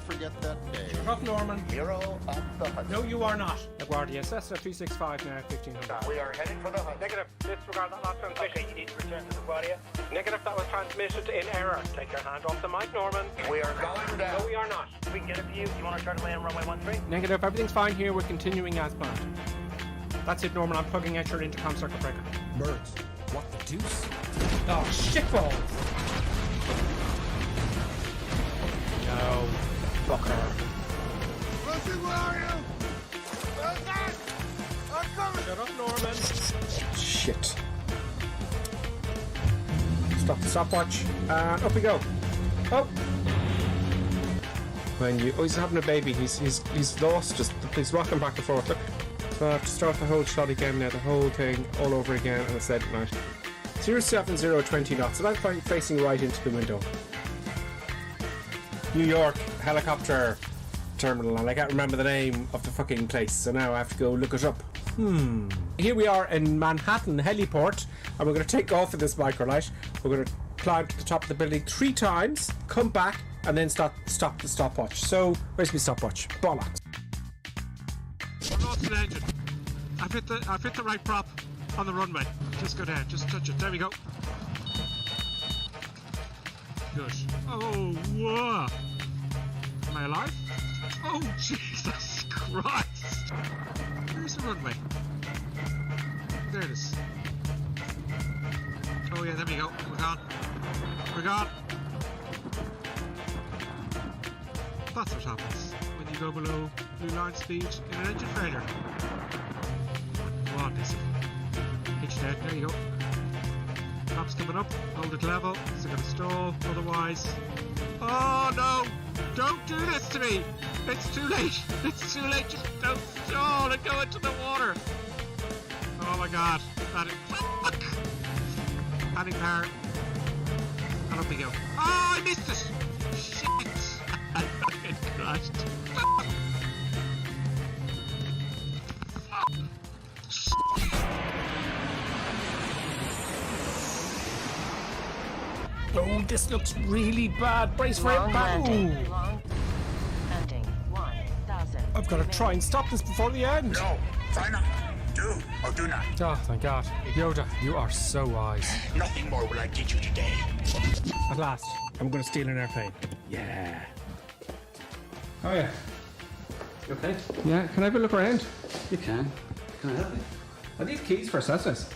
forget that day. Up, Norman. Hero of the hunt. No, you are not. LaGuardia, Cessna 365 now, 1500. We are heading for the hunt. Negative. Disregard that last transmission. Okay, you need to return to LaGuardia. Negative, that was transmitted in error. Take your hand off the mic, Norman. We are going down. No, we are not. We can get a view. You want to try to land runway 13? Negative, everything's fine here. We're continuing as planned. That's it, Norman. I'm plugging out your intercom circuit breaker. Birds. What the deuce? Oh, shitballs! No. Fucker. Lucy, where are you? I'm coming! Shut up, Norman. Shit. Stop the stopwatch. And up we go. Oh! When you... Oh, he's having a baby. He's lost. He's rocking back and forth. Look. So I have to start the whole shot again now. The whole thing all over again. And I said, right. 07020 knots. And I'm facing right into the window. New York helicopter terminal, and I can't remember the name of the fucking place, so now I have to go look it up. Here we are in Manhattan Heliport, and we're going to take off with this microlight. We're going to climb to the top of the building 3 times, come back, and then stop the stopwatch. So, where's my stopwatch? Bollocks. I've lost an engine. I've hit the right prop on the runway. Just go down, just touch it. There we go. Good. Oh, whoa. Am I alive? Oh, Jesus Christ. Where's the runway? There it is. Oh, yeah, there we go. We're gone. We're gone. That's what happens when you go below blue line speed in an engine failure. Come on, Dizzy. Hitch down. There you go. Top's coming up, hold it level, it's going to stall, otherwise... Oh no! Don't do this to me! It's too late! It's too late! Just don't stall and go into the water! Oh my god! Fuck! Adding power. And up we go. Oh, I missed it! Shit! I fucking crashed. Oh, this looks really bad. Brace for impact. I've got to try and stop this before the end. No, try not. Do or do not. Oh, thank God. Yoda, you are so wise. Nothing more will I teach you today. At last, I'm going to steal an airplane. Yeah. Oh, yeah. You okay? Yeah, can I have a look around? You can. Can I help you? I need keys for Cessnas.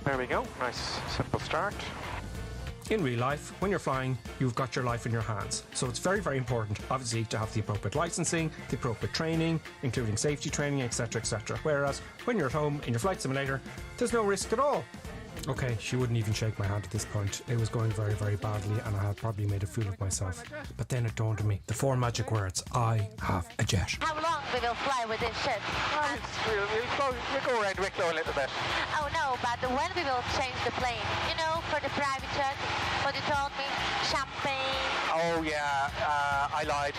There we go. Nice, simple start. In real life, when you're flying, you've got your life in your hands. So it's very, very important, obviously, to have the appropriate licensing, the appropriate training, including safety training, etc., etc. Whereas when you're at home in your flight simulator, there's no risk at all. Okay, she wouldn't even shake my hand at this point. It was going very, very badly, and I had probably made a fool of myself. But then it dawned on me, the 4 magic words: I have a jet. How long we will fly with this ship? We'll go around Wicklow a little bit. Oh no, but when we will change the plane? You know, for the private jet, what you told me, champagne. Oh yeah, I lied.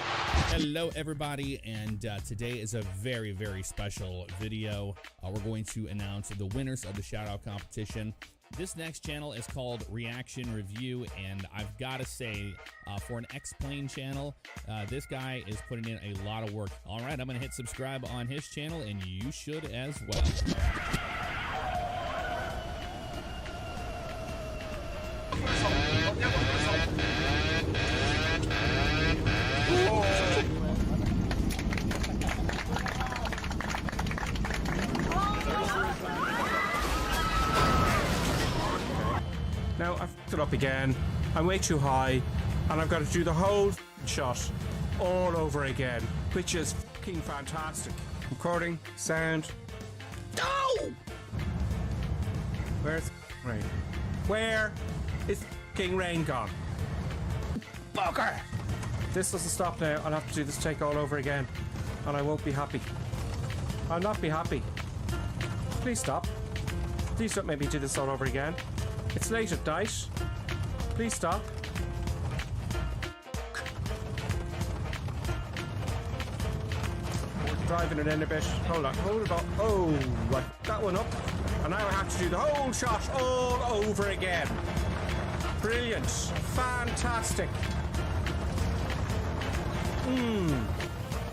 Hello everybody, and today is a very, very special video. We're going to announce the winners of the shout-out competition. This next channel is called Reaction Review, and I've got to say, for an X-Plane channel, this guy is putting in a lot of work. All right, I'm going to hit subscribe on his channel, and you should as well. Now, I've put it up again. I'm way too high, and I've got to do the whole shot all over again, which is fucking fantastic. Recording, sound. No! Where's rain? Where is fucking rain gone? Bugger! This doesn't stop now. I'll have to do this take all over again, and I won't be happy. I'll not be happy. Please stop. Please don't make me do this all over again. It's late at night. Please stop. We're driving it in a bit. Hold on, hold it up. Oh, right. That one up. And now I have to do the whole shot all over again. Brilliant. Fantastic.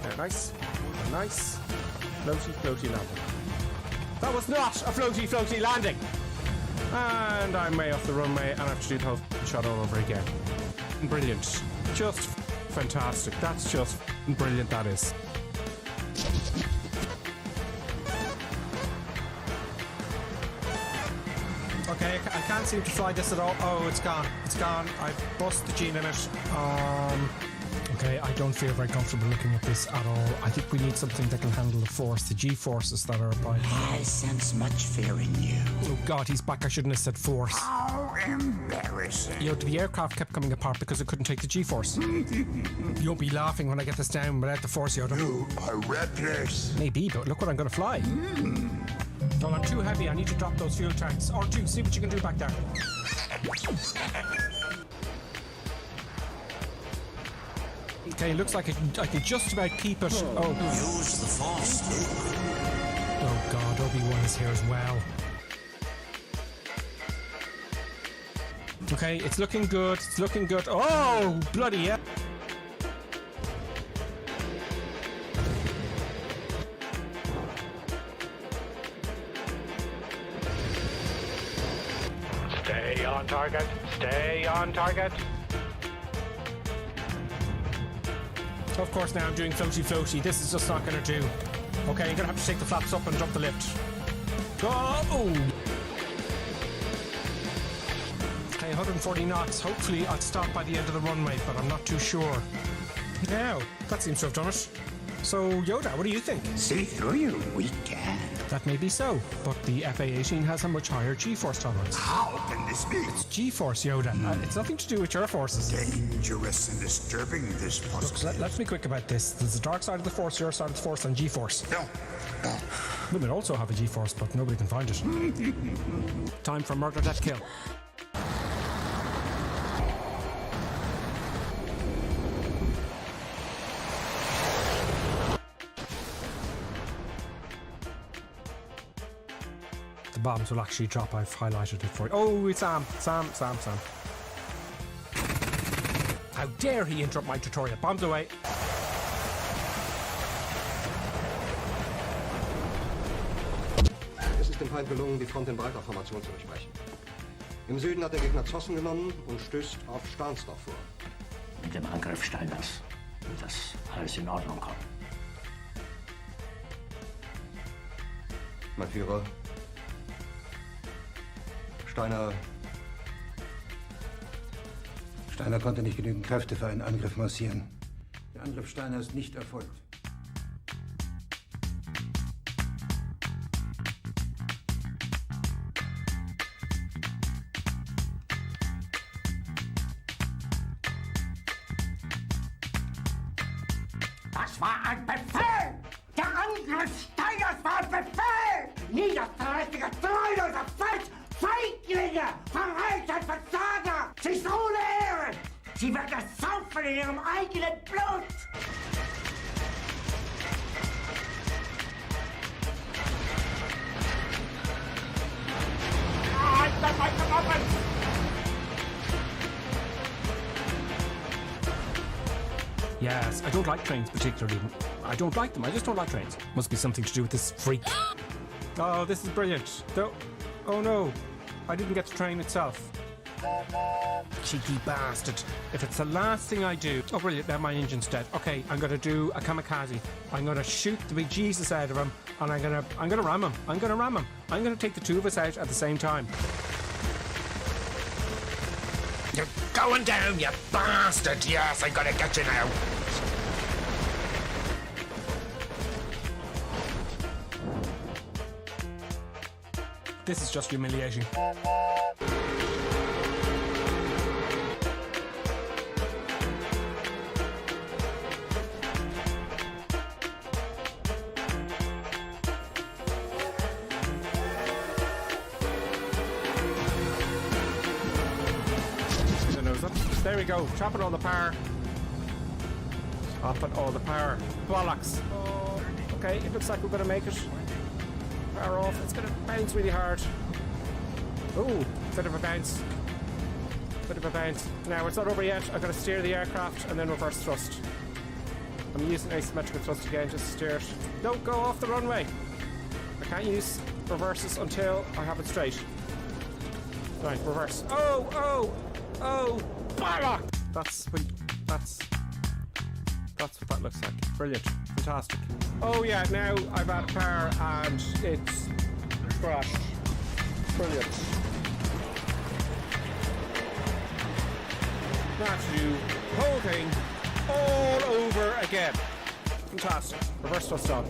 Very nice. Very nice. Floaty, floaty landing. That was not a floaty, floaty landing. And I'm way off the runway and I have to do the whole shot all over again. Brilliant. Just fantastic. That's just brilliant, that is. Okay, I can't seem to fly this at all. Oh, it's gone. It's gone. I've bust the G limit. Okay, I don't feel very comfortable looking at this at all. I think we need something that can handle the force, the G-forces that are applied. I sense much fear in you. Oh God, he's back. I shouldn't have said force. How embarrassing. You know, the aircraft kept coming apart because it couldn't take the G-force. You'll be laughing when I get this down without the force, Yoda. You are reckless. Maybe, but look what I'm going to fly. Well, I'm too heavy. I need to drop those fuel tanks. R2, see what you can do back there. Okay, looks like I can just about keep it. Oh. Use the force. Oh God, Obi-Wan is here as well. Okay, it's looking good. It's looking good. Oh, bloody yeah. Stay on target. Stay on target. Of course, now I'm doing floaty floaty. This is just not going to do. Okay, you're going to have to take the flaps up and drop the lift. Oh! Okay, 140 knots. Hopefully I'll stop by the end of the runway, but I'm not too sure. Now, that seems to have done it. So, Yoda, what do you think? See through you, we can. That may be so, but the FA-18 has a much higher G-force tolerance. How can this be? It's G-force, Yoda. It's nothing to do with your forces. Dangerous and disturbing, this puzzle. Look, let's be quick about this. There's the dark side of the force, your side of the force, and G-force. No. Women also have a G-force, but nobody can find it. Time for murder, death, kill. The bombs will actually drop. I've highlighted it for you. Oh, it's Sam. Sam. How dare he interrupt my tutorial? Bombs away. Es ist dem Feind gelungen, die Front in breiter Formation zu durchbrechen. Im Süden hat der Gegner Zossen genommen und stößt auf Stahnsdorf vor. Mit dem Angriff Steiners wird das alles in Ordnung kommen. Mein Führer, Steiner konnte nicht genügend Kräfte für einen Angriff massieren. Der Angriff Steiner ist nicht erfolgt. Das war ein Befehl! Der Angriff Steiners war ein Befehl! Niederträchtiger, treuloser Feld! Feiglinge! Verreiter, Versager! Sie ist ohne Ehre! Sie wird ersaufen in ihrem eigenen Blut! Yes, I don't like trains particularly. I don't like them. I just don't like trains. Must be something to do with this freak. Oh, this is brilliant. Oh no, I didn't get the train itself. Cheeky bastard. If it's the last thing I do... Oh, brilliant, now my engine's dead. Okay, I'm going to do a kamikaze. I'm going to shoot the big Jesus out of him, and I'm going to ram him. I'm going to take the two of us out at the same time. You're going down, you bastard! Yes, I'm gonna get you now. This is just humiliating. There we go. Chop it all the power. Chop it all the power. Bollocks. Oh, okay, it looks like we're going to make it. Power off. It's going to bounce really hard. Ooh, bit of a bounce. Bit of a bounce. Now it's not over yet. I've got to steer the aircraft and then reverse thrust. I'm using asymmetrical thrust again just to steer it. Don't go off the runway. I can't use reverses until I have it straight. Right, reverse. Oh! Bollock! That's what that looks like. Brilliant. Fantastic. Oh yeah, now I've had power and it's crashed. Brilliant. That's you. Whole thing all over again. Fantastic. Reverse thrust on.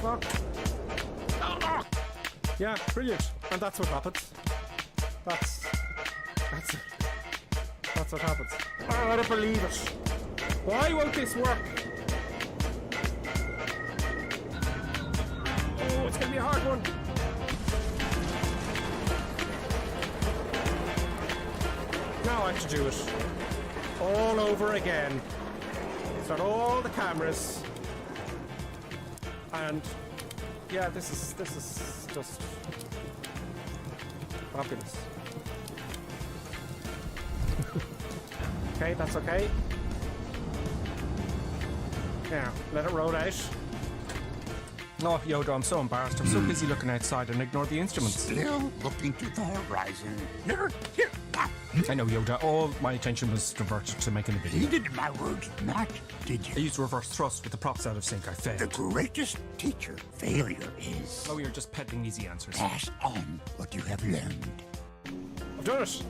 Fuck. Yeah, brilliant. And that's what happens. That's what happens. Oh, I don't believe it. Why won't this work? Oh, it's gonna be a hard one. Now I have to do it all over again. Start all the cameras, and yeah, this is just fabulous. Okay, that's okay. Now, let it roll out. Oh, Yoda, I'm so embarrassed. I'm so busy looking outside and ignore the instruments. Still looking to the horizon. Here. I know, Yoda. All my attention was diverted to making a video. Heeded my words not, did you? I used reverse thrust with the props out of sync. I failed. The greatest teacher failure is... Oh, you're just peddling easy answers. Pass on what you have learned. I've done it!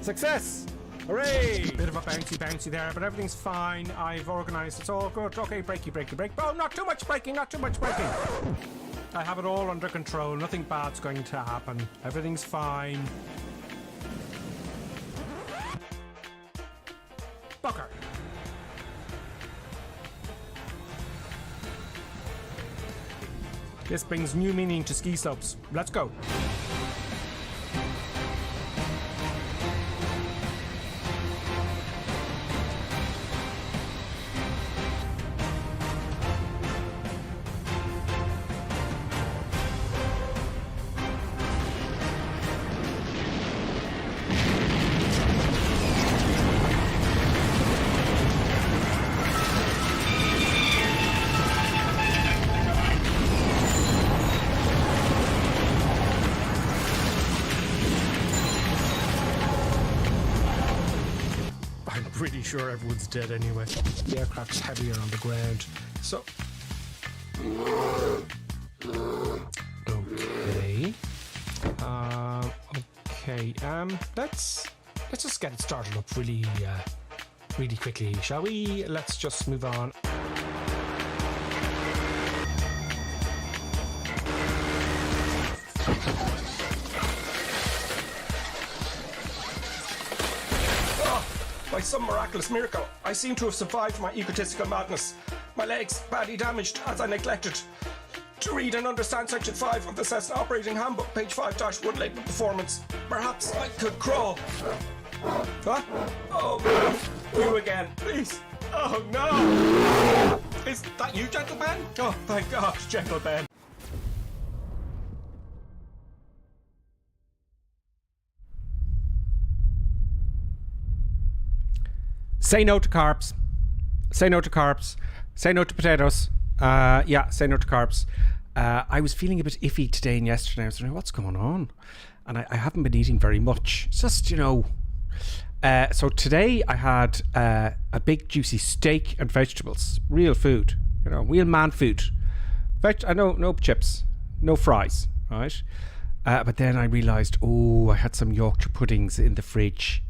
Success! Hooray! Bit of a bouncy there, but everything's fine. I've organised. It's all good. Okay, brakey. Oh, not too much braking. I have it all under control. Nothing bad's going to happen. Everything's fine. Bucker. This brings new meaning to ski slopes. Let's go. Pretty sure everyone's dead anyway. The aircraft's heavier on the ground. So okay. Let's just get it started up really quickly, shall we? Let's just move on. By some miraculous miracle, I seem to have survived my egotistical madness. My legs badly damaged as I neglected to read and understand Section 5 of the Cessna Operating Handbook, page 5-1 label performance. Perhaps I could crawl. Huh? Oh, you again, please. Oh no! Is that you, Gentle Ben? Oh, thank God, Gentle Ben. Say no to carbs. Say no to carbs. Say no to potatoes. Say no to carbs. I was feeling a bit iffy today and yesterday. I was wondering, what's going on? And I haven't been eating very much. It's just, so today I had a big juicy steak and vegetables. Real food. Real man food. No chips. No fries. Right? But then I realised, I had some Yorkshire puddings in the fridge.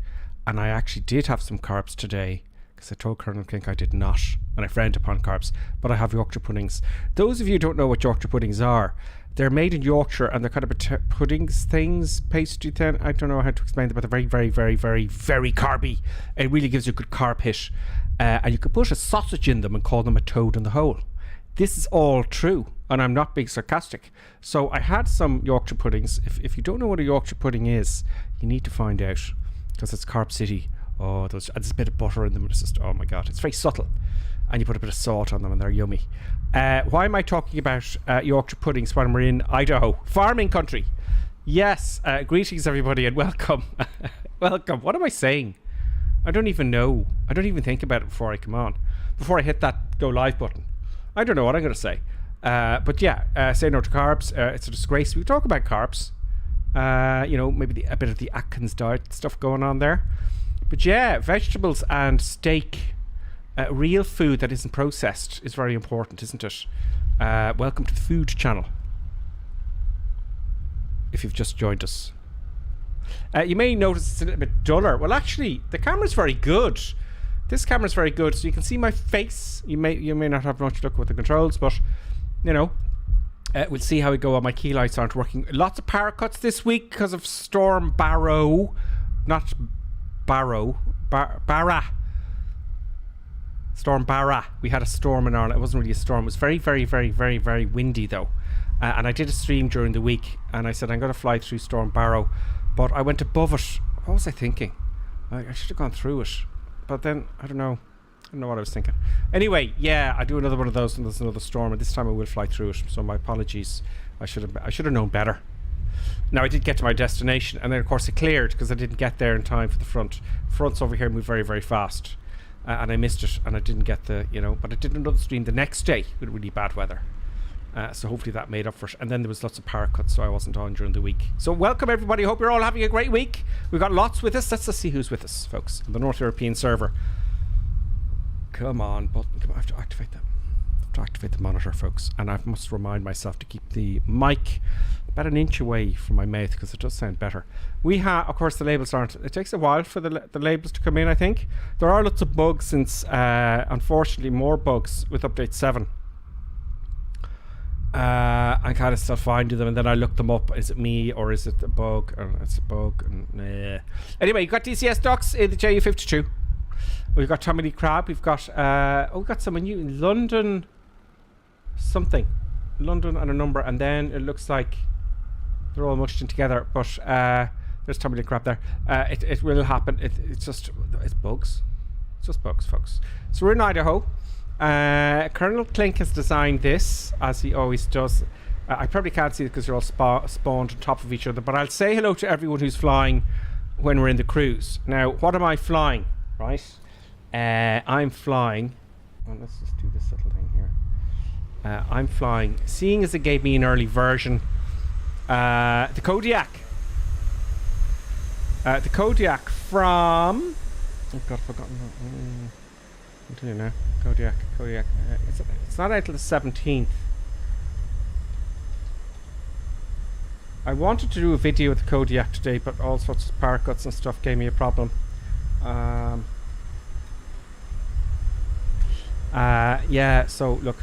And I actually did have some carbs today, because I told Colonel Kink I did not, and I frowned upon carbs, but I have Yorkshire puddings. Those of you who don't know what Yorkshire puddings are, they're made in Yorkshire, and they're kind of puddings things, pastry thing. I don't know how to explain them, but they're very, very, very, very, very carby. It really gives you a good carb hit. And you could put a sausage in them and call them a toad in the hole. This is all true, and I'm not being sarcastic. So I had some Yorkshire puddings. If you don't know what a Yorkshire pudding is, you need to find out. Because it's Carb City. Oh, there's a bit of butter in them. It's just, oh my God, it's very subtle. And you put a bit of salt on them and they're yummy. Why am I talking about Yorkshire puddings when we're in Idaho? Farming country. Yes, greetings everybody and welcome. Welcome. What am I saying? I don't even know. I don't even think about it before I come on. Before I hit that go live button. I don't know what I'm going to say. But yeah, say no to carbs. It's a disgrace. We talk about carbs. Maybe a bit of the Atkins diet stuff going on there. But yeah, vegetables and steak, real food that isn't processed is very important, isn't it? Welcome to the food channel. If you've just joined us. You may notice it's a little bit duller. Well, actually, the camera's very good. This camera's very good, so you can see my face. You may not have much luck with the controls, but we'll see how we go on. My key lights aren't working. Lots of power cuts this week because of Storm Barrow. Not Barrow. Barra. Storm Barra. We had a storm in Ireland. It wasn't really a storm. It was very, very, very, very, very windy though. And I did a stream during the week and I said I'm going to fly through Storm Barrow, but I went above it. What was I thinking? I should have gone through it, but then I don't know what I was thinking. Anyway, yeah, I do another one of those and there's another storm, and this time I will fly through it, so my apologies. I should have known better. Now I did get to my destination, and then of course it cleared because I didn't get there in time for the fronts over here move very, very fast, and I missed it, and I didn't get the but I did another stream the next day with really bad weather. So hopefully that made up for it. And then there was lots of power cuts, so I wasn't on during the week. So welcome everybody. Hope you're all having a great week. We've got lots with us. Let's see who's with us, folks. The North European server. Come on, button. Come on, I have to activate them. I have to activate the monitor, folks. And I must remind myself to keep the mic about an inch away from my mouth because it does sound better. We have, of course, the labels aren't. It takes a while for the labels to come in, I think. There are lots of bugs since, unfortunately, more bugs with update 7. I kind of still finding them, and then I look them up. Is it me or is it a bug? It's a bug. Anyway, you've got DCS Ducks in the JU52. We've got Tommy Lee Crab. We've got we've got someone new in London. London and a number, and then it looks like they're all mushed in together. But there's Tommy Lee Crab there. It will happen. It's bugs. It's just bugs, folks. So we're in Idaho. Colonel Klink has designed this, as he always does. I probably can't see it because you're all spawned on top of each other, but I'll say hello to everyone who's flying when we're in the cruise. Now, what am I flying, right? I'm flying... Well, let's just do this little thing here. I'm flying, seeing as it gave me an early version, the Kodiak. The Kodiak from... Oh God, I've forgotten. I'll tell you now. Kodiak. It's not out till the 17th. I wanted to do a video with the Kodiak today, but all sorts of power cuts and stuff gave me a problem. Yeah, so look,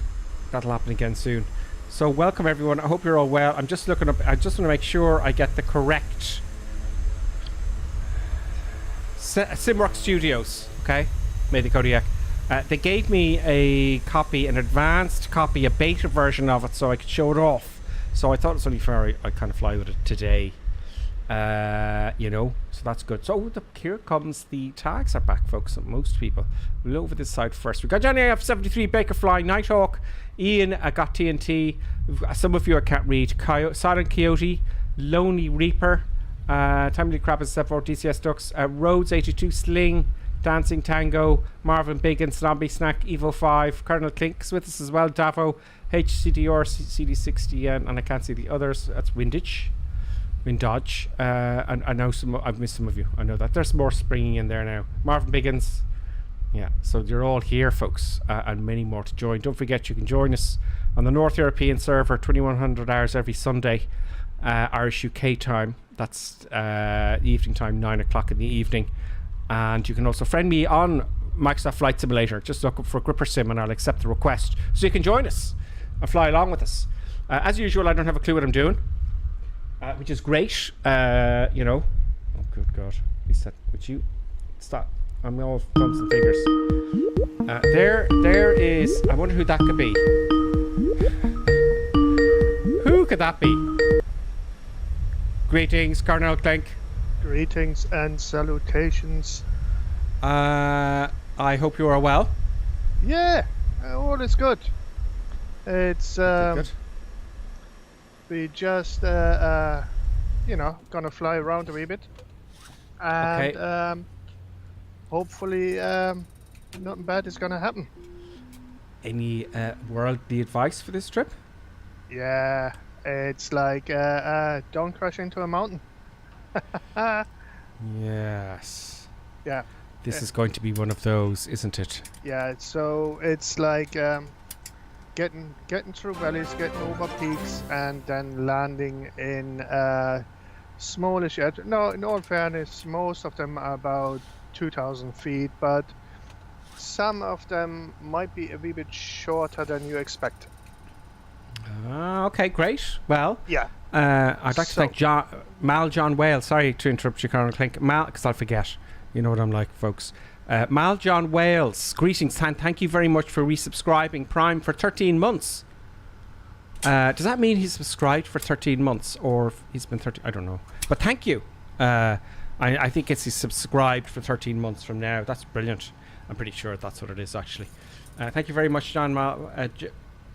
that'll happen again soon. So welcome everyone. I hope you're all well. I'm just looking up. I just want to make sure I get the correct Simrock Studios. Okay, made the Kodiak. They gave me an advanced copy, a beta version of it, so I could show it off. So I thought it's only fair I kind of fly with it today. So that's good. So here comes the tags are back, folks. Most people. We'll over this side first. We've got Johnny F73, Baker Fly, Nighthawk, Ian, I got TNT. Some of you I can't read. Silent Coyote, Lonely Reaper, Timely Crab is 74, DCS Ducks, Rhodes 82, Sling, Dancing Tango, Marvin Biggins, Zombie Snack, Evo 5, Colonel Klink's with us as well, Davo, HCDR, CD60, and I can't see the others. That's Windage. And I know I've missed some of you. I know that. There's more springing in there now. Marvin Biggins. Yeah, so you're all here, folks, and many more to join. Don't forget you can join us on the North European server, 2100 hours every Sunday, Irish UK time. That's evening time, 9 o'clock in the evening. And you can also friend me on Microsoft Flight Simulator. Just look up for Gripper Sim and I'll accept the request. So you can join us and fly along with us. As usual, I don't have a clue what I'm doing, which is great. Oh, good God. Would you stop? I'm all thumbs and fingers. There is... I wonder who that could be. Who could that be? Greetings, Colonel Klink. Greetings and salutations. I hope you are well. Yeah, all is good. It's good. We just gonna fly around a wee bit. and Okay. hopefully nothing bad is gonna happen. Any worldly advice for this trip? Yeah, it's like don't crash into a mountain. Yes. Yeah. This is going to be one of those, isn't it? Yeah, so it's like getting through valleys, getting over peaks, and then landing in smallish edge. No, in all fairness, most of them are about 2,000 feet, but some of them might be a wee bit shorter than you expect. Okay, great. Well, Yeah. I'd like to thank John Wales. Sorry to interrupt you, Colonel Clink. Mal, because I'll forget. You know what I'm like, folks. Mal John Wales, greetings, and thank you very much for resubscribing Prime for 13 months. Does that mean he's subscribed for 13 months, or he's been 13? I don't know. But thank you. I think he's subscribed for 13 months from now. That's brilliant. I'm pretty sure that's what it is, actually. Thank you very much, John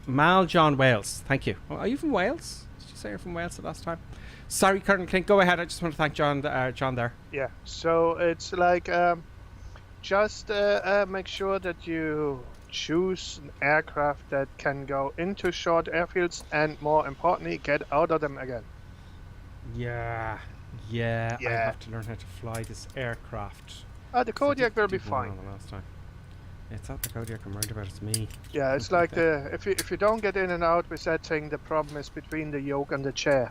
Mal John Wales. Thank you. Oh, are you from Wales? Did you say you're from Wales the last time? Sorry, Colonel Clink. Go ahead. I just want to thank John there. Yeah. So it's like just make sure that you choose an aircraft that can go into short airfields and, more importantly, get out of them again. Yeah. I have to learn how to fly this aircraft. The Kodiak will be fine. The last time. It's not the Kodiak I'm worried about, it's me. Yeah, it's like if you don't get in and out with that thing, the problem is between the yoke and the chair.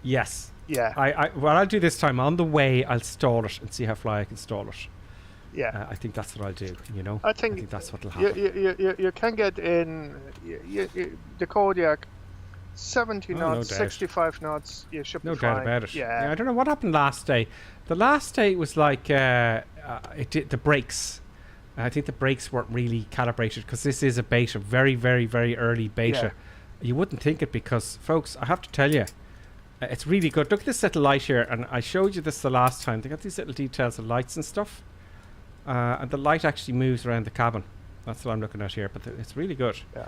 Yes. Yeah. What I'll do this time, on the way, I'll stall it and see how fly I can stall it. Yeah. I think that's what I'll do, you know? I think that's what'll happen. You can get in the Kodiak 70 knots, 65 knots, you should be fine. No doubt about it. Yeah. I don't know what happened last day. The last day was like, the brakes. I think the brakes weren't really calibrated, because this is a beta, very, very, very early beta. Yeah. You wouldn't think it, because, folks, I have to tell you, it's really good. Look at this little light here, and I showed you this the last time. They got these little details of lights and stuff, and the light actually moves around the cabin. That's what I'm looking at here, but it's really good. Yeah,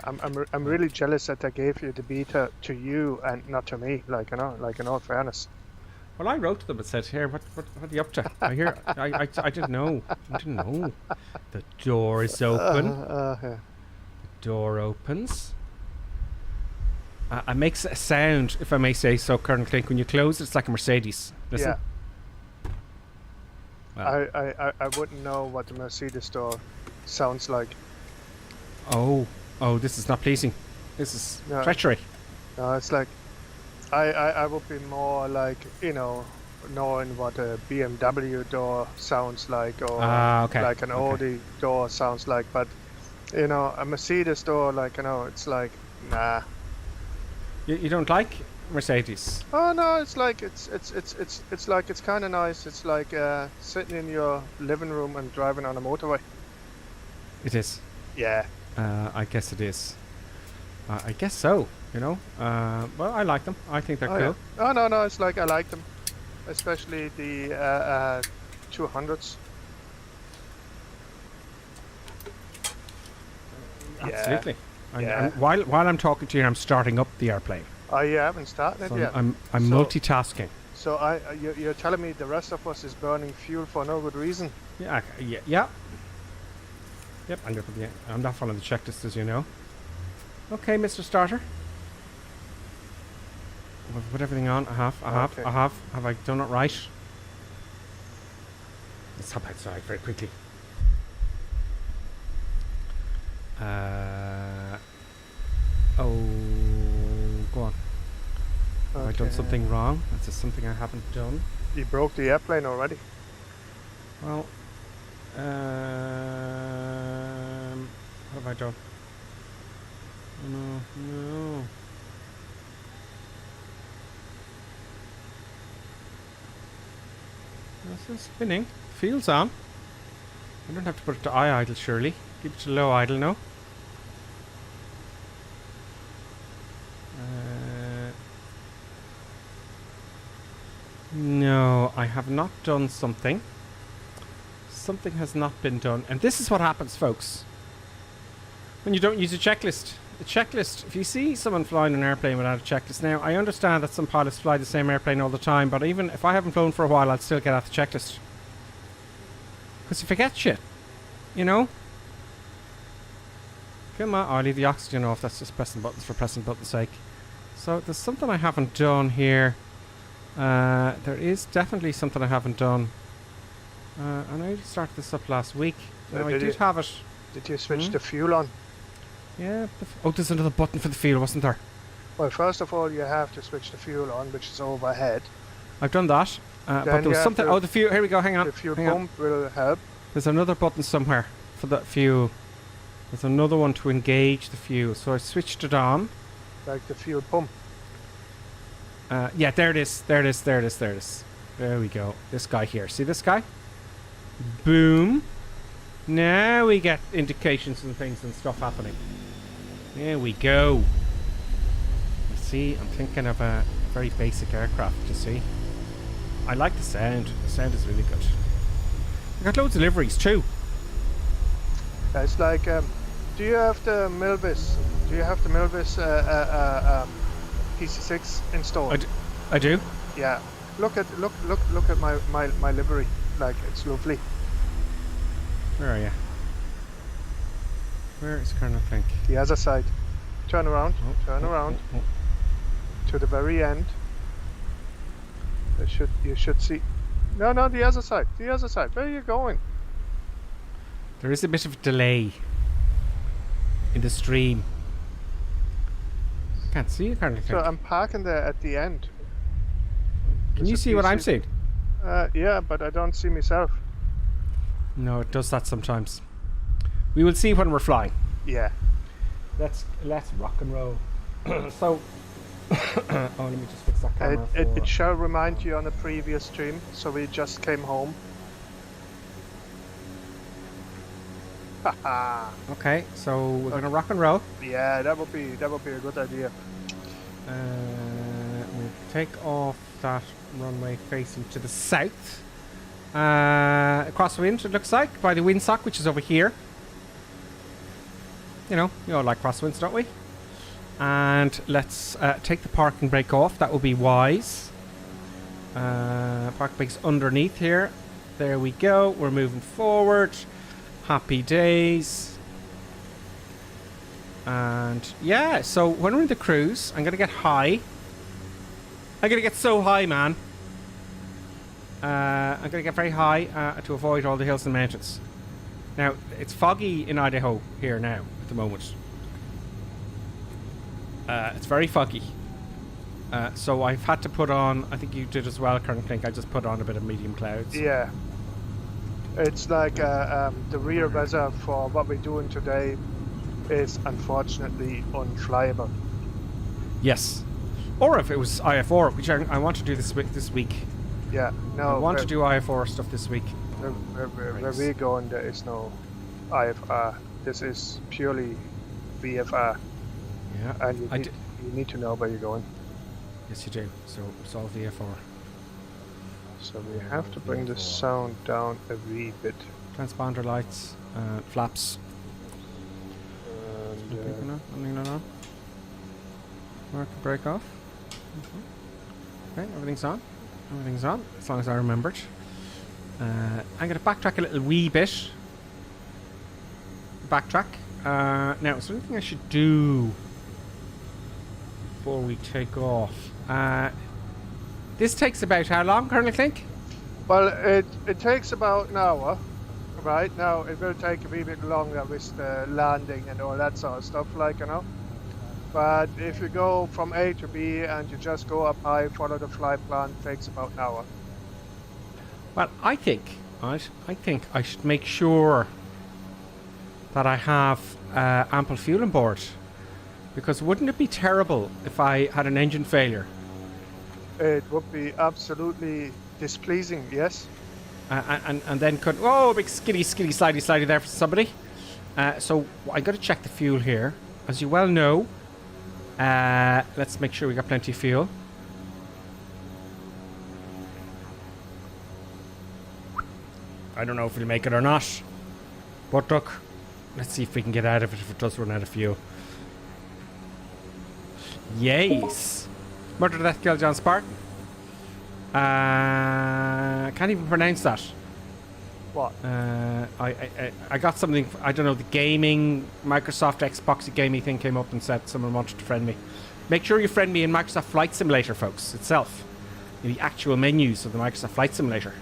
I'm really jealous that I gave you the beta to you and not to me, like in all fairness. Well, I wrote to them and said, "Here, what are you up to?" I didn't know. I didn't know. The door is open. Yeah. The door opens. It makes a sound, if I may say so, Colonel Clink. When you close it, it's like a Mercedes. Listen. Yeah. Well. I wouldn't know what the Mercedes door sounds like. Oh, this is not pleasing. This is treachery. No, it's like I would be more like, you know, knowing what a BMW door sounds like, or like an Audi door sounds like, but you know, a Mercedes door, like, you know, it's like, nah. You don't like Mercedes? Oh no, it's like it's like, it's kind of nice. It's like sitting in your living room and driving on a motorway. It is. Yeah. I guess it is. I guess so. You know. Well, I like them. I think they're cool. Yeah. Oh no, it's like I like them, especially the 200s. Absolutely. Yeah. And while I'm talking to you, I'm starting up the airplane. Oh, you haven't started So it yet. I'm multitasking. So you're telling me the rest of us is burning fuel for no good reason? Yeah. Yep. I'm not following the checklist, as you know. Okay, Mr. Starter. I've put everything on. I have. Have I done it right? Let's hop outside very quickly. Go on. Have I done something wrong? Is there something I haven't done? You broke the airplane already. Well, what have I done? No. This is spinning. Feels on. I don't have to put it to idle, surely. Keep it to low idle, no? No, I have not done something. Something has not been done. And this is what happens, folks, when you don't use a checklist. the checklist. If you see someone flying an airplane without a checklist, now I understand that some pilots fly the same airplane all the time, but even if I haven't flown for a while, I'll still get out the checklist. Because you forget shit, you know? Come on, I'll leave the oxygen off. That's just pressing buttons for pressing buttons' sake. So there's something I haven't done here. There is definitely something I haven't done. I know you started this up last week. No, I did have it. Did you switch the fuel on? Yeah. Oh, there's another button for the fuel, wasn't there? Well, first of all, you have to switch the fuel on, which is overhead. I've done that. But there was something. Oh, the fuel. Here we go. Hang on. The fuel pump will help. There's another button somewhere for the fuel. There's another one to engage the fuel. So I switched it on. Like the fuel pump. Yeah, there it is. There it is. There it is. There it is. There we go. This guy here. See this guy? Boom. Now we get indications and things and stuff happening. There we go. You see, I'm thinking of a very basic aircraft, you see. I like the sound. The sound is really good. I got loads of liveries too. It's like, do you have the Milvis? Do you have the Milvis PC6 installed? I do. Yeah. Look at my livery. Like, it's lovely. Where are you? Where is Colonel Flink? The other side. Turn around. Turn around. To the very end. You should see. No, the other side. The other side. Where are you going? There is a bit of a delay in the stream. Can't see you, Colonel Flink. So I'm parking there at the end. Can you see what I'm seeing? Yeah, but I don't see myself. No, it does that sometimes. We will see when we're flying. Yeah. Let's rock and roll. So, oh, let me just fix that camera. It shall remind you on a previous stream. So we just came home. Haha. Okay, so we're gonna rock and roll. Yeah, that would be a good idea. We'll take off that runway facing to the south. Crosswind, it looks like, by the windsock, which is over here. You know, we all like crosswinds, don't we? And let's take the parking brake off. That would be wise. Parking brake's underneath here. There we go. We're moving forward. Happy days. And yeah, so when we're in the cruise, I'm gonna get high. I'm gonna get so high, man. I'm gonna get very high to avoid all the hills and mountains. Now, it's foggy in Idaho here now at the moment. It's very foggy. So I've had to put on, I think you did as well, Colonel Flink, I just put on a bit of medium clouds. Yeah. It's like the rear weather for what we're doing today is unfortunately unflyable. Yes. Or if it was IFR, which I want to do this week. Yeah, no. I want to do IFR stuff this week. Where we're going, there is no IFR. This is purely VFR. Yeah. And you need to know where you're going. Yes, you do. So it's all VFR. So we have to bring the sound down a wee bit. Transponder lights, flaps. And, Mark the brake off. Okay, everything's on. Everything's on, as long as I remembered. I'm going to backtrack a little wee bit. Backtrack. Now, is there anything I should do before we take off? This takes about how long, Colonel Flink? Well, it takes about an hour. Right now, it will take a wee bit longer with the landing and all that sort of stuff, like, you know. But if you go from A to B and you just go up high, follow the flight plan, it takes about an hour. Well, I think I should make sure that I have ample fuel on board, because wouldn't it be terrible if I had an engine failure? It would be absolutely displeasing, yes. And then could big slidey there for somebody. So I got to check the fuel here, as you well know. Let's make sure we got plenty of fuel. I don't know if we'll make it or not, but look, let's see if we can get out of it if it does run out of fuel. Yes. Murder, Death, Kill, John Spartan. Can't even pronounce that. What? I got something. I don't know. The gaming Microsoft Xbox gaming thing came up and said someone wanted to friend me. Make sure you friend me in Microsoft Flight Simulator, folks, itself. In the actual menus of the Microsoft Flight Simulator.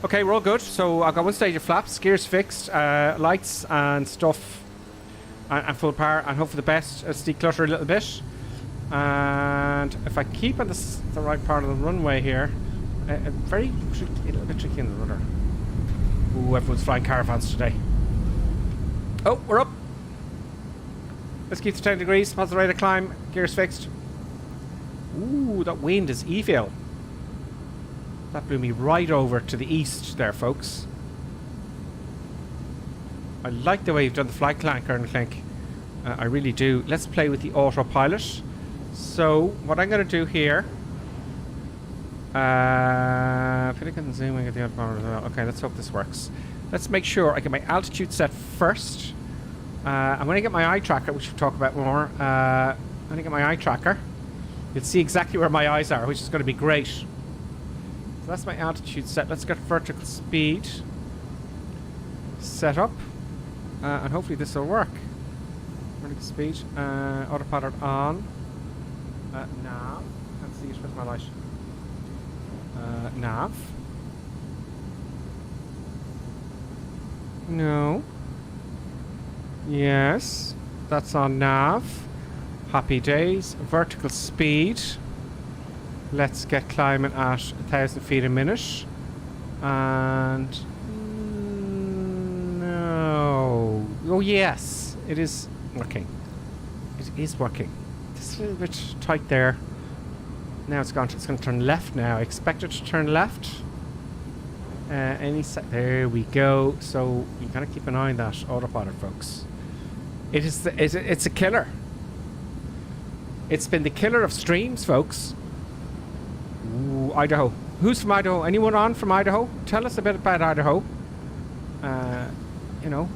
Okay, we're all good. So I've got one stage of flaps, gears fixed, lights and stuff, and full power, and hope for the best. Let's declutter a little bit. And if I keep on the right part of the runway here, a little bit tricky in the rudder. Ooh, everyone's flying caravans today. Oh, we're up. Let's keep to 10 degrees. Positive rate of climb. Gears fixed. Ooh, that wind is evil. That blew me right over to the east there, folks. I like the way you've done the flight plan, Colonel Clink. I really do. Let's play with the autopilot. So, what I'm going to do here... Pinnacle and zooming at the autopilot as well. Okay, let's hope this works. Let's make sure I get my altitude set first. I'm going to get my eye tracker, which we'll talk about more. I'm going to get my eye tracker. You'll see exactly where my eyes are, which is going to be great. So that's my altitude set. Let's get vertical speed set up. And hopefully this will work. Vertical speed. Autopilot on. Nav. Can't see it with my light. Nav. No. Yes. That's on nav. Happy days. Vertical speed. Let's get climbing at 1,000 feet a minute. And... no. Oh, yes. It is working. It is working. Just a little bit tight there. Now it's going to turn left now. I expect it to turn left. There we go. So you gotta keep an eye on that autopilot, folks. It's a killer. It's been the killer of streams, folks. Ooh, Idaho. Who's from Idaho? Anyone on from Idaho? Tell us a bit about Idaho. You know,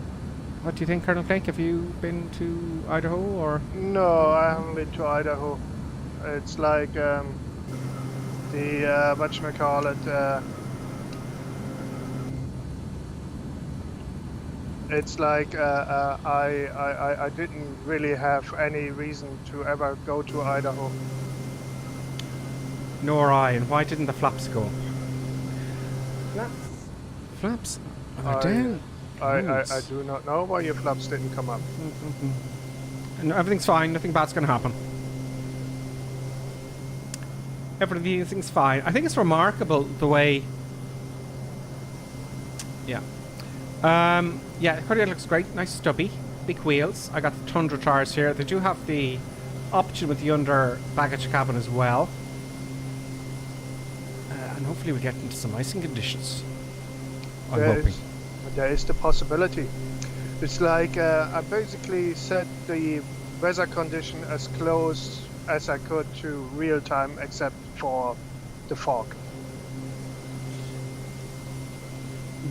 what do you think, Colonel Clink? Have you been to Idaho or? No, I haven't been to Idaho. It's like the whatchamacallit, it's like I didn't really have any reason to ever go to Idaho. Nor I. And why didn't the flaps go up? Flaps? Are they down? I do not know why your flaps didn't come up. No, everything's fine. Nothing bad's going to happen. Everything's fine. I think it's remarkable the way... Yeah. Yeah, the Cordial looks great. Nice stubby. Big wheels. I got the Tundra tires here. They do have the option with the under baggage cabin as well. And hopefully we get into some icing conditions. I'm hoping. There is the possibility. It's like I basically set the weather condition as close as I could to real time, except for the fog.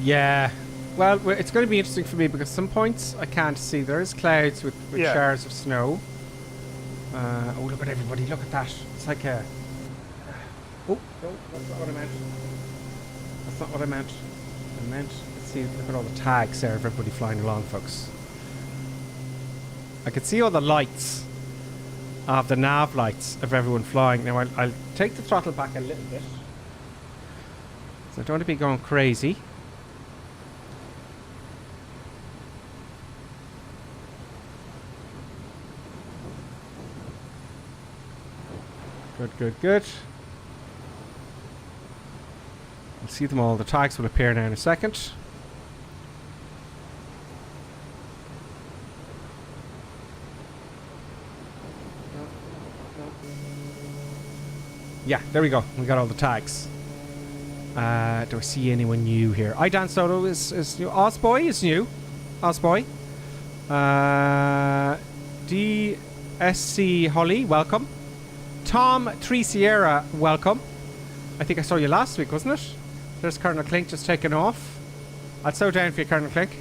Yeah. Well, it's going to be interesting for me because some points I can't see. There's clouds with showers of snow. Oh, look at everybody. Look at that. It's like a... Oh, no, that's not what I meant. That's not what I meant. I meant... Let's see, look at all the tags there of everybody flying along, folks. I can see all the lights of the nav lights of everyone flying. Now, I'll take the throttle back a little bit. So I don't want to be going crazy. Good, good, good. I'll see them all. The tags will appear now in a second. Yeah, there we go. We got all the tags. Do I see anyone new here? Dan Soto is new. Osboy is new. Osboy. DSC Holly, welcome. Tom 3 Sierra, welcome. I think I saw you last week, wasn't it? There's Colonel Clink just taking off. I'll slow down for you, Colonel Clink.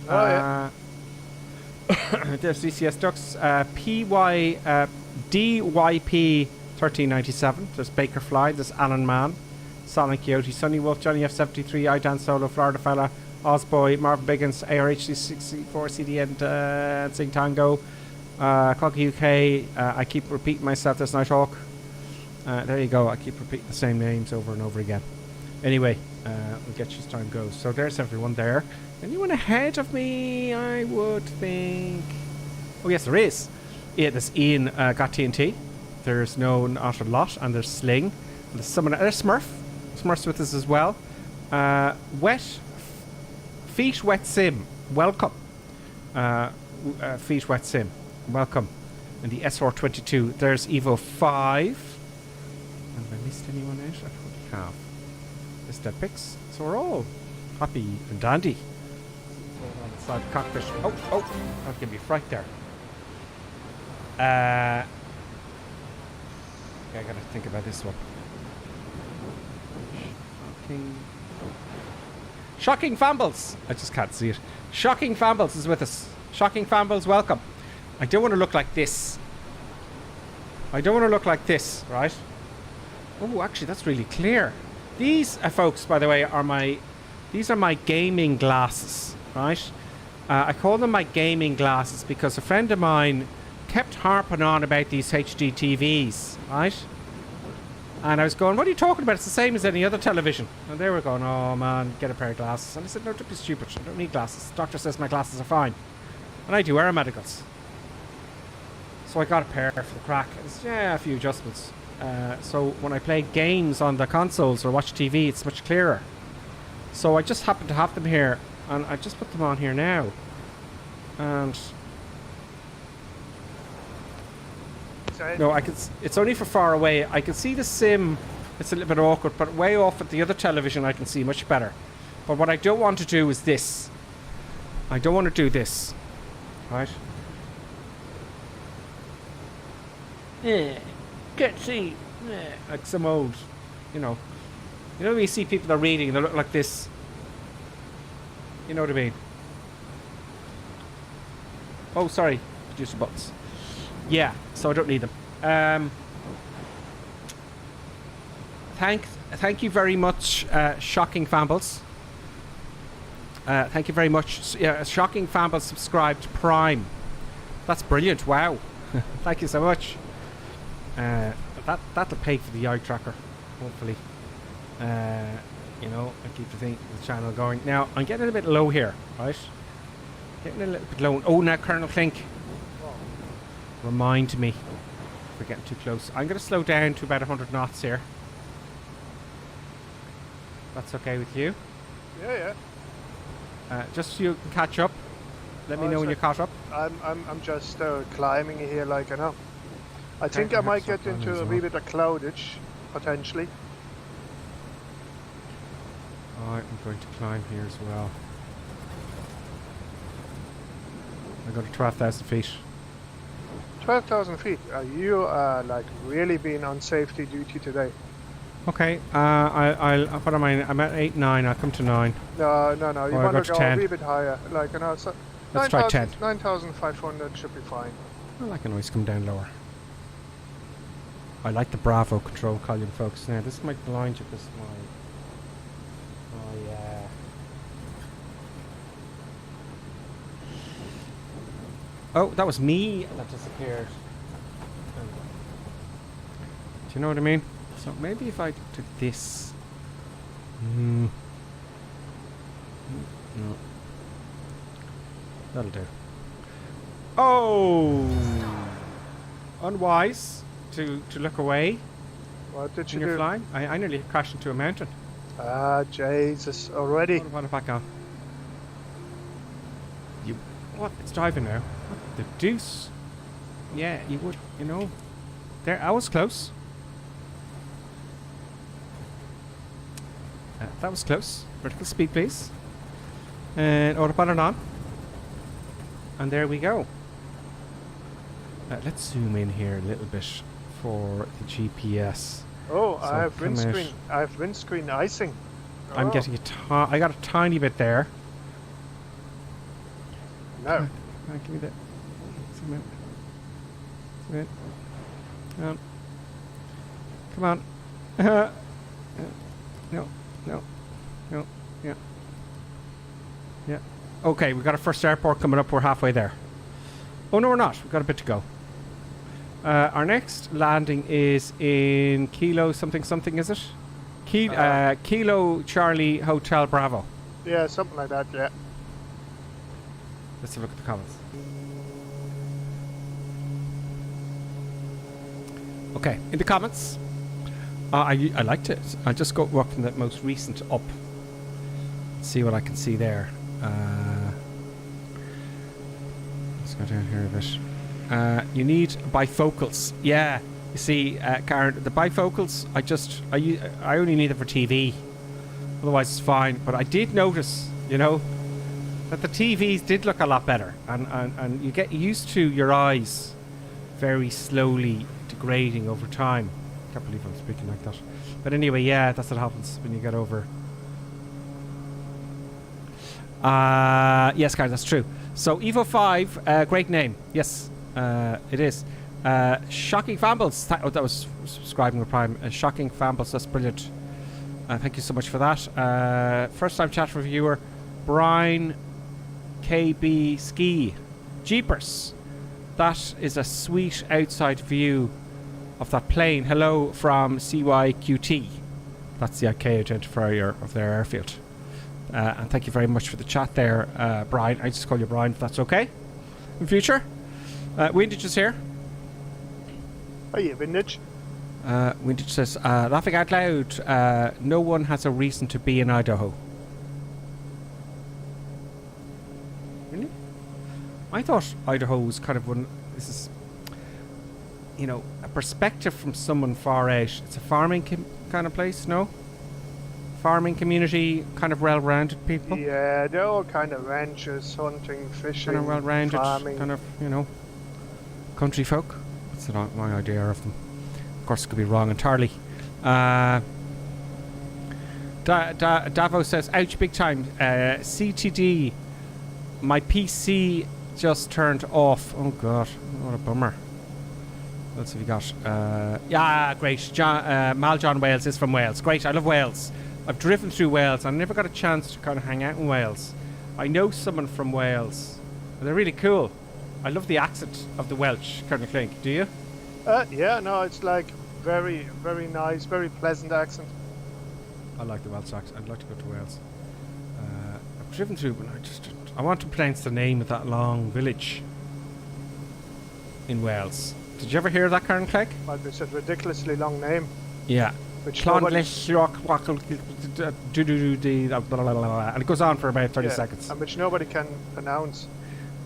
Oh, yeah. There's DCS Ducks. PY DYP1397. There's Baker Fly. There's Alan Mann. Sonic Coyote. Sunny Wolf. Johnny F73. Idan Solo. Florida Fella. Ozboy. Marvin Biggins. ARHC64. CD and Sing Tango. Clocky UK. I keep repeating myself. There's Nighthawk. There you go. I keep repeating the same names over and over again. Anyway, we'll get you as time goes. So there's everyone there. Anyone ahead of me? I would think. Oh yes, there is. Yeah, there's Ian got TNT. There's not a lot, and there's Sling. And there's someone. There's Smurf. Smurf's with us as well. Feet Wet Sim. Welcome. Feet Wet Sim. Welcome. And the SR22. There's Evo 5. Have I missed anyone out? I probably have. There's Dead Pix. So we're all happy and dandy. On the side of the cockpit. Oh, I'll give you a fright there. Okay, I gotta think about this one. Shocking Fambles! I just can't see it. Shocking Fambles is with us. Shocking Fambles, welcome. I don't want to look like this. Right? Oh, actually, that's really clear. These, folks, by the way, are my gaming glasses, right? I call them my gaming glasses because a friend of mine kept harping on about these HD TVs, right? And I was going, what are you talking about? It's the same as any other television. And they were going, oh man, get a pair of glasses. And I said, no, don't be stupid. I don't need glasses. The doctor says my glasses are fine. And I do wear medicals. So I got a pair for the crack. It's, yeah, a few adjustments. So when I play games on the consoles or watch TV, it's much clearer. So I just happen to have them here. And I just put them on here now. And... no, I can. It's only for far away. I can see the sim. It's a little bit awkward, but way off at the other television, I can see much better. But what I don't want to do is this. I don't want to do this, right? Yeah, can't see. Yeah, like some old, you know when you see people that are reading and they look like this. You know what I mean? Oh, sorry, producer buttons. Yeah, so I don't need them. Thank you very much, Shocking Fambles. Thank you very much. Yeah, Shocking Fambles subscribed to Prime. That's brilliant. Wow. Thank you so much. That'll pay for the eye tracker, hopefully. And keep the channel going. Now, I'm getting a bit low here, right? Getting a little bit low. Oh, now Colonel Clink. Remind me. We're getting too close. I'm going to slow down to about 100 knots here. That's okay with you? Yeah. Just so you can catch up. Let me know when you're caught up. I'm just climbing here, like, I know. I think I might get into a wee bit of cloudage, potentially. Alright, I'm going to climb here as well. I got to 12,000 feet. 12,000 feet. Are you like really being on safety duty today? Okay. What am I? I'm at 8, 9. I'll come to 9. No. You want to go 10. a wee bit higher, like so. Let's try 10. 9,500 should be fine. Well, I can always come down lower. I like the Bravo control column, folks. Now this might blind you because oh, that was me that disappeared. Do you know what I mean? So maybe if I did this. No. That'll do. Oh! Unwise to look away. What did you do? Flying? I nearly crashed into a mountain. Ah, Jesus, already. I want it back on. What? It's driving now. What the deuce? Yeah, you would, There, I was close. That was close. Vertical speed, please. And autopilot on. And there we go. Let's zoom in here a little bit for the GPS. Oh, So I have come windscreen. out. I have windscreen icing. I'm getting I got a tiny bit there. No. Give me that. Zoom in. Come on. No. Yeah. Yeah. Okay, we've got our first airport coming up. We're halfway there. Oh, no, we're not. We've got a bit to go. Our next landing is in Kilo something, is it? Kilo Charlie Hotel Bravo. Yeah, something like that, yeah. Let's have a look at the comments. Okay, in the comments, I liked it. I'll just go up from the most recent up. See what I can see there. Let's go down here a bit. You need bifocals. Yeah, you see, Karen, the bifocals, I only need them for TV. Otherwise it's fine. But I did notice, that the TVs did look a lot better. And you get used to your eyes very slowly degrading over time. Can't believe I'm speaking like that. But anyway, yeah, that's what happens when you get over. Yes, Karen, that's true. So Evo 5, great name. Yes, it is. Shocking Fambles. That was subscribing with Prime. Shocking Fambles. That's brilliant. Thank you so much for that. First time chat reviewer, Brian KB Ski. Jeepers. That is a sweet outside view of that plane. Hello from CYQT. That's the IK identifier of their airfield. And thank you very much for the chat there, Brian. I just call you Brian if that's okay in future. Windage is here. Oh yeah, Windage. Windage says, laughing out loud, no one has a reason to be in Idaho. Really? I thought Idaho was kind of one. This is, a perspective from someone far out. It's a farming kind of place, no? Farming community, kind of well-rounded people. Yeah, they're all kind of ranchers, hunting, fishing, kind of well-rounded, farming. kind of, country folk. That's my idea of them. Of course, it could be wrong entirely. Davo says, ouch, big time. CTD, my PC just turned off. Oh, God, what a bummer. What else have you got? Yeah, great. Mal John Wales is from Wales. Great, I love Wales. I've driven through Wales. I never got a chance to kind of hang out in Wales. I know someone from Wales. They're really cool. I love the accent of the Welsh, Colonel Clink. Do you? Yeah, no, it's like very, very nice, very pleasant accent. I like the Welsh accent. I'd like to go to Wales. I've driven through, but I want to pronounce the name of that long village in Wales. Did you ever hear that, Colonel Clegg? Well, it's a ridiculously long name. Yeah. And it goes on for about 30 seconds. And which nobody can pronounce.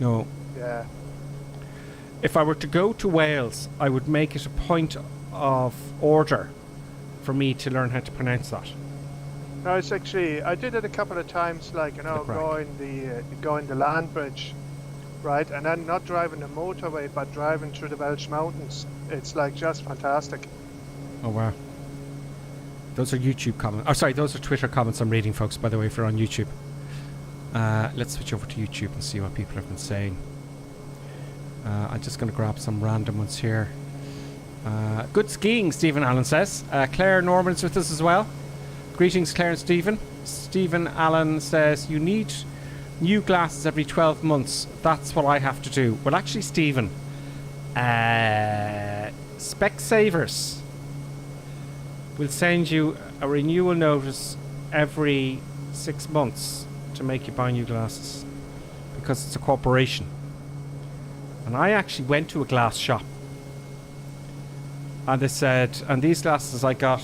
No. Yeah. If I were to go to Wales, I would make it a point of order for me to learn how to pronounce that. No, it's actually, I did it a couple of times, like, going the land bridge, right? And then not driving the motorway, but driving through the Welsh mountains. It's like just fantastic. Oh, wow. Those are YouTube comments. Oh, sorry, those are Twitter comments I'm reading, folks, by the way, if you're on YouTube. Let's switch over to YouTube and see what people have been saying. I'm just going to grab some random ones here. Good skiing, Stephen Allen says. Claire Norman's with us as well. Greetings, Claire and Stephen. Stephen Allen says, you need new glasses every 12 months. That's what I have to do. Well, actually, Stephen, Specsavers will send you a renewal notice every 6 months to make you buy new glasses because it's a corporation. And I actually went to a glass shop and they said, and these glasses I got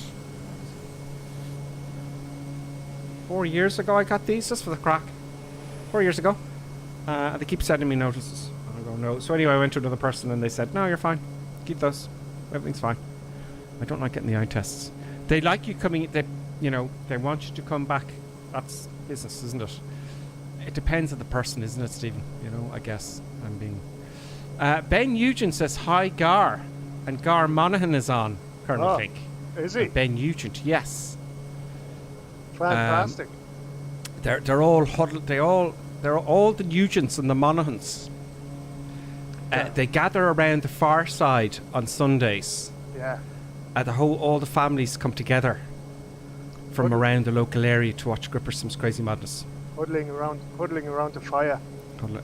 4 years ago. I got these just for the crack 4 years ago, and they keep sending me notices. I go, no. So anyway, I went to another person and they said, no, you're fine, keep those, everything's fine. I don't like getting the eye tests. They like you coming, they want you to come back. That's business, isn't it? It depends on the person, isn't it, Stephen? I guess I'm being... Ben Nugent says, hi, Gar. And Gar Monaghan is on, Colonel Fink. Is he? Ben Nugent, yes. Fantastic. They're all huddled. They're all the Nugents and the Monaghans. They gather around the far side on Sundays Yeah. All the families come together from around the local area to watch Gripper Sim's Crazy Madness. Huddling around the fire.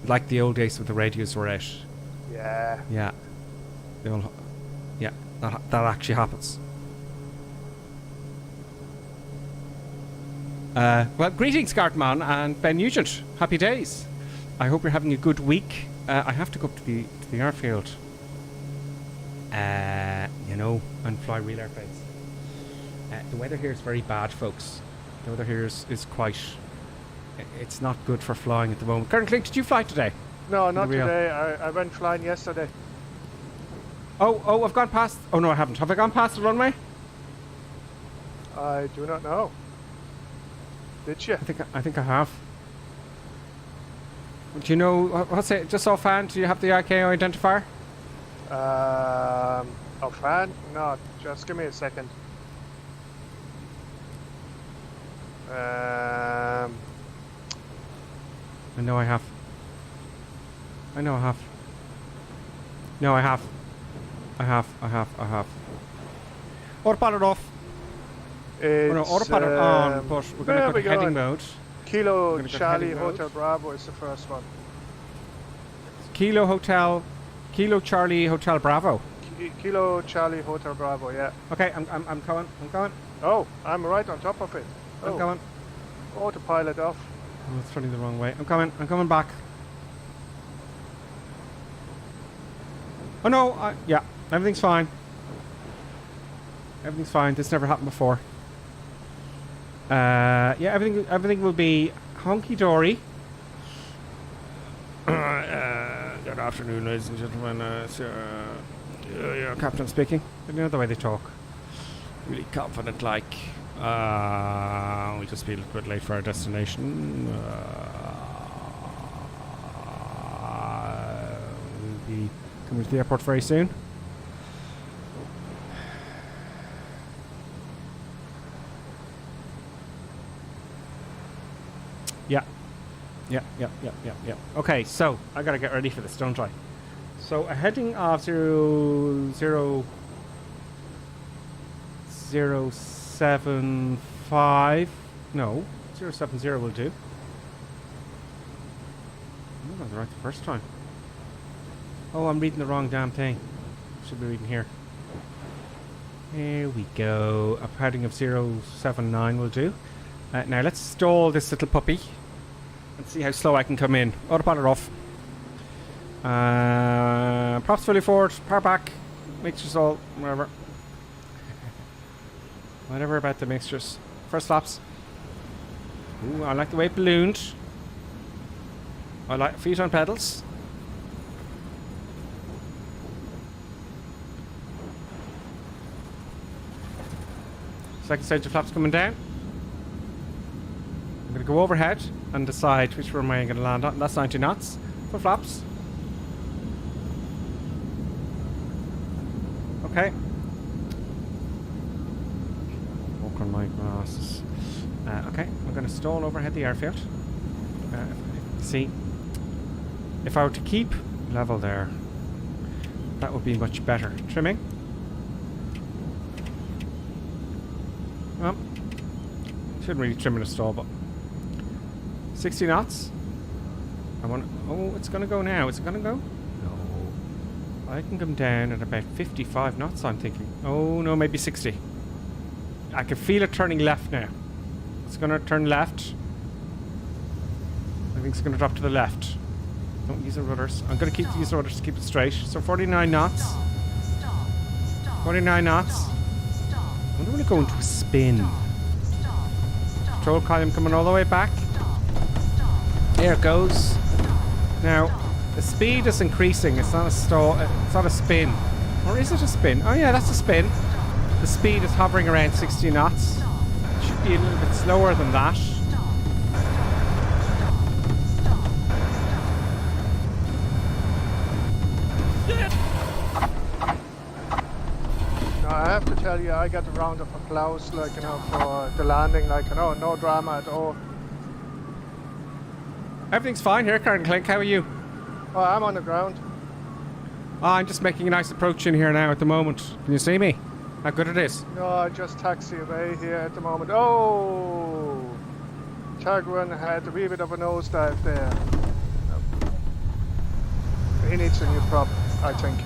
Like the old days when the radios were out. Yeah. Yeah. That actually happens. Well, greetings, Gartman and Ben Nugent. Happy days. I hope you're having a good week. I have to go up to the airfield. And fly real airplanes. The weather here is very bad, folks. The weather here is quite... It's not good for flying at the moment. Karen Klink, did you fly today? No, not today. I went flying yesterday. Oh, I've gone past... Oh, no, I haven't. Have I gone past the runway? I do not know. Did you? I think I have. Do you know... What's it? Just offhand, do you have the ICAO identifier? Offhand? No, just give me a second. I know I have. No, I have. Autopilot off. Autopilot on, but we're going to go to heading mode. Kilo Charlie Hotel Bravo is the first one. Kilo Charlie Hotel Bravo. Kilo Charlie Hotel Bravo, yeah. Okay, I'm coming. Oh, I'm right on top of it. I'm coming. Autopilot off. Oh, it's running the wrong way. I'm coming back. Oh no, yeah, everything's fine. Everything's fine. This never happened before. Yeah, everything will be honky dory. Good afternoon, ladies and gentlemen. Captain speaking. You know the way they talk. Really confident, like. We just be a little bit late for our destination. We'll be coming to the airport very soon. Yeah. Okay, so I gotta get ready for this, don't I? So a heading of 075. No, 070 will do. I got it right the first time. Oh, I'm reading the wrong damn thing. Should be reading here. Here we go. A heading of 079 will do. Now let's stall this little puppy and see how slow I can come in. Autopilot off. Props fully forward. Power back. Mixtures all. Whatever. Whatever about the mixtures. First flaps. Ooh, I like the way it ballooned. I like feet on pedals. Second stage of flaps coming down. I'm going to go overhead and decide which one am I going to land on. That's 90 knots for flaps. Okay. Walk on my glasses. Okay, I'm going to stall overhead the airfield. See, if I were to keep level there, that would be much better. Trimming. Well, shouldn't really trim in a stall, but 60 knots. Oh, it's going to go now. Is it going to go? No. I can come down at about 55 knots, I'm thinking. Oh, no, maybe 60. I can feel it turning left now. It's going to turn left. I think it's going to drop to the left. Don't use the rudders. I'm going to use the rudders to keep it straight. So 49 knots. 49 knots. I wonder when it go into a spin. Control column coming all the way back. There it goes. Now, the speed is increasing. It's not a stall. It's not a spin. Or is it a spin? Oh yeah, that's a spin. The speed is hovering around 60 knots. It should be a little bit slower than that. I have to tell you, I got a round of applause, like, you know, for the landing, like, you know, no drama at all. Everything's fine here, Karen Klink. How are you? Oh, I'm on the ground. Oh, I'm just making a nice approach in here now at the moment. Can you see me? How good it is? No, I just taxi away here at the moment. Oh! Tagwan had a wee bit of a nosedive there. He needs a new prop, I think.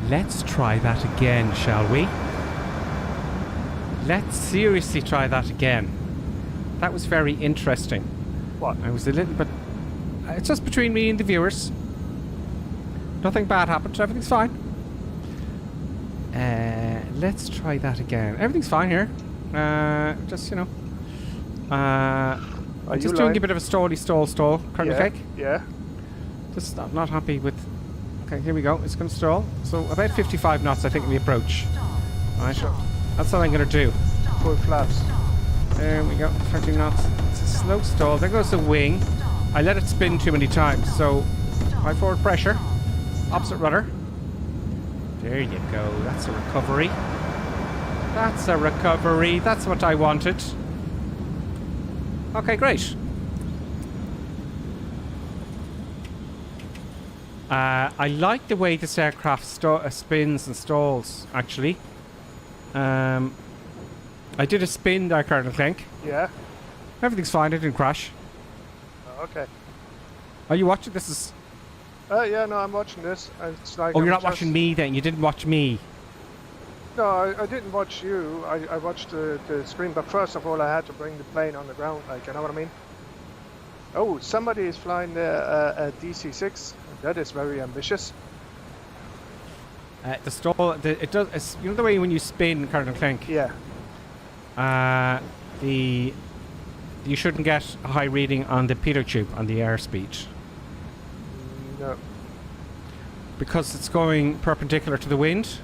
Let's try that again, shall we? Let's seriously try that again. That was very interesting. What? I was a little bit... It's just between me and the viewers. Nothing bad happened. Everything's fine. Let's try that again. Everything's fine here. Just, you know. I'm just doing a bit of a stall, Colonel Yeah, Cake. yeah. Just not happy with... Okay, here we go. It's going to stall. So about 55 knots, I think, in the approach. Right. That's what I'm going to do. Full flaps. There we go. 30 knots. It's a slow stall. There goes the wing. I let it spin too many times, so high forward pressure. Opposite rudder. There you go. That's a recovery. That's a recovery. That's what I wanted. Okay, great. I like the way this aircraft spins and stalls, actually. I did a spin there, Colonel Clank. Yeah. Everything's fine. It didn't crash. Okay. Are you watching? This is... Yeah, no, I'm watching this. It's like Oh, you're not watching me then? You didn't watch me? No, I didn't watch you. I watched the screen, but first of all, I had to bring the plane on the ground, like, you know what I mean? Oh, somebody is flying a DC-6. That is very ambitious. The stall, it does. It's, you know the way when you spin, Colonel Clank. Yeah. You shouldn't get a high reading on the pitot tube on the airspeed. No. Because it's going perpendicular to the wind.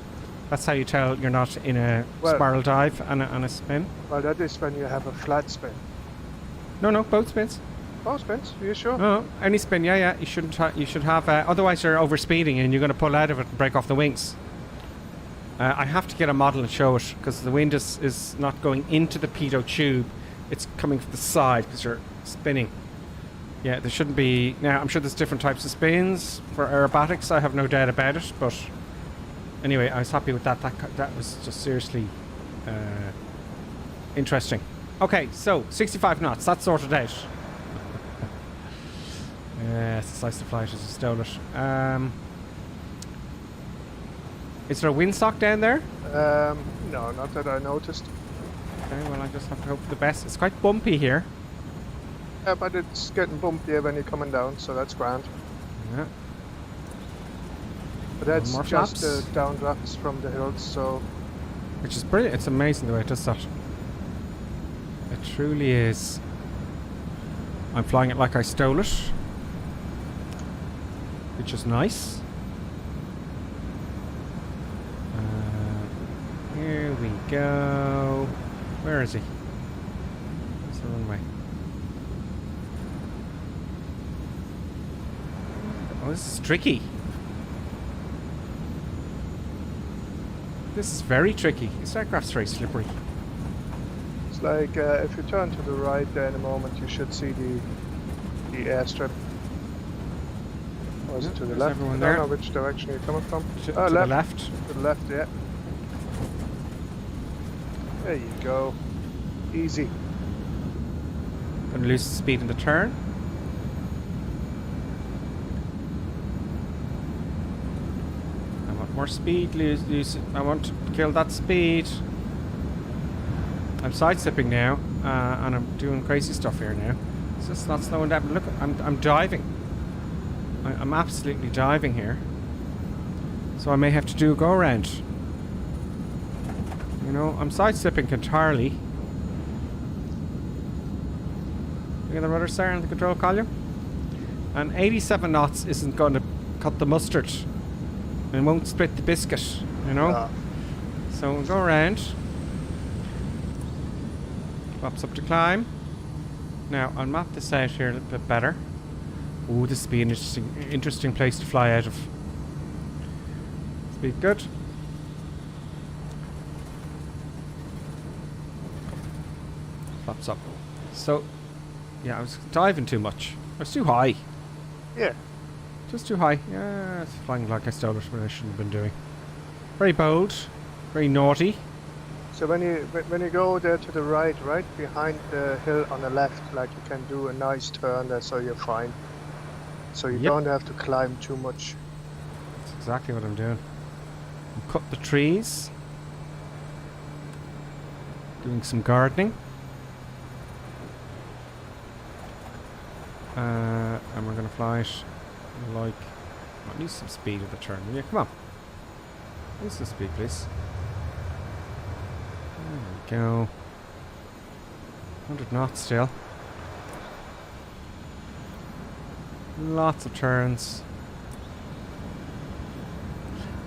That's how you tell you're not in a spiral dive and a spin. Well, that is when you have a flat spin. No, both spins. Both spins? Are you sure? No, any spin, yeah. You shouldn't. You should have. Otherwise, you're overspeeding and you're going to pull out of it and break off the wings. I have to get a model and show it because the wind is not going into the pitot tube. It's coming from the side because you're spinning. Yeah, there shouldn't be... Now, I'm sure there's different types of spins for aerobatics. I have no doubt about it, but... Anyway, I was happy with that. That was just seriously interesting. Okay, so 65 knots. That's sorted out. It's a slice of flight as I stole it. Is there a windsock down there? No, not that I noticed. Okay, well, I just have to hope for the best. It's quite bumpy here. Yeah, but it's getting bumpier when you're coming down, so that's grand. Yeah. But that's more just flaps. the downdrafts from the hills, so... Which is brilliant. It's amazing the way it does that. It truly is. I'm flying it like I stole it. Which is nice. Here we go. Where is he? Where's the runway? Oh, this is tricky. This is very tricky. This aircraft's very slippery. It's like if you turn to the right there in a moment, you should see the airstrip. Or is it to the left? I don't know which direction you're coming from. To the left. To the left, yeah. There you go. Easy. Gonna lose the speed in the turn. I want more speed, lose it. I want to kill that speed. I'm side-stepping now, and I'm doing crazy stuff here now. It's just not slowing down. Look, I'm diving. I'm absolutely diving here. So I may have to do a go-around. You know, I'm side-stepping entirely. Look at the rudder there and the control column. And 87 knots isn't going to cut the mustard. And won't split the biscuit, you know? Yeah. So we'll go around. Pops up to climb. Now, I'll map this out here a little bit better. Ooh, this would be an interesting place to fly out of. Speed good. Pops up. So, yeah, I was diving too much. I was too high. Yeah. Just too high. Yeah, it's flying like I stole it when I shouldn't have been doing. Very bold. Very naughty. So when you go there to the right behind the hill on the left, like you can do a nice turn there, so you're fine. So you don't have to climb too much. That's exactly what I'm doing. I'm cutting the trees. Doing some gardening. And we're going to fly it like... I need some speed at the turn. Will you? Come on. Need some speed, please. There we go. 100 knots still. Lots of turns.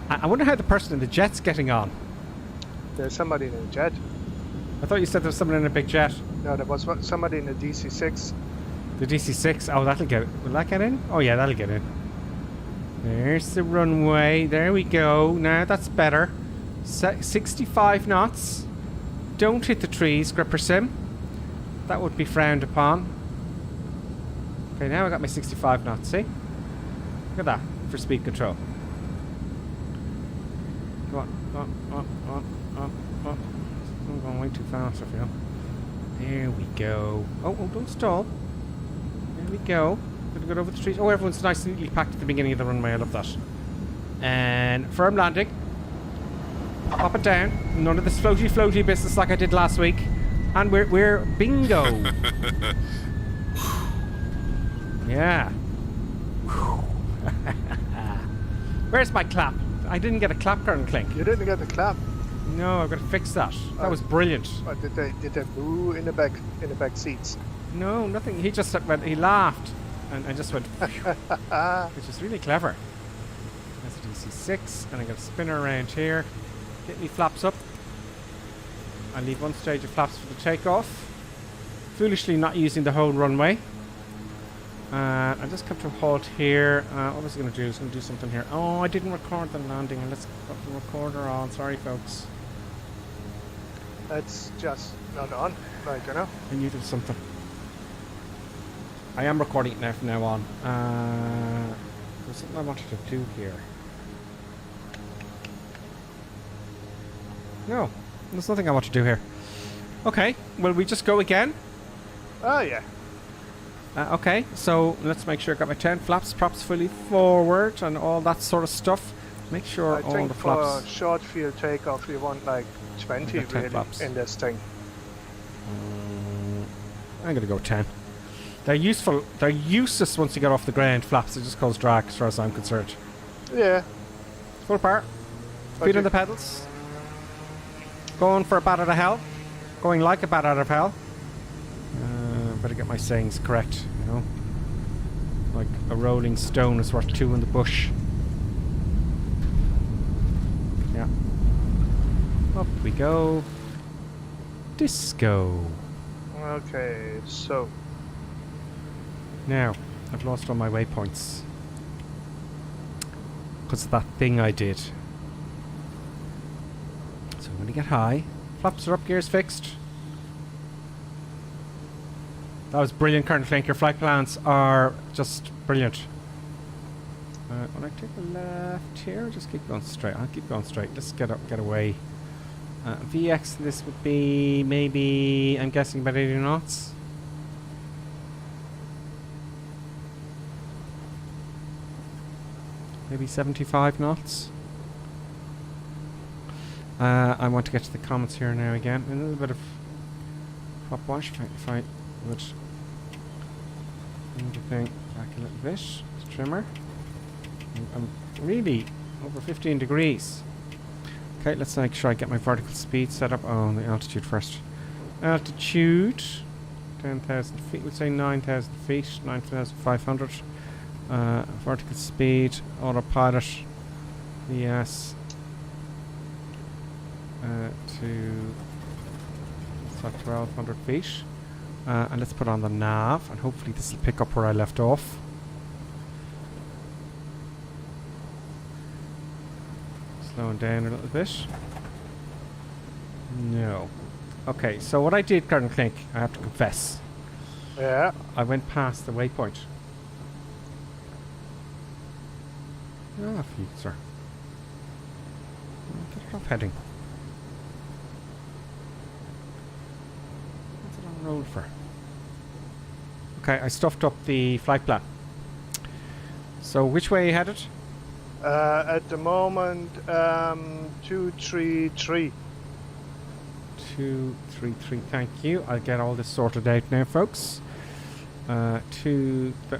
I wonder how the person in the jet's getting on. There's somebody in a jet. I thought you said there was someone in a big jet. No, there was somebody in a DC-6. The DC-6? Oh, that'll get... Will that get in? Oh, yeah, that'll get in. There's the runway. There we go. Now that's better. 65 knots. Don't hit the trees, Gripper Sim. That would be frowned upon. Okay, now I got my 65 knots, see? Look at that, for speed control. Go on, on. I'm going way too fast, I feel. There we go. Oh, don't stall. There we go. Gonna go over the trees. Oh, everyone's nice and neatly packed at the beginning of the runway. I love that. And firm landing. Pop it down. None of this floaty business like I did last week. And we're bingo. Yeah. Where's my clap? I didn't get a clap, Colonel Clink. You didn't get the clap. No, I've got to fix that. That was brilliant. Did they boo in the back seats? No, nothing. He just went. He laughed, and I just went, which is really clever. That's a DC-6, and I'm going to spin her around here. Get me flaps up. I leave one stage of flaps for the takeoff. Foolishly not using the whole runway. I just come to a halt here. What was I going to do? I was going to do something here. Oh, I didn't record the landing, and let's put the recorder on. Sorry, folks. It's just not on, like, you know. I knew there was something. I am recording it now from now on. There's something I wanted to do here. No, there's nothing I want to do here. Okay, will we just go again? Oh, yeah. Okay, so let's make sure I got my 10 flaps, props fully forward, and all that sort of stuff. Make sure all the flaps... I think for short field takeoff, you want like 20 really flaps in this thing. I'm gonna go 10. They're useful. They're useless once you get off the ground. Flaps, it just cause drag, as far as I'm concerned. Yeah. Full power. Feet on the pedals. Going for a bat out of hell. Going like a bat out of hell. Better get my sayings correct, you know. Like a rolling stone is worth two in the bush. Yeah. Up we go. Disco. Okay, so. Now, I've lost all my waypoints. Because of that thing I did. So I'm going to get high. Flaps are up, gears fixed. That was brilliant, Colonel Flink. Your flight plans are just brilliant. Will I take a left here? Just keep going straight. I'll keep going straight. Let's get away. VX, this would be maybe, I'm guessing about 80 knots. Maybe 75 knots. I want to get to the comments here now again. A little bit of prop wash if I would move the thing back a little bit. Trimmer. I'm really over 15 degrees. Okay, let's make sure I get my vertical speed set up. Oh, the altitude first. Altitude 10,000 feet. We'd say 9,000 feet, 9,500. Vertical speed, autopilot, yes. To it's like 1,200 feet. And let's put on the nav, and hopefully this will pick up where I left off. Slowing down a little bit. No. Okay, so what I did, Colonel Clink, I have to confess. Yeah. I went past the waypoint. off, you sir. Get it off heading. What's it on road for? Okay, I stuffed up the flight plan. So which way are you headed? At the moment, 233. 233, thank you. I'll get all this sorted out now, folks. Round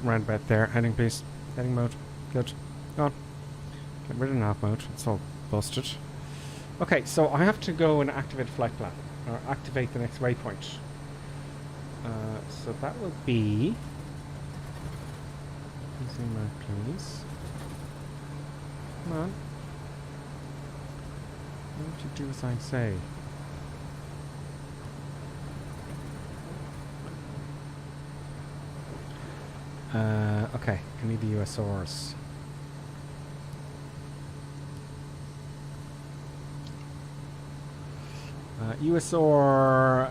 about there. Heading, please. Heading mode. Good. Go on. Get rid of nav mode. It's all busted. Okay, so I have to go and activate flight plan. Or activate the next waypoint. So that will be... Easy mode, please. Come on. Why don't you do as I say? Okay, I need the USRs. USR.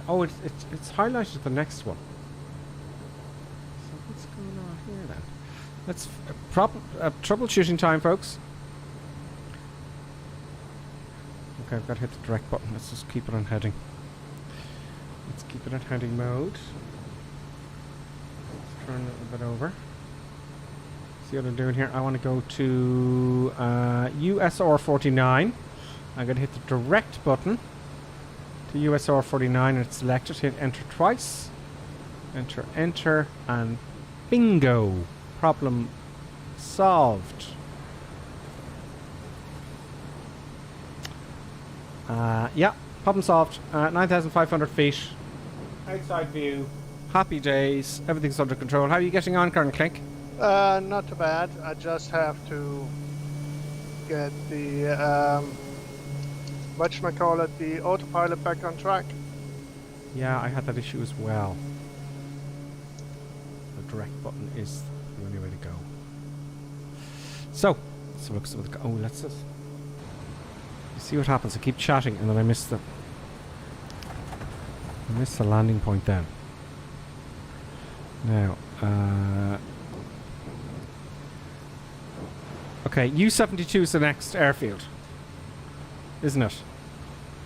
Oh, it's highlighted the next one. So what's going on here then? Let's troubleshooting time, folks. Okay, I've got to hit the direct button. Let's just keep it on heading. Let's keep it on heading mode. Let's turn it a bit over. See what I'm doing here. I want to go to USR 49. I'm going to hit the direct button to USR 49 and it's selected. Hit enter twice. Enter, enter, and bingo! Problem solved. Yeah, problem solved. 9,500 feet. Outside view. Happy days. Everything's under control. How are you getting on, Colonel Clink? Not too bad. I just have to get the whatchamacallit, the autopilot back on track. Yeah, I had that issue as well. The direct button is the only way to go. So, let's have a look at some of the... Oh, let's just... See what happens. I keep chatting and then I miss the landing point then. Now, okay, U-72 is the next airfield, isn't it?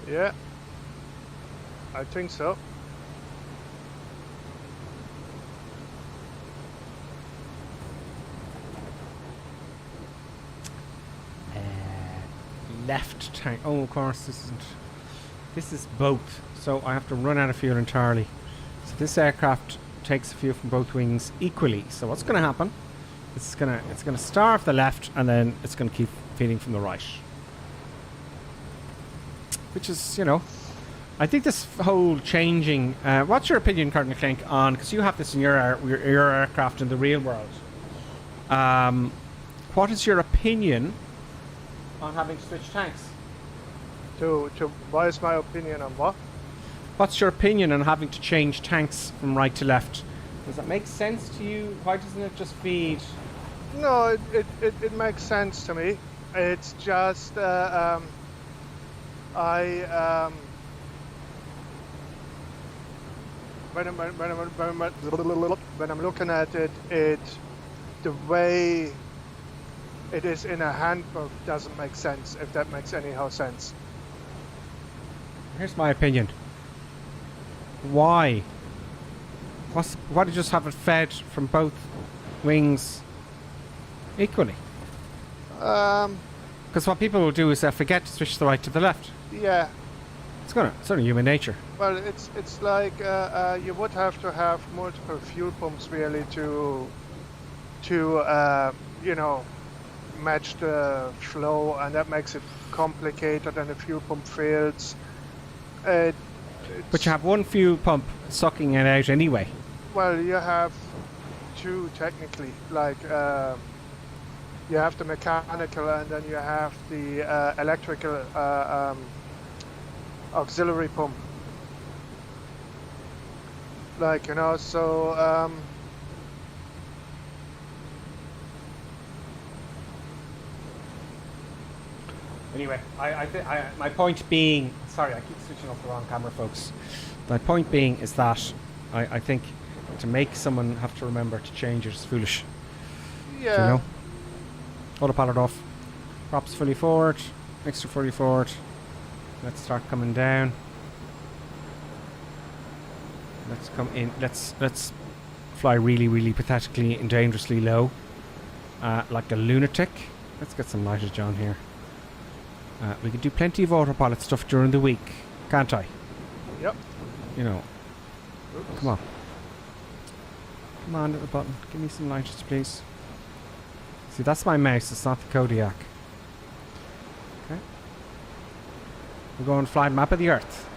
Yeah, I think so. Left tank. Oh, of course, this isn't. This is both, so I have to run out of fuel entirely. So this aircraft takes fuel from both wings equally. So what's going to happen? It's gonna starve the left, and then it's going to keep feeding from the right. Which is, you know, I think this whole changing. What's your opinion, Colonel Clink, on, because you have this in your aircraft in the real world? What is your opinion on having to switch tanks? What is my opinion on what? What's your opinion on having to change tanks from right to left? Does that make sense to you? Why doesn't it just feed? No, it makes sense to me. It's just when I'm looking at it, the way it is in a handbook doesn't make sense, if that makes any sense. Here's my opinion. Why? Why do you just have it fed from both wings equally? Because what people will do is they forget to switch the right to the left. Yeah. It's only human nature. Well, it's like you would have to have multiple fuel pumps really to you know, match the flow, and that makes it complicated, and the fuel pump fails. But you have one fuel pump sucking it out anyway. Well, you have two technically. Like you have the mechanical, and then you have the electrical auxiliary pump. Like, you know, so anyway, my point being, sorry, I keep switching off the wrong camera, folks. My point being is that I think to make someone have to remember to change it is foolish. yeah. Do you know? Autopilot off. Props fully forward. Extra fully forward. Let's start coming down. Let's come in. Let's fly really, really pathetically and dangerously low. Like a lunatic. Let's get some lightage on here. We can do plenty of autopilot stuff during the week, can't I? Yep. You know. Oops. Come on. Come on, little button. Give me some lightage, please. See, that's my mouse. It's not the Kodiak. Okay. We're going to fly map of the Earth.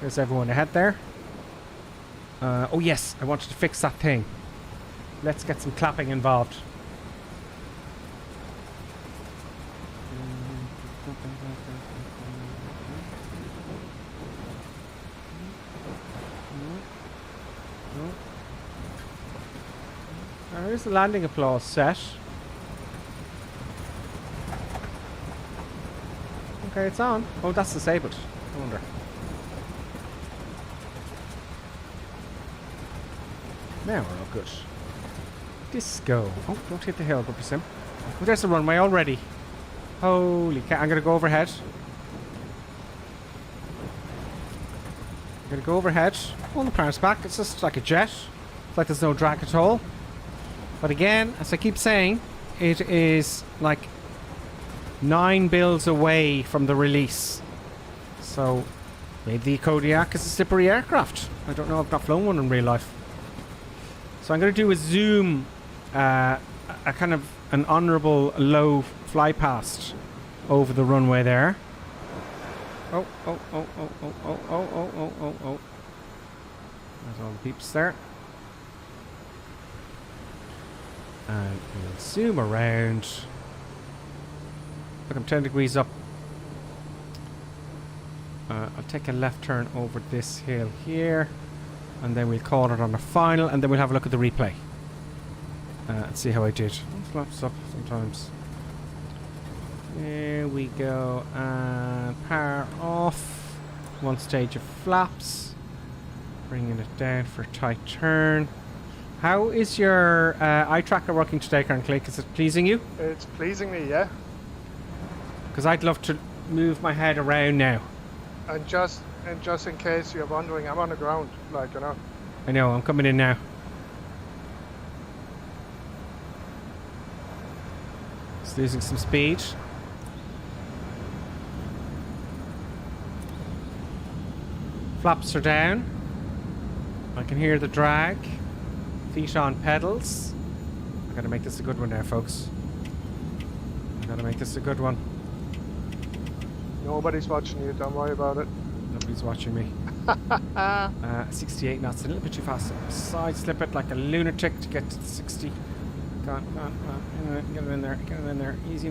There's everyone ahead there. Oh yes, I wanted to fix that thing. Let's get some clapping involved. There's the landing applause set. Okay, it's on. Oh, that's disabled. I wonder. Now we're all good. Disco. Oh, don't hit the hill, Booker Sim. Oh, there's the runway already. Holy cow. I'm going to go overhead. I'm going to go overhead. On the parent's back. It's just like a jet. It's like there's no drag at all. But again, as I keep saying, it is like 9 builds away from the release. So maybe the Kodiak is a slippery aircraft. I don't know. I've not flown one in real life. So I'm going to do a zoom, a kind of an honourable low fly past over the runway there. Oh. There's all the peeps there. And we'll zoom around. Look, I'm 10 degrees up. I'll take a left turn over this hill here. And then we'll call it on the final. And then we'll have a look at the replay. And see how I did. Flaps up sometimes. There we go. And power off. One stage of flaps. Bringing it down for a tight turn. How is your eye tracker working today, Karen Click? Is it pleasing you? It's pleasing me, yeah. Because I'd love to move my head around now. And just in case you're wondering, I'm on the ground, like, you know. I know, I'm coming in now. Just losing some speed. Flaps are down. I can hear the drag. Feet on pedals. I gotta make this a good one now, folks. I gotta make this a good one. Nobody's watching you, don't worry about it. Nobody's watching me. 68 knots, a little bit too fast. Side slip it like a lunatic to get to the 60. Go on. Get it in there. Easy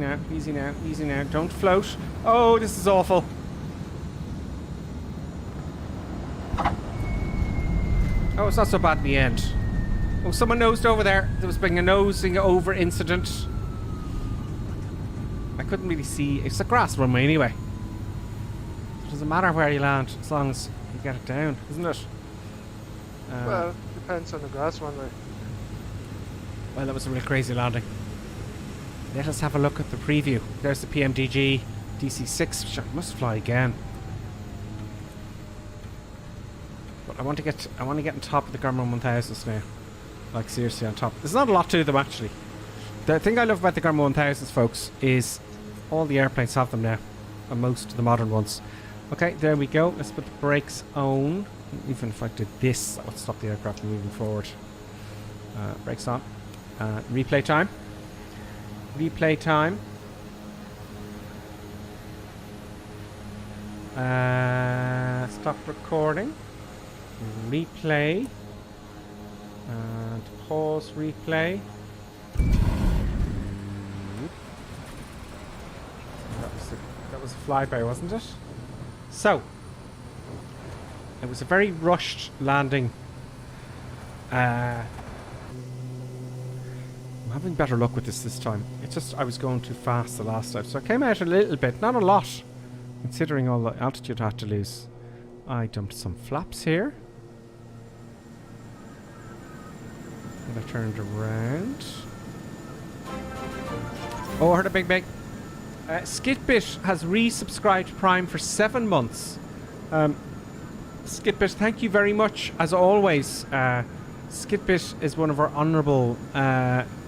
now. Don't float. Oh, this is awful. Oh, it's not so bad in the end. Oh, someone nosed over there. There was being a nosing over incident. I couldn't really see. It's a grass runway anyway. It doesn't matter where you land as long as you get it down, isn't it? Well, depends on the grass runway. Well, that was a real crazy landing. Let us have a look at the preview. There's the PMDG DC6, which I must fly again. But I want to get on top of the Garmin 1000s now. Like seriously on top. There's not a lot to them actually. The thing I love about the Garmin 1000s, folks, is all the airplanes have them now. And most of the modern ones. Okay, there we go. Let's put the brakes on. Even if I did this, that would stop the aircraft from moving forward. Brakes on. Replay time. Stop recording. Replay. And pause replay. That was a flyby, wasn't it? So, it was a very rushed landing. I'm having better luck with this time. It's just I was going too fast the last time. So I came out a little bit, not a lot, considering all the altitude I had to lose. I dumped some flaps here. And I turned around. Oh, I heard a big bang. Skitbit has resubscribed Prime for 7 months. Skitbit, thank you very much, as always. Skitbit is one of our honourable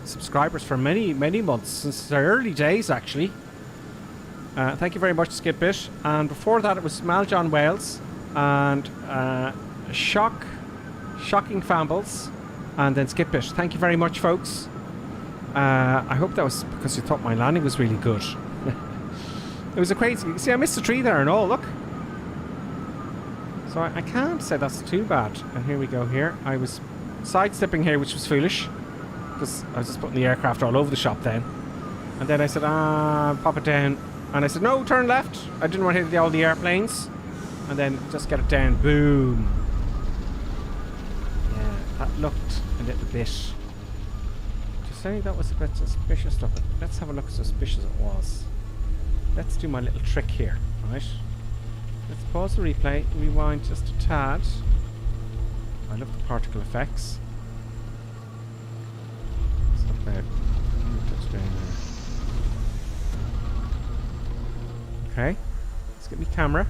subscribers for many, many months, since the early days, actually. Thank you very much, Skitbit. And before that, it was Maljohn Wales and Shocking Fambles, and then Skitbit. Thank you very much, folks. I hope that was because you thought my landing was really good. It was a crazy... See, I missed the tree there and all, look. So I can't say that's too bad. And here we go here. I was sidestepping here, which was foolish, because I was just putting the aircraft all over the shop then. And then I said, pop it down. And I said, no, turn left. I didn't want to hit all the airplanes. And then just get it down. Boom. Yeah, that looked a little bit... To say that was a bit suspicious looking. Let's have a look how suspicious it was. Let's do my little trick here, right? Let's pause the replay, rewind just a tad. I love the particle effects. It's not bad. Touch down there. Okay, let's get my camera.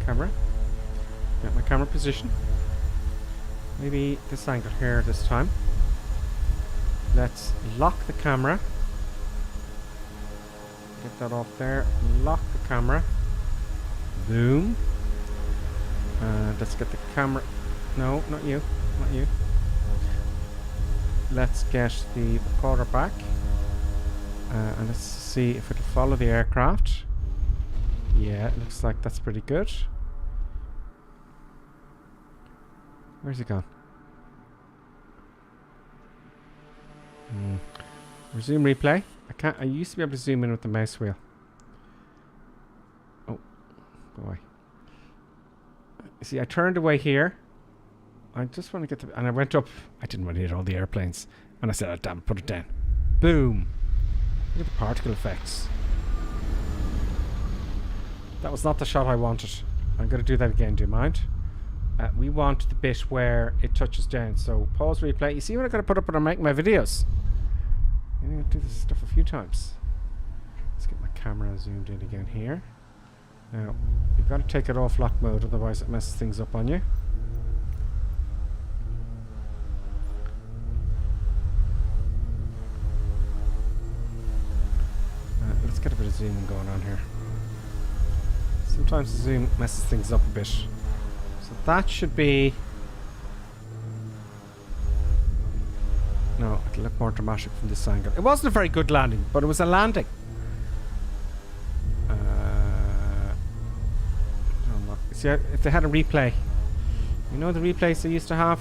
Get my camera position. Maybe this angle here this time. Let's lock the camera. Get that off there. Lock the camera. Boom. Let's get the camera. No, not you. Not you. Let's get the recorder back. And let's see if it'll follow the aircraft. Yeah, it looks like that's pretty good. Where's it gone? Resume replay. I used to be able to zoom in with the mouse wheel. Oh, boy. See, I turned away here. I just want to get to... And I went up. I didn't want to hit all the airplanes. And I said, oh, damn, put it down. Boom. Look at the particle effects. That was not the shot I wanted. I'm going to do that again, do you mind? We want the bit where it touches down. So, pause replay. You see what I've got to put up when I'm making my videos? I'm going to do this stuff a few times. Let's get my camera zoomed in again here. Now, you've got to take it off lock mode, otherwise it messes things up on you. Let's get a bit of zooming going on here. Sometimes the zoom messes things up a bit. So that should be... No, it'll look more dramatic from this angle. It wasn't a very good landing, but it was a landing. See, if they had a replay, you know the replays they used to have.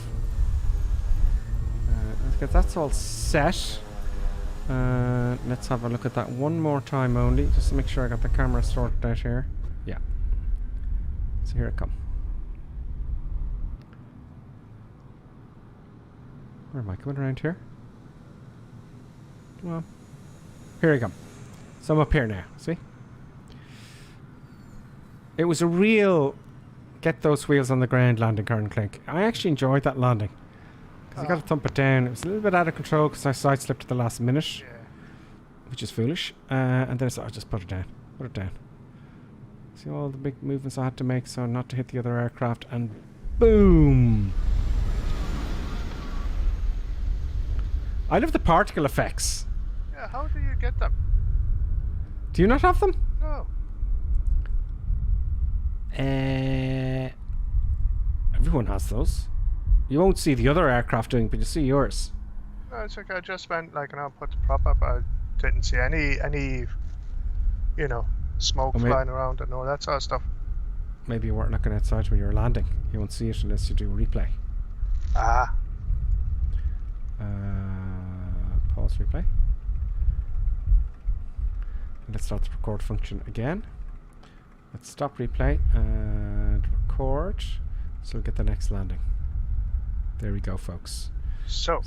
Let's get that's all set. Let's have a look at that one more time only, just to make sure I got the camera sorted out here. Yeah. So here it comes. Where am I coming around here? Come on. Here I come. So I'm up here now. See? It was a real get those wheels on the ground landing, Karen Clink. I actually enjoyed that landing. Because I got to thump it down. It was a little bit out of control because I side slipped at the last minute. Yeah. Which is foolish. And then I said, I'll just put it down. Put it down. See all the big movements I had to make so not to hit the other aircraft. And boom! I love the particle effects. Yeah, how do you get them? Do you not have them? No. Everyone has those. You won't see the other aircraft doing, but you see yours. No, it's okay. I just went like, put the prop up. I didn't see any, smoke flying around and all that sort of stuff. Maybe you weren't looking outside when you were landing. You won't see it unless you do a replay. Ah. Pause replay. And let's start the record function again. Let's stop replay and record. So we'll get the next landing. There we go, folks. So.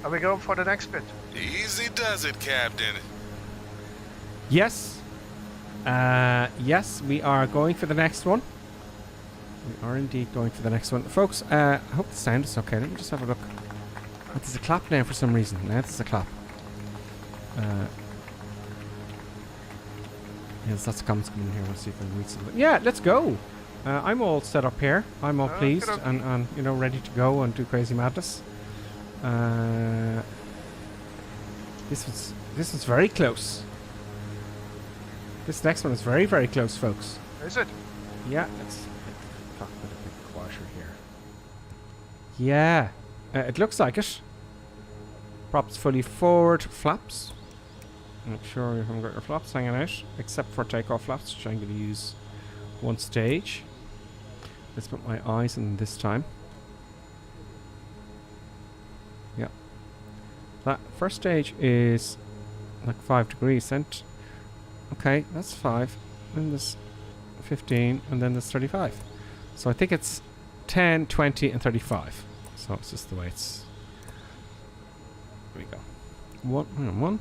Are we going for the next bit? Easy does it, Captain. Yes. Yes, we are going for the next one. We are indeed going for the next one. Folks, I hope the sound is okay. Let me just have a look. There's a clap now for some reason. Now there's a clap. Yes, lots of comments coming in here. We'll see if I can read some. Yeah, let's go. I'm all set up here. I'm all pleased and you know, ready to go and do crazy madness. This was very close. This next one is very, very close, folks. Is it? Yeah, let's talk about a bit quieter here. Yeah, it looks like it. Props fully forward, flaps. Make sure you haven't got your flaps hanging out, except for takeoff flaps, which I'm going to use one stage. Let's put my eyes on this time. Yeah. That first stage is like 5 degrees, and okay, that's 5. Then there's 15, and then there's 35. So I think it's 10, 20, and 35. So it's just the way it's. There we go. 1,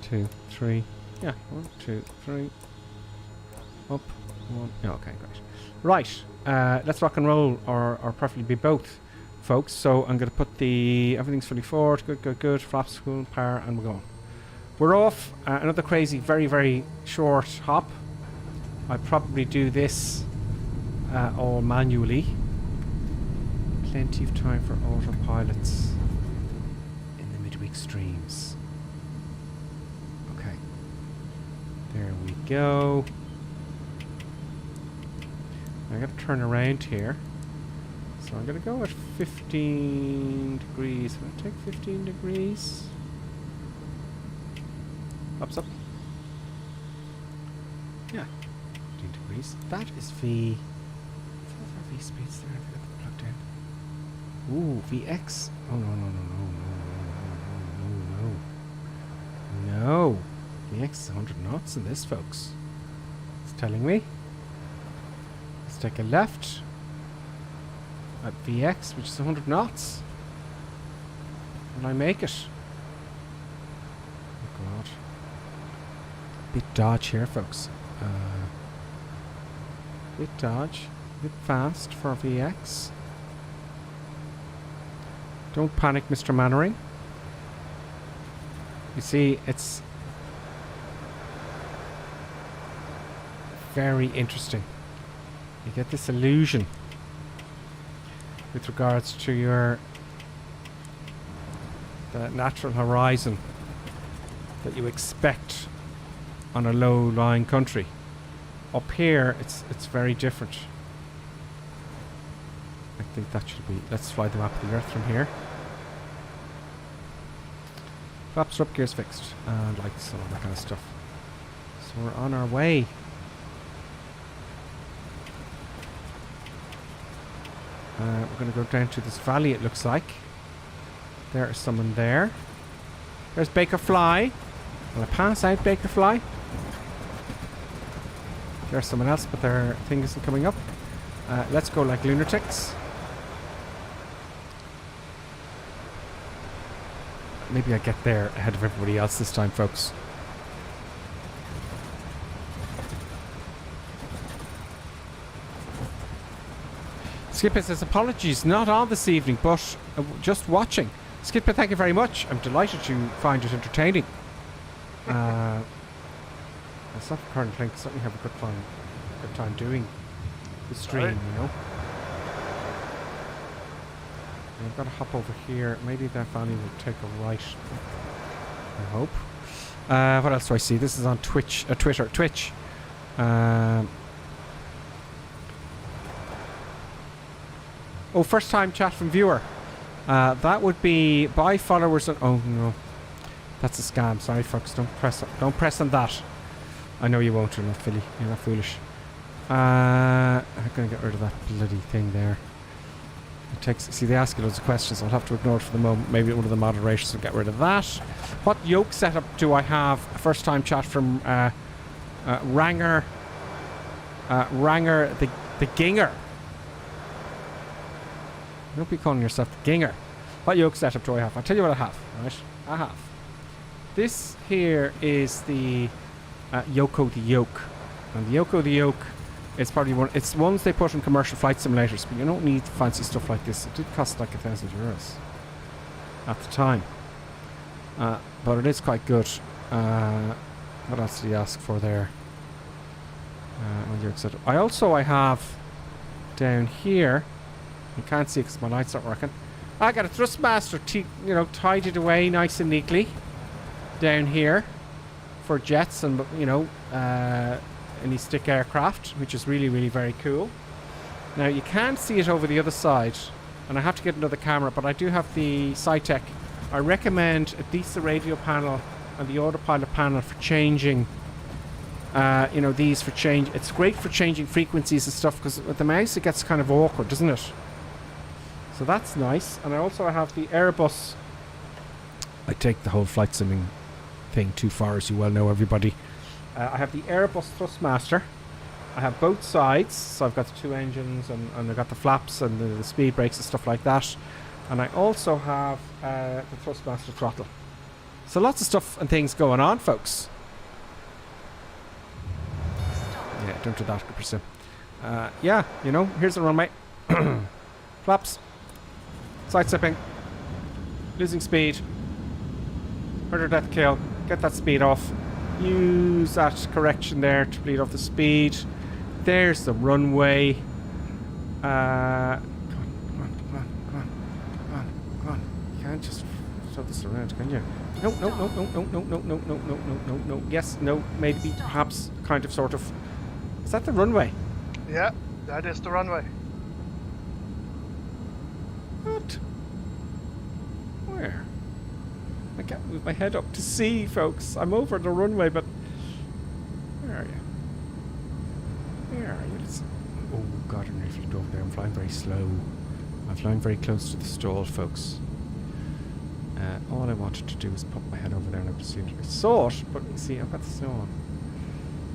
2, 3. Yeah, 1, 2, 3. Up, 1. Yeah, okay, great. Right, let's rock and roll, or preferably be both, folks. So I'm going to put everything's fully forward. Good. Flaps, full power, and we're going. We're off. Another crazy, very, very short hop. I probably do this all manually. Plenty of time for autopilots in the midweek streams. Okay. There we go. I got to turn around here. So I'm going to go at 15 degrees. I'm going to take 15 degrees. Ups up. Yeah. 15 degrees. That is V. V speeds there. I got them plugged in. Ooh, VX. Oh, no. VX is 100 knots in this, folks. It's telling me. Let's take a left. At VX, which is 100 knots. Will I make it? Oh, God. Bit dodge here, folks. Bit dodge. Bit fast for VX. Don't panic, Mr. Mannering. You see, it's very interesting. You get this illusion with regards to the natural horizon that you expect on a low-lying country. Up here, it's very different. I think that should be. Let's fly the map of the Earth from here. Flaps are up, gears fixed, and lights and all that kind of stuff. So we're on our way. We're going to go down to this valley, it looks like. There is someone there. There's Baker Fly. Will I pass out Baker Fly? There's someone else, but their thing isn't coming up. Let's go like lunatics. Maybe I get there ahead of everybody else this time, folks. Skipper says, apologies, not on this evening, but just watching. Skipper, thank you very much. I'm delighted you find it entertaining. It's not the current link. Certainly have a good time doing the stream, you know. And I've got to hop over here. Maybe that valley will take a right. I hope. What else do I see? This is on Twitch. Twitch. First time chat from viewer. That would be buy followers on. Oh no, that's a scam. Sorry, folks. Don't press on that. I know you won't. You're not silly. You're not foolish. I'm gonna get rid of that bloody thing there. It takes. See, they ask you loads of questions. I'll have to ignore it for the moment. Maybe one of the moderators will get rid of that. What yoke setup do I have? First time chat from Ranger. Ranger the Ginger. Don't be calling yourself the Ginger. What yoke setup do I have? I'll tell you what I have. Right, I have. This here is the Yoko the Yoke, and the Yoko the Yoke is probably one. It's ones they put in commercial flight simulators, but you don't need fancy stuff like this. It did cost like €1,000. at the time. But it is quite good. What else did he ask for there? When you're excited. I have down here. You can't see because my lights aren't working. I got a thrustmaster, tied it away nice and neatly down here for jets and any stick aircraft, which is really, really very cool. Now you can't see it over the other side, and I have to get another camera, but I do have the Scitech. I recommend at least the radio panel and the autopilot panel for changing. These for change. It's great for changing frequencies and stuff because with the mouse it gets kind of awkward, doesn't it? So that's nice. And I also have the Airbus. I take the whole flight simming thing too far, as you well know, everybody. I have the Airbus Thrustmaster. I have both sides, so I've got the 2 engines and I've got the flaps and the speed brakes and stuff like that. And I also have the Thrustmaster throttle. So lots of stuff and things going on, folks. Yeah, don't do that, Christian. Yeah, here's the runway. Flaps. Side stepping. Losing speed. Murder, death, kill. Get that speed off. Use that correction there to bleed off the speed. There's the runway. Come on. You can't just shove this around, can you? No. Yes, no, maybe, perhaps, kind of, sort of. Is that the runway? Yeah, that is the runway. What? Where? I can't move my head up to see, folks. I'm over the runway, but where are you? Oh God, I nearly flipped over there. I'm flying very slow. I'm flying very close to the stall, folks. All I wanted to do was pop my head over there, and I presumed I saw it, but you see, I've got the snow on.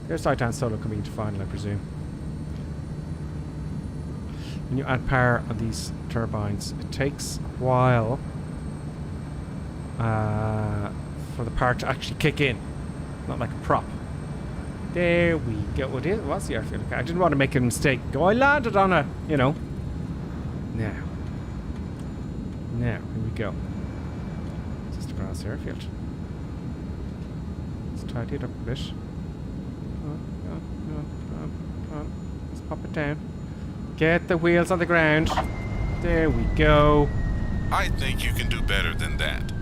There's Titan Solo coming into final, I presume. When you add power on these turbines, it takes a while for the power to actually kick in. Not like a prop. There we go. What's the airfield? Okay, I didn't want to make a mistake. I landed on a, Now, here we go. Just across the airfield. Let's tidy it up a bit. Let's pop it down. Get the wheels on the ground. There we go. I think you can do better than that.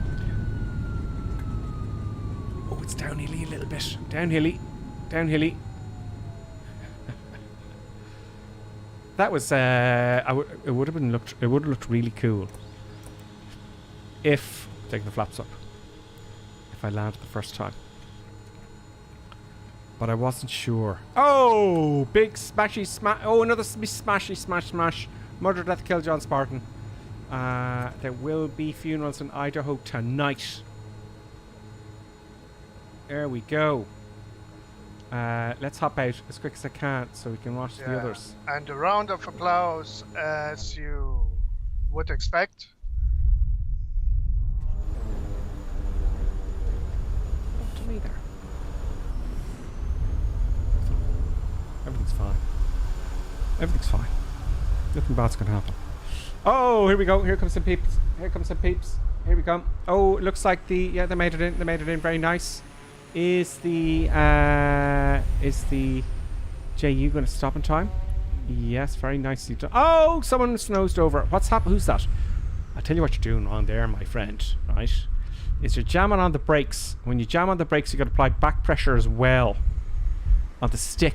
Oh, it's downhilly a little bit. Downhilly. That was it would have looked really cool if taking the flaps up. If I landed the first time. But I wasn't sure. Oh, big smashy smash. Oh, another smashy smash. Murder, death, kill John Spartan. There will be funerals in Idaho tonight. There we go. Let's hop out as quick as I can so we can watch the others. And a round of applause as you would expect. Up to me there. Everything's fine. Nothing bad's gonna happen. Oh, here we go. Here comes some peeps. Here we come. Oh, it looks like they made it in. Very nice. Is the JU gonna stop in time? Yes, very nicely done. Oh, someone snoozed over. What's happened? Who's that? I'll tell you what you're doing wrong there, my friend. Right? Is you're jamming on the brakes. When you jam on the brakes, you got to apply back pressure as well on the stick.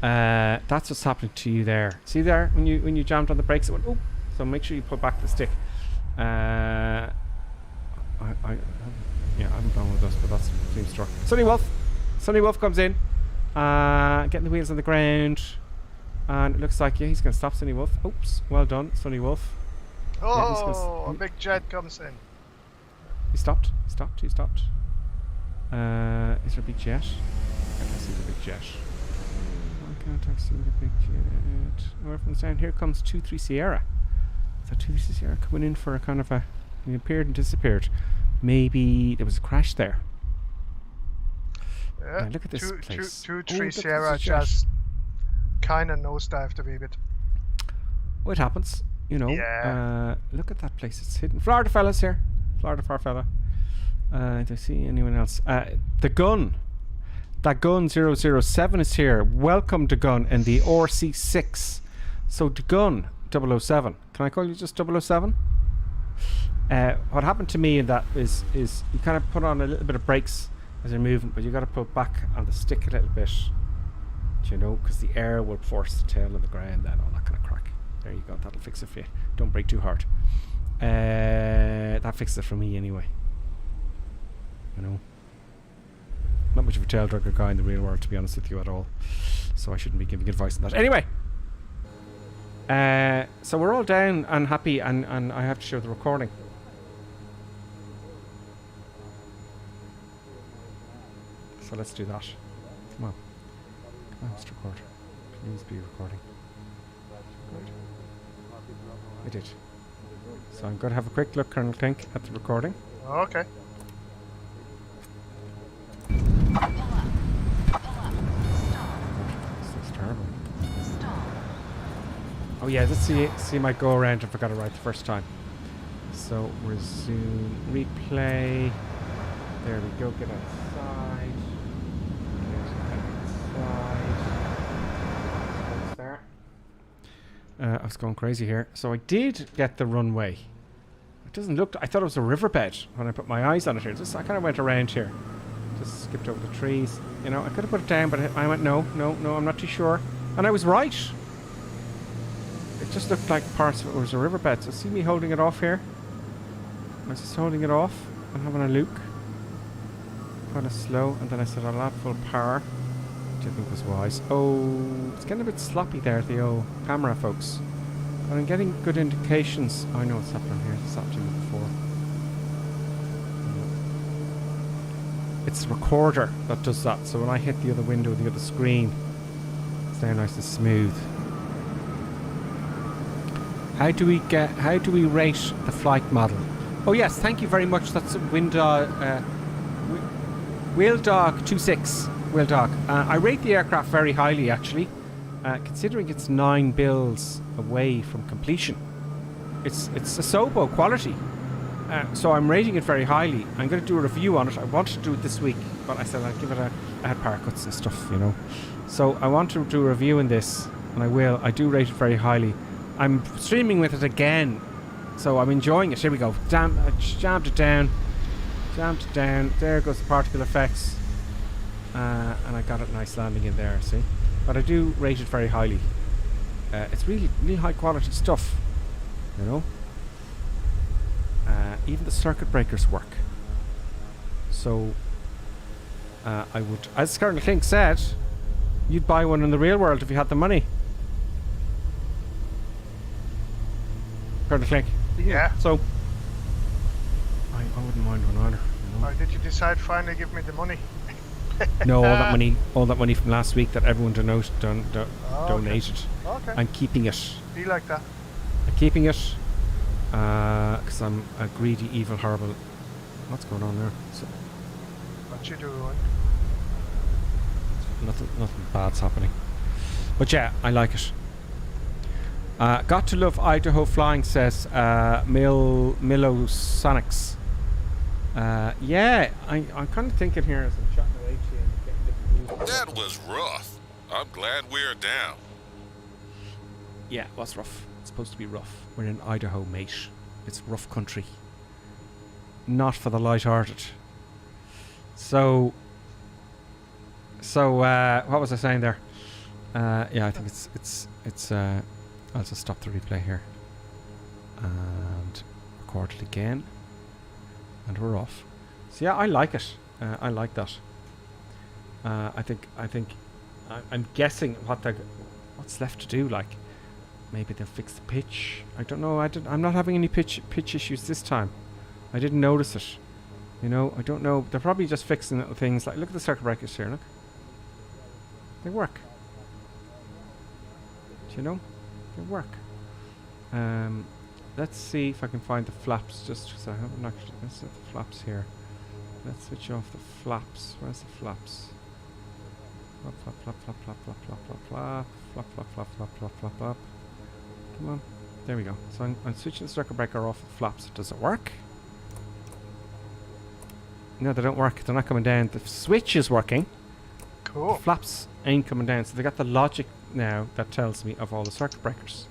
That's what's happening to you there. See there when you jammed on the brakes, it went oh. So make sure you pull back the stick. I haven't done with this, but that seems to work. Sunny Wolf comes in, getting the wheels on the ground, and it looks like he's going to stop Sunny Wolf. Oops, well done, Sunny Wolf. Oh, a big jet comes in. He stopped. Is there a big jet? I can't see the big jet. Why can't I see the big jet? Oh, everyone's down. Here comes 2-3 Sierra. So 2-3 Sierra coming in for a kind of a... He appeared and disappeared. Maybe there was a crash there. Yeah, look at this place. 2-3 Sierra just kind of nosedived a wee bit. Oh, it happens. You know, look at that place. It's hidden. Florida fella's here. Florida far fella. Do I see anyone else? The gun. That gun 007 is here. Welcome to gun in the RC6. So the gun 007. Can I call you just 007? What happened to me in that is you kind of put on a little bit of brakes as you're moving, but you got to put back on the stick a little bit, you know, because the air will force the tail on the ground and all that kind of crack. There you go. That'll fix it for you. Don't brake too hard. That fixes it for me anyway. You know, not much of a tail dragger guy in the real world, to be honest with you, at all. So I shouldn't be giving advice on that. Anyway. So we're all down and happy, and I have to show the recording. So let's do that. Come on. Come on, let's record. Please be recording. I did. So I'm going to have a quick look, Colonel Klink, at the recording. Okay. This is terrible. Oh yeah, let's see my go around if I got it right the first time. So resume, replay. There we go. Get outside. Get outside. There. I was going crazy here. So I did get the runway. It doesn't look. I thought it was a riverbed when I put my eyes on it here. Just I kind of went around here. Just skipped over the trees. You know, I could have put it down, but I went no. I'm not too sure, and I was right. It just looked like parts of it was a riverbed. So see me holding it off here? I was just holding it off and having a look. Kind of slow, and then I said I'll add full power, which I think was wise. Oh, it's getting a bit sloppy there, the old camera, folks. But I'm getting good indications. Oh, I know what's happening here. It's happened to me before. It's the recorder that does that. So when I hit the other window, the other screen, it's now nice and smooth. How do we rate the flight model? Oh yes, thank you very much. That's Wheel Dog 26. Wheel Dog. I rate the aircraft very highly, actually, considering it's 9 builds away from completion. It's a Sobo quality, so I'm rating it very highly. I'm going to do a review on it. I wanted to do it this week, but I said I'd give it I had power cuts and stuff, you know. So I want to do a review in this, and I will. I do rate it very highly. I'm streaming with it again, so I'm enjoying it. Here we go. Damn, I jammed it down. Jammed it down. There goes the particle effects. And I got it nice landing in there, see? But I do rate it very highly. It's really high quality stuff, you know? Even the circuit breakers work. So, I would, as Colonel Klink said, you'd buy one in the real world if you had the money. Colonel Klink. Yeah. So, I wouldn't mind one either. You know? Or did you decide finally give me the money? No, all that money from last week that everyone donated. Okay. I'm keeping it. Be like that. I'm keeping it because I'm a greedy, evil, horrible. What's going on there? So, What you doing? nothing bad's happening. But yeah, I like it. Got to love Idaho flying, says Milo Sonics. Yeah, I'm kind of thinking here as I'm chatting away to you and getting different news. That was rough. I'm glad we're down. Yeah, it was rough. It's supposed to be rough. We're in Idaho, mate. It's rough country. Not for the light-hearted. So what was I saying there? Yeah, I think it's I'll just stop the replay here and record it again, and we're off. So yeah, I like it. I like that. I think I'm guessing what's left to do. Like maybe they'll fix the pitch. I don't know. I'm not having any pitch issues this time. I didn't notice it. You know, I don't know. They're probably just fixing little things. Like look at the circuit breakers here. Look, they work. Do you know? They work. Let's see if I can find the flaps, just because I haven't actually. Let's set the flaps here. Let's switch off the flaps. Where's the flaps? Flap, flap, flap, flap, flap, flap, flap, flap, flap, flap, flap, flap, flap, flap, flap, flap. Come on. There we go. So I'm switching the circuit breaker off the flaps. Does it work? No, they don't work. They're not coming down. The switch is working. Cool. The flaps ain't coming down. So they got the logic now that tells me of all the circuit breakers.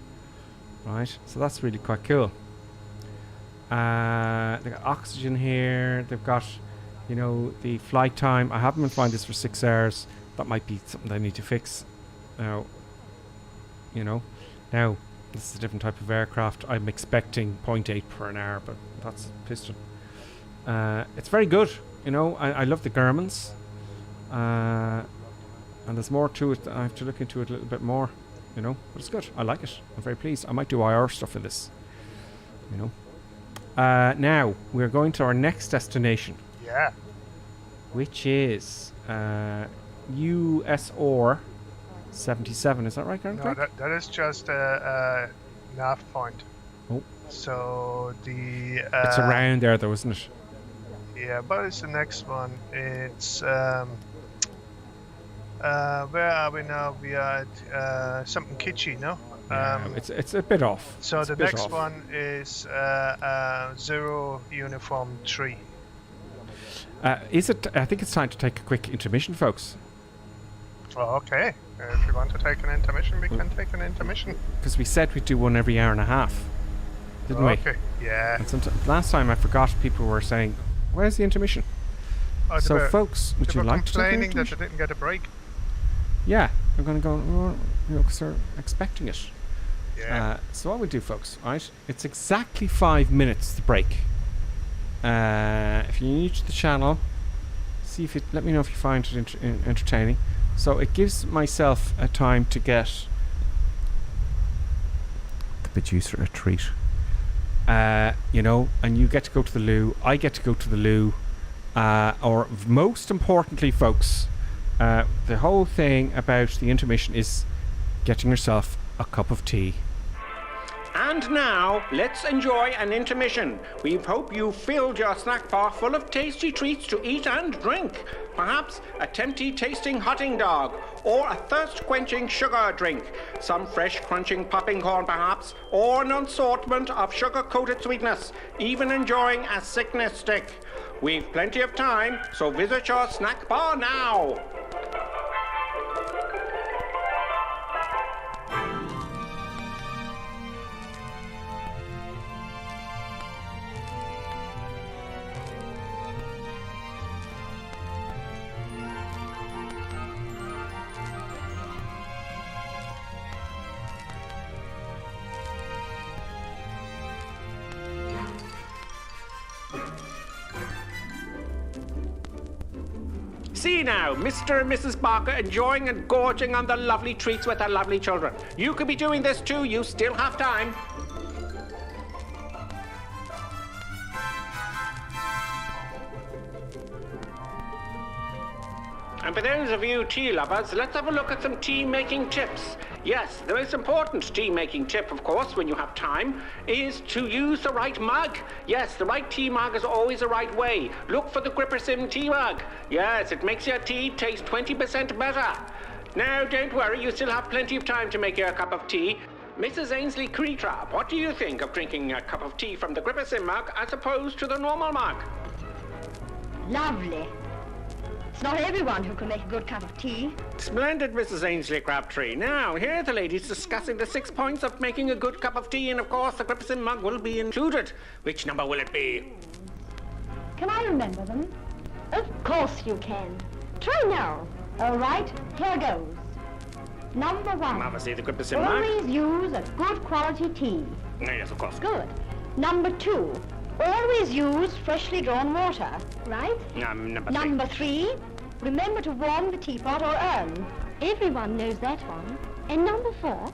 Right. So that's really quite cool. They got oxygen here. They've got, you know, the flight time. I haven't been flying this for 6 hours. That might be something they need to fix. Now, you know, now this is a different type of aircraft. I'm expecting 0.8 per an hour, but that's piston. It's very good. You know, I love the Germans. And there's more to it. I have to look into it a little bit more. You know, but it's good. I like it. I'm very pleased. I might do IR stuff with this. You know. Now we're going to our next destination. Yeah. Which is USOR 77. Is that right, Karen? No, that is just a nav point. Oh. So the it's around there, though, isn't it? Yeah, but it's the next one. It's where are we now? We are at something kitschy, no? It's a bit off. So the next one is 0 uniform 3. Is it? I think it's time to take a quick intermission, folks. Oh, okay. If you want to take an intermission, we can take an intermission. Because we said we'd do one every hour and a half, didn't we? Okay. Yeah. And last time I forgot, people were saying, "Where's the intermission?" Oh, so, folks, would you like to take an complaining that intermission? they didn't get a break. Yeah, I'm going to go, you know, because they're expecting it. Yeah. So what we do, folks, right? It's exactly 5 minutes to break. If you're new to the channel, see if it. Let me know if you find it entertaining. So it gives myself a time to get the producer a treat. You know, and you get to go to the loo. I get to go to the loo. Or most importantly, folks, the whole thing about the intermission is getting yourself a cup of tea. And now, let's enjoy an intermission. We hope you filled your snack bar full of tasty treats to eat and drink. Perhaps a tempting tasting hotting dog, or a thirst-quenching sugar drink. Some fresh crunching popping corn perhaps, or an assortment of sugar-coated sweetness. Even enjoying a sickness stick. We've plenty of time, so visit your snack bar now. See now, Mr. and Mrs. Barker enjoying and gorging on the lovely treats with their lovely children. You could be doing this too, you still have time. And for those of you tea lovers, let's have a look at some tea-making tips. Yes, the most important tea-making tip, of course, when you have time, is to use the right mug. Yes, the right tea mug is always the right way. Look for the Grippersim tea mug. Yes, it makes your tea taste 20% better. Now, don't worry, you still have plenty of time to make your cup of tea. Mrs. Ainsley Creetrap, what do you think of drinking a cup of tea from the Grippersim mug as opposed to the normal mug? Lovely. It's not everyone who can make a good cup of tea. Splendid, Mrs. Ainsley Crabtree. Now, here are the ladies discussing the 6 points of making a good cup of tea, and of course the Grippersim mug will be included. Which number will it be? Can I remember them? Of course you can. Try now. All right, here goes. Number 1. Obviously the Grippersim mug. Always use a good quality tea. Yes, of course. Good. Number 2. Always use freshly drawn water, right? Number 3. Remember to warm the teapot or urn. Everyone knows that one. And number 4.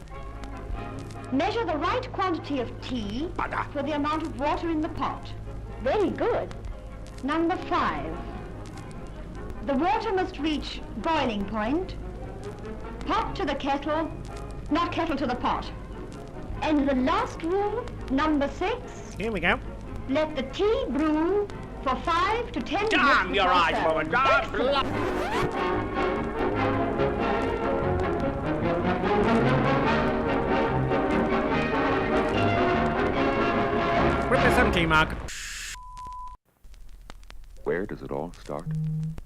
Measure the right quantity of tea for the amount of water in the pot. Very good. Number 5. The water must reach boiling point. Pot to the kettle, not kettle to the pot. And the last rule, number 6. Here we go. Let the tea brew for 5 to 10 minutes. Damn your eyes, before woman! serving. some tea, Mark. Where does it all start?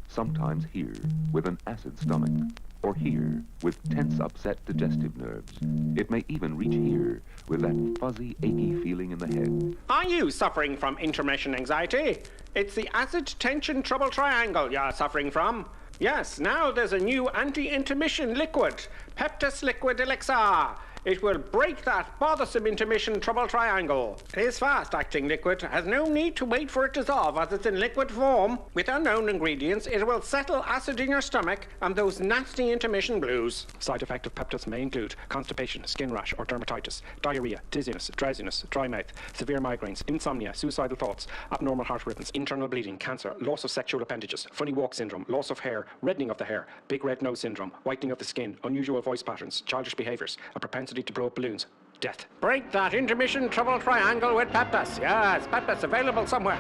Sometimes here, with an acid stomach, or here, with tense, upset digestive nerves. It may even reach here, with that fuzzy, achy feeling in the head. Are you suffering from intermission anxiety? It's the acid tension trouble triangle you're suffering from. Yes, now there's a new anti-intermission liquid, Peptus Liquid Elixir. It will break that bothersome intermission trouble triangle. It is fast-acting liquid, has no need to wait for it to dissolve as it's in liquid form. With unknown ingredients, it will settle acid in your stomach and those nasty intermission blues. Side effect of Peptus may include constipation, skin rash or dermatitis, diarrhea, dizziness, drowsiness, dry mouth, severe migraines, insomnia, suicidal thoughts, abnormal heart rhythms, internal bleeding, cancer, loss of sexual appendages, funny walk syndrome, loss of hair, reddening of the hair, big red nose syndrome, whitening of the skin, unusual voice patterns, childish behaviours, a propensity to blow up balloons, death. Break that intermission trouble triangle with Peptus. Yes, Peptus available somewhere.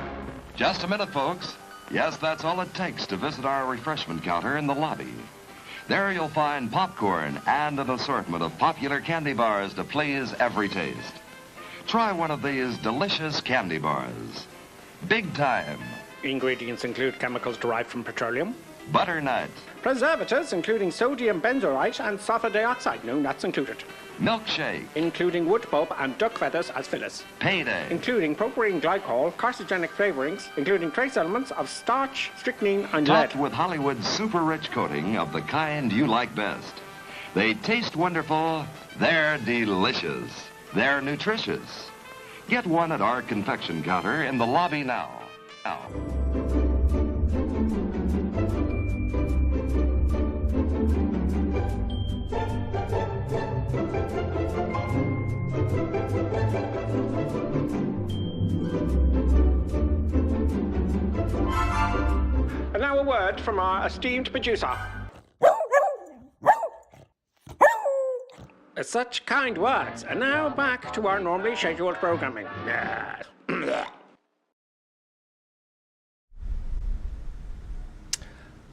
Just a minute, folks. Yes, that's all it takes to visit our refreshment counter in the lobby. There you'll find popcorn and an assortment of popular candy bars to please every taste. Try one of these delicious candy bars. Big time. Ingredients include chemicals derived from petroleum, butternut, preservatives including sodium benzoate and sulfur dioxide, no nuts included. Milkshake, including wood pulp and duck feathers as fillers. Payday, including propylene glycol, carcinogenic flavorings, including trace elements of starch, strychnine and topped lead. with Hollywood's super rich coating of the kind you like best. They taste wonderful, they're delicious, they're nutritious. Get one at our confection counter in the lobby now. And now a word from our esteemed producer. Such kind words. And now back to our normally scheduled programming. Yes.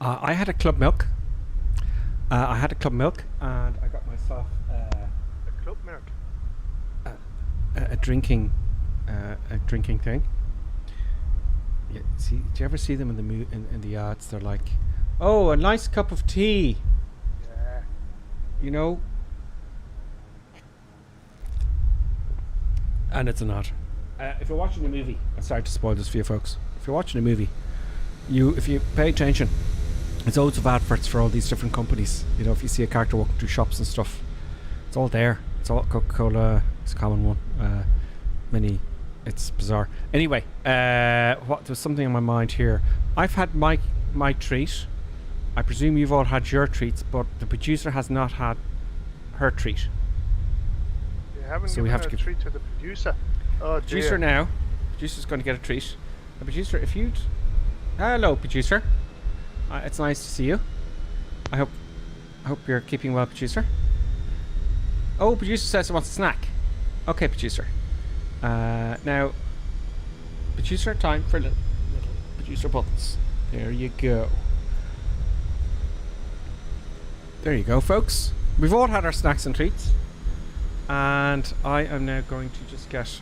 I had a club milk. And I got myself A club milk. a drinking thing. Yeah, see, do you ever see them in the in the ads? They're like, "Oh, a nice cup of tea." Yeah. You know. And it's not. If you're watching a movie, I'm sorry to spoil this for you folks. If you're watching a movie, if you pay attention, there's loads of adverts for all these different companies. You know, if you see a character walking through shops and stuff, it's all there. It's all Coca-Cola. It's a common one. Many. It's bizarre. Anyway, there's something on my mind here. I've had my treat. I presume you've all had your treats, but the producer has not had her treat. You haven't So we given have to a treat to the producer. Oh, producer dear. now. Producer's going to get a treat. The producer, if you'd... Hello, producer. It's nice to see you. I hope you're keeping well, producer. Oh, producer says he wants a snack. Okay, producer. Now, producer, time for little producer buttons. There you go. There you go, folks. We've all had our snacks and treats. And I am now going to just get...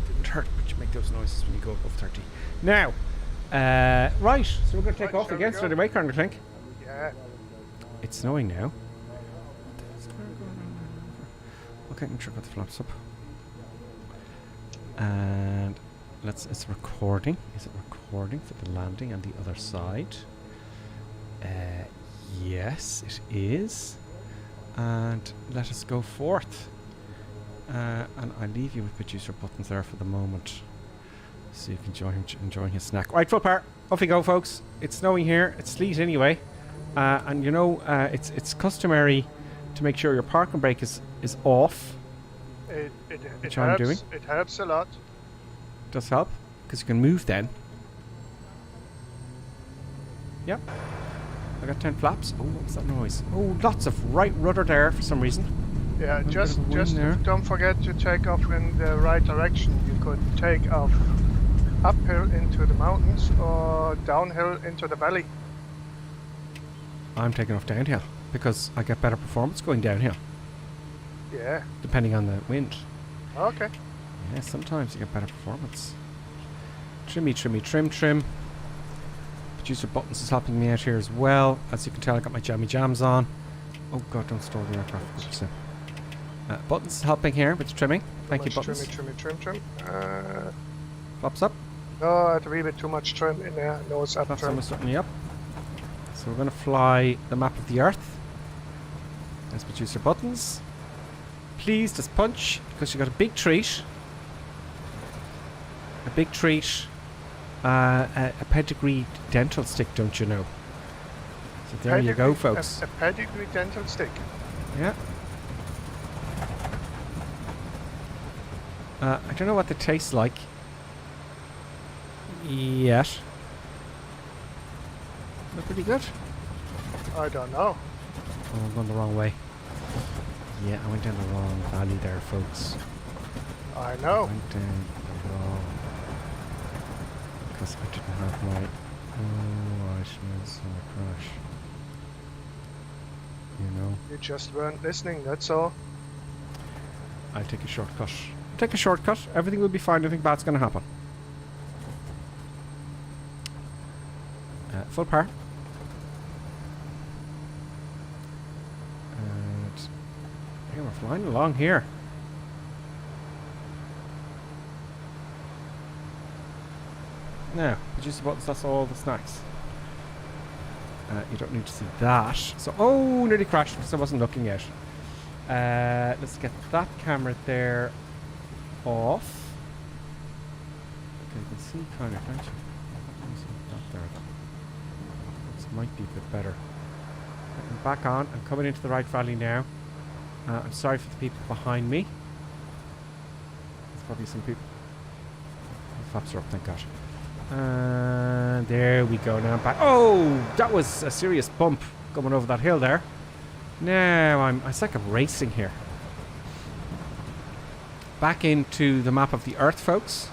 Didn't hurt, but you make those noises when you go above 30. Now, right, so we're going to take off again straight away, kind of think. Yeah. It's snowing now. Okay, make sure I got the flaps up. And it's recording. Is it recording for the landing on the other side? Yes, it is. And let us go forth. And I leave you with producer buttons there for the moment, so you can enjoying his snack. Right, full power. Off we go, folks. It's snowing here. It's sleet anyway. And you know, it's customary to make sure your parking brake is off. It Which I'm doing. It helps a lot. Does help, because you can move then. Yep. I got 10 flaps. Oh, what was that noise? Oh, lots of right rudder there for some reason. Yeah, just don't forget to take off in the right direction. You could take off uphill into the mountains or downhill into the valley. I'm taking off downhill because I get better performance going downhill. Yeah. Depending on the wind. Okay. Yeah, sometimes you get better performance. Trimmy, trimmy, trim, trim. Producer Buttons is helping me out here as well. As you can tell, I got my jammy jams on. Oh god, don't store the aircraft. Buttons is helping here with the trimming. Thank you, Buttons. Trim. Flops up. Oh, it's a wee bit too much trim in there. No, it's up Flops trim. almost certainly up. So we're going to fly the map of the Earth. There's Producer Buttons. Please just punch, because you got a big treat. A big treat. A pedigree dental stick, don't you know? So there you go, folks. A pedigree dental stick. Yeah. I don't know what they taste like yet. They're pretty good. I don't know. Oh, I'm going the wrong way. Yeah, I went down the wrong valley there, folks. I know. I went down the wrong... Because I didn't have my... Oh, I should crash. You know. You just weren't listening, that's all. I'll take a shortcut. Take a shortcut. Everything will be fine. Nothing bad's going to happen. Full power. And yeah, we're flying along here. Now, Producer Buttons, that's all the snacks. You don't need to see that. So, oh, nearly crashed because I wasn't looking yet. Let's get that camera there off. Okay, you can see kind of, can't you? That there. This might be a bit better. I'm back on. I'm coming into the right valley now. I'm sorry for the people behind me. There's probably some people. The flaps are up, thank God. And there we go. Now I'm back. Oh, that was a serious bump coming over that hill there. Now it's like I'm racing here. Back into the map of the Earth, folks.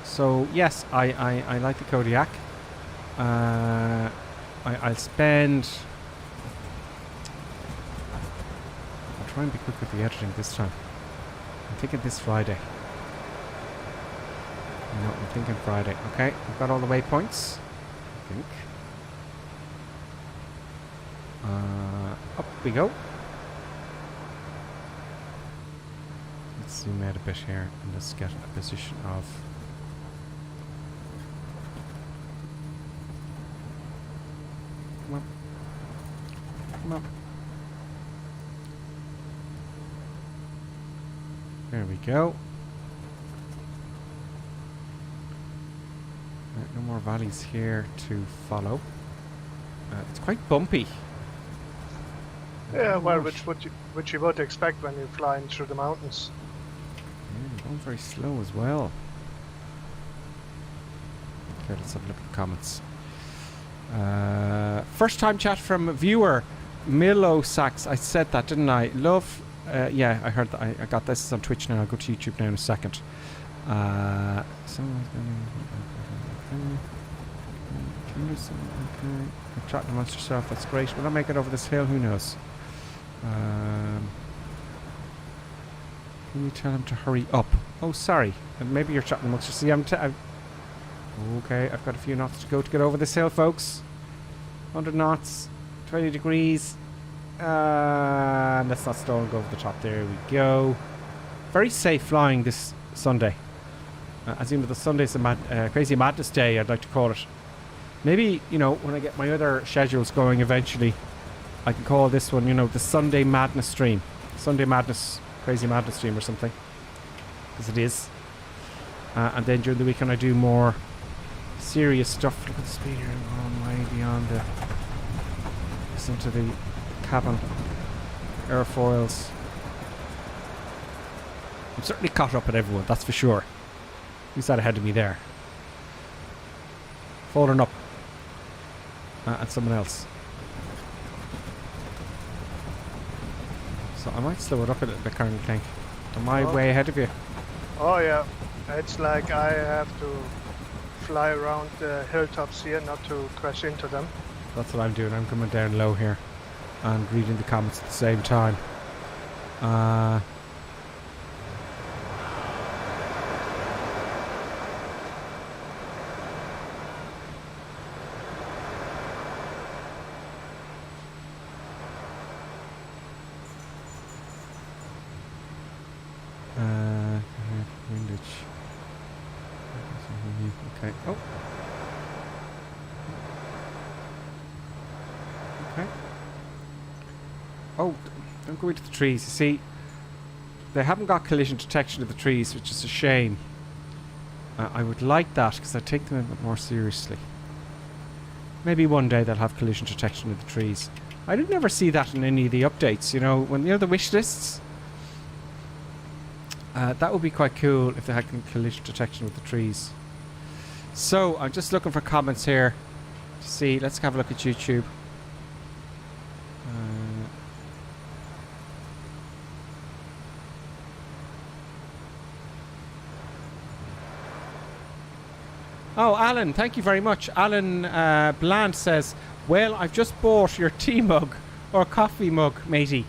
So yes, I like the Kodiak. I'll spend... I'll try and be quick with the editing this time. I'm thinking this Friday. No, I'm thinking Friday. Okay, I've got all the waypoints, I think. Up we go. Let's zoom out a bit here and let's get a position of... Come on. Come on. There we go. No more valleys here to follow. It's quite bumpy. Yeah, well, which you would expect when you're flying through the mountains. Yeah, going very slow as well. Okay, let's have a look at the comments. First time chat from a viewer, Milo Sachs. I said that, didn't I? Love. Yeah, I heard that. I got this on Twitch now. I'll go to YouTube now in a second. Okay. You're chatting amongst yourself, that's great. Will I make it over this hill? Who knows? Can you tell him to hurry up? Oh, sorry. Maybe you're chatting amongst yourself. See, okay, I've got a few knots to go to get over this hill, folks. 100 knots, 20 degrees. Let's not stall and go over the top. There we go. Very safe flying this Sunday. As you know, the Sunday's a crazy madness day, I'd like to call it. Maybe, you know, when I get my other schedules going eventually, I can call this one, you know, the Sunday Madness stream. Sunday Madness, Crazy Madness stream or something. Because it is. And then during the weekend I do more serious stuff. Look at the speed here, I'm going way beyond the... Listen to the cabin airfoils. I'm certainly caught up with everyone, that's for sure. Who's that ahead of me there? Falling up. And someone else. So I might slow it up a little bit, Colonel King. Am I way ahead of you? Oh yeah. It's like I have to fly around the hilltops here not to crash into them. That's what I'm doing. I'm coming down low here and reading the comments at the same time. Windage. Okay. Oh. Okay. Oh, don't go into the trees. You see, they haven't got collision detection of the trees, which is a shame. I would like that because I take them a bit more seriously. Maybe one day they'll have collision detection of the trees. I didn't ever see that in any of the updates. You know, when the wish lists. That would be quite cool if they had collision detection with the trees. So I'm just looking for comments here to see. Let's have a look at YouTube. Oh, Alan, thank you very much. Alan Bland says, well, I've just bought your tea mug or coffee mug, matey.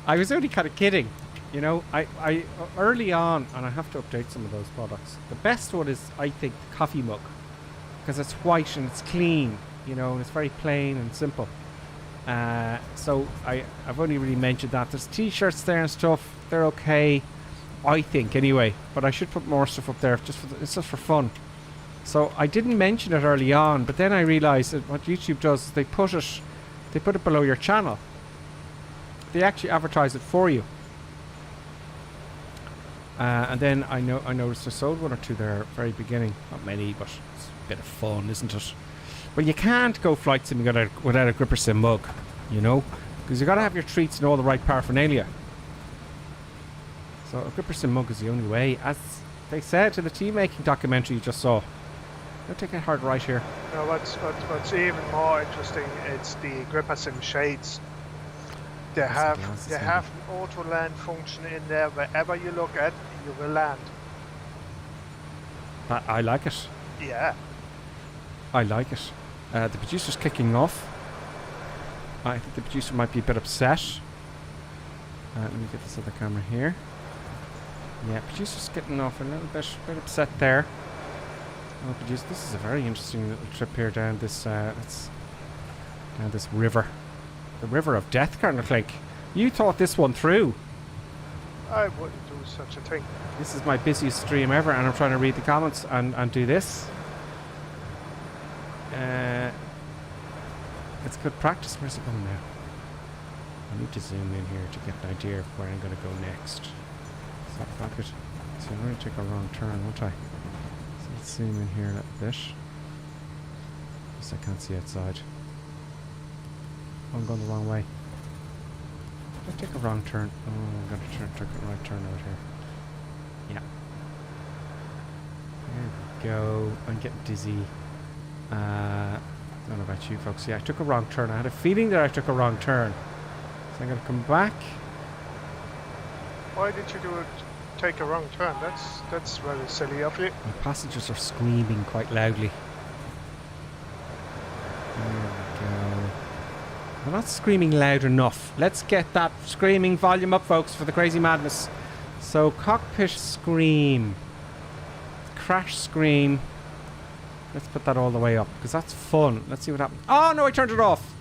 I was only kind of kidding. You know, I early on, and I have to update some of those products. The best one is, I think, the coffee mug. Because it's white and it's clean, you know, and it's very plain and simple. So I've only really mentioned that. There's t-shirts there and stuff. They're okay. I think anyway, but I should put more stuff up there it's just for fun. So I didn't mention it early on, but then I realized that what YouTube does is they put it below your channel. They actually advertise it for you. And then I noticed I sold one or two there at the very beginning. Not many, but it's a bit of fun, isn't it? Well, you can't go flight simming without a gripper sim mug, you know, because you got to have your treats and all the right paraphernalia. So a gripper sim mug is the only way, as they said to the tea making documentary you just saw. Don't take it hard right here. No, what's even more interesting, it's the gripper sim shades. They have an auto land function in there. Wherever you look at, you will land. I like it. Yeah. I like it. The producer's kicking off. I think the producer might be a bit upset. Let me get this other camera here. Yeah, producer's getting off a little bit upset there. Oh, producer, this is a very interesting little trip here down this down this river. The river of death, kind of like. You thought this one through. I wouldn't do such a thing. This is my busiest stream ever, and I'm trying to read the comments and do this. It's good practice. Where's it going now? I need to zoom in here to get an idea of where I'm going to go next. Is that bucket? So I'm going to take a wrong turn, won't I? So let's zoom in here a little bit. Because I can't see outside. Oh, I'm going the wrong way. Did I take a wrong turn? Oh, I'm going to take a right turn out here. Yeah. There we go. I'm getting dizzy. I don't know about you folks. Yeah, I took a wrong turn. I had a feeling that I took a wrong turn. So I'm going to come back. Why did you take a wrong turn? That's very silly of you. My passengers are screaming quite loudly. There we go. They're not screaming loud enough. Let's get that screaming volume up, folks, for the crazy madness. So, cockpit scream. Crash scream. Let's put that all the way up, because that's fun. Let's see what happens. Oh, no, I turned it off.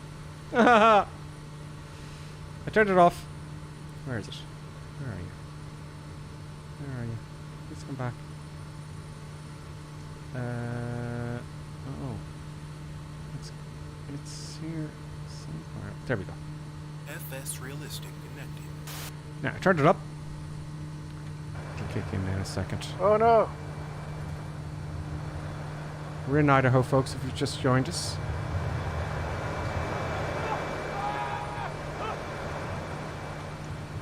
I turned it off. Where is it? Where are you? Where are you? Please come back. Oh. It's here somewhere. There we go. FS Realistic connected. Now, I turned it up. It'll kick in a second. Oh, no. We're in Idaho, folks, if you've just joined us.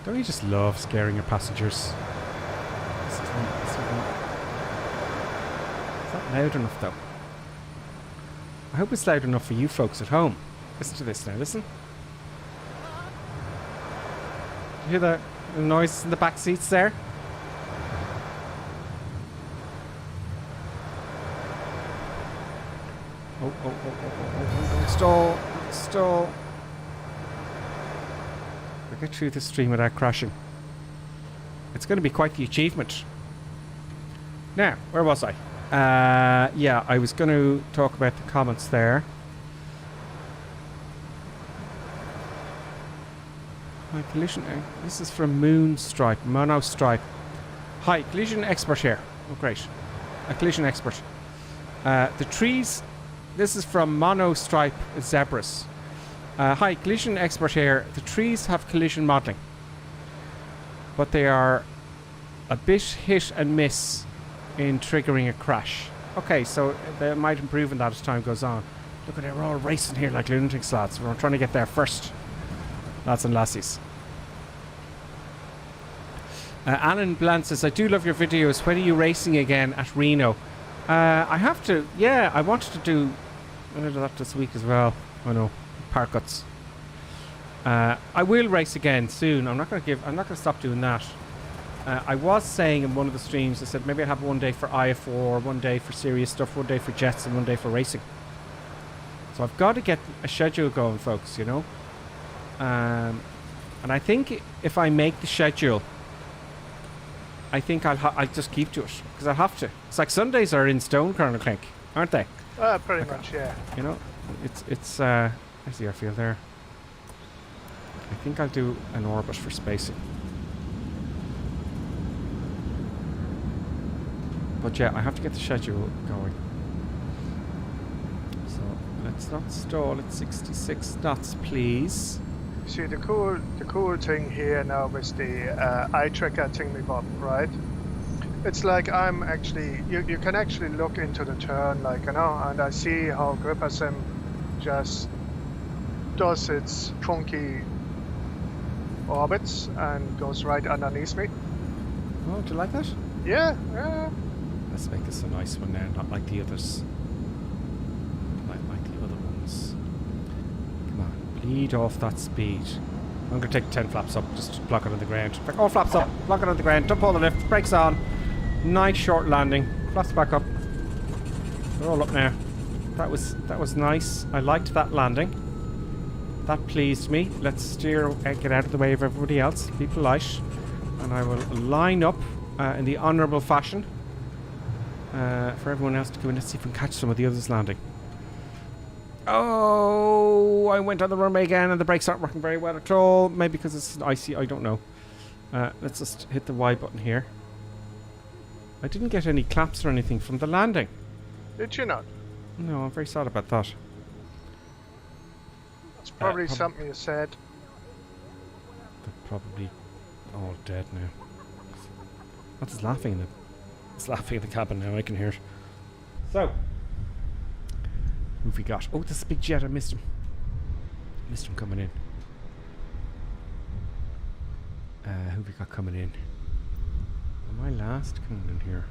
Don't you just love scaring your passengers? Is that loud enough, though? I hope it's loud enough for you folks at home. Listen to this now, listen. You hear the noise in the back seats there? Oh, don't stall. I get through this stream without crashing. It's going to be quite the achievement. Now, where was I? Yeah, I was going to talk about the comments there. Hi, collision. This is from Moonstripe, Monostripe. Hi, collision expert here. Oh, great. A collision expert. The trees. This is from Monostripe Zebras. Hi, collision expert here. The trees have collision modelling, but they are a bit hit and miss in triggering a crash. Okay, so they might improve on that as time goes on. Look at it, we're all racing here like lunatics, lads. We're trying to get there first. Lads and lassies. Alan Blunt says, I do love your videos. When are you racing again at Reno? I have to. Yeah, I wanted to do that this week as well. Oh no, park cuts. I will race again soon. I'm not going to stop doing that. I was saying in one of the streams, I said maybe I'd have one day for IF4, one day for serious stuff, one day for jets, and one day for racing. So I've got to get a schedule going, folks, you know. And I think if I make the schedule, I think I'll just keep to it, because I'll have to. It's like Sundays are in stone, Colonel Clink, aren't they? Pretty much, yeah. You know, it's there's the airfield there. I think I'll do an orbit for spacing. But yeah, I have to get the schedule going. So let's not stall at 66 knots, please. See, the cool thing here now is the eye tracker thingy-bob, right? It's like I'm actually, you can actually look into the turn, like, you know, and I see how Grippersim just does its funky orbits and goes right underneath me. Oh, do you like that? Yeah, yeah. Let's make this a nice one now, not like the others. Like the other ones. Come on, bleed off that speed. I'm going to take 10 flaps up, just block it on the ground. All flaps up, block it on the ground, dump all the lift, brakes on. Nice short landing, flaps back up. They're all up now. That was nice. I liked that landing. That pleased me. Let's steer, get out of the way of everybody else. Be polite. And I will line up in the honourable fashion for everyone else to come in. Let's see if we can catch some of the others landing. Oh, I went on the runway again and the brakes aren't working very well at all. Maybe because it's icy, I don't know. Let's just hit the Y button here. I didn't get any claps or anything from the landing. Did you not? No, I'm very sad about that. It's probably something you said. They're probably all dead now. What's laughing in the... It's laughing in the cabin now, I can hear it. So, who have we got? Oh, this is a big jet, I missed him. Missed him coming in. Who have we got coming in? Am I last coming in here?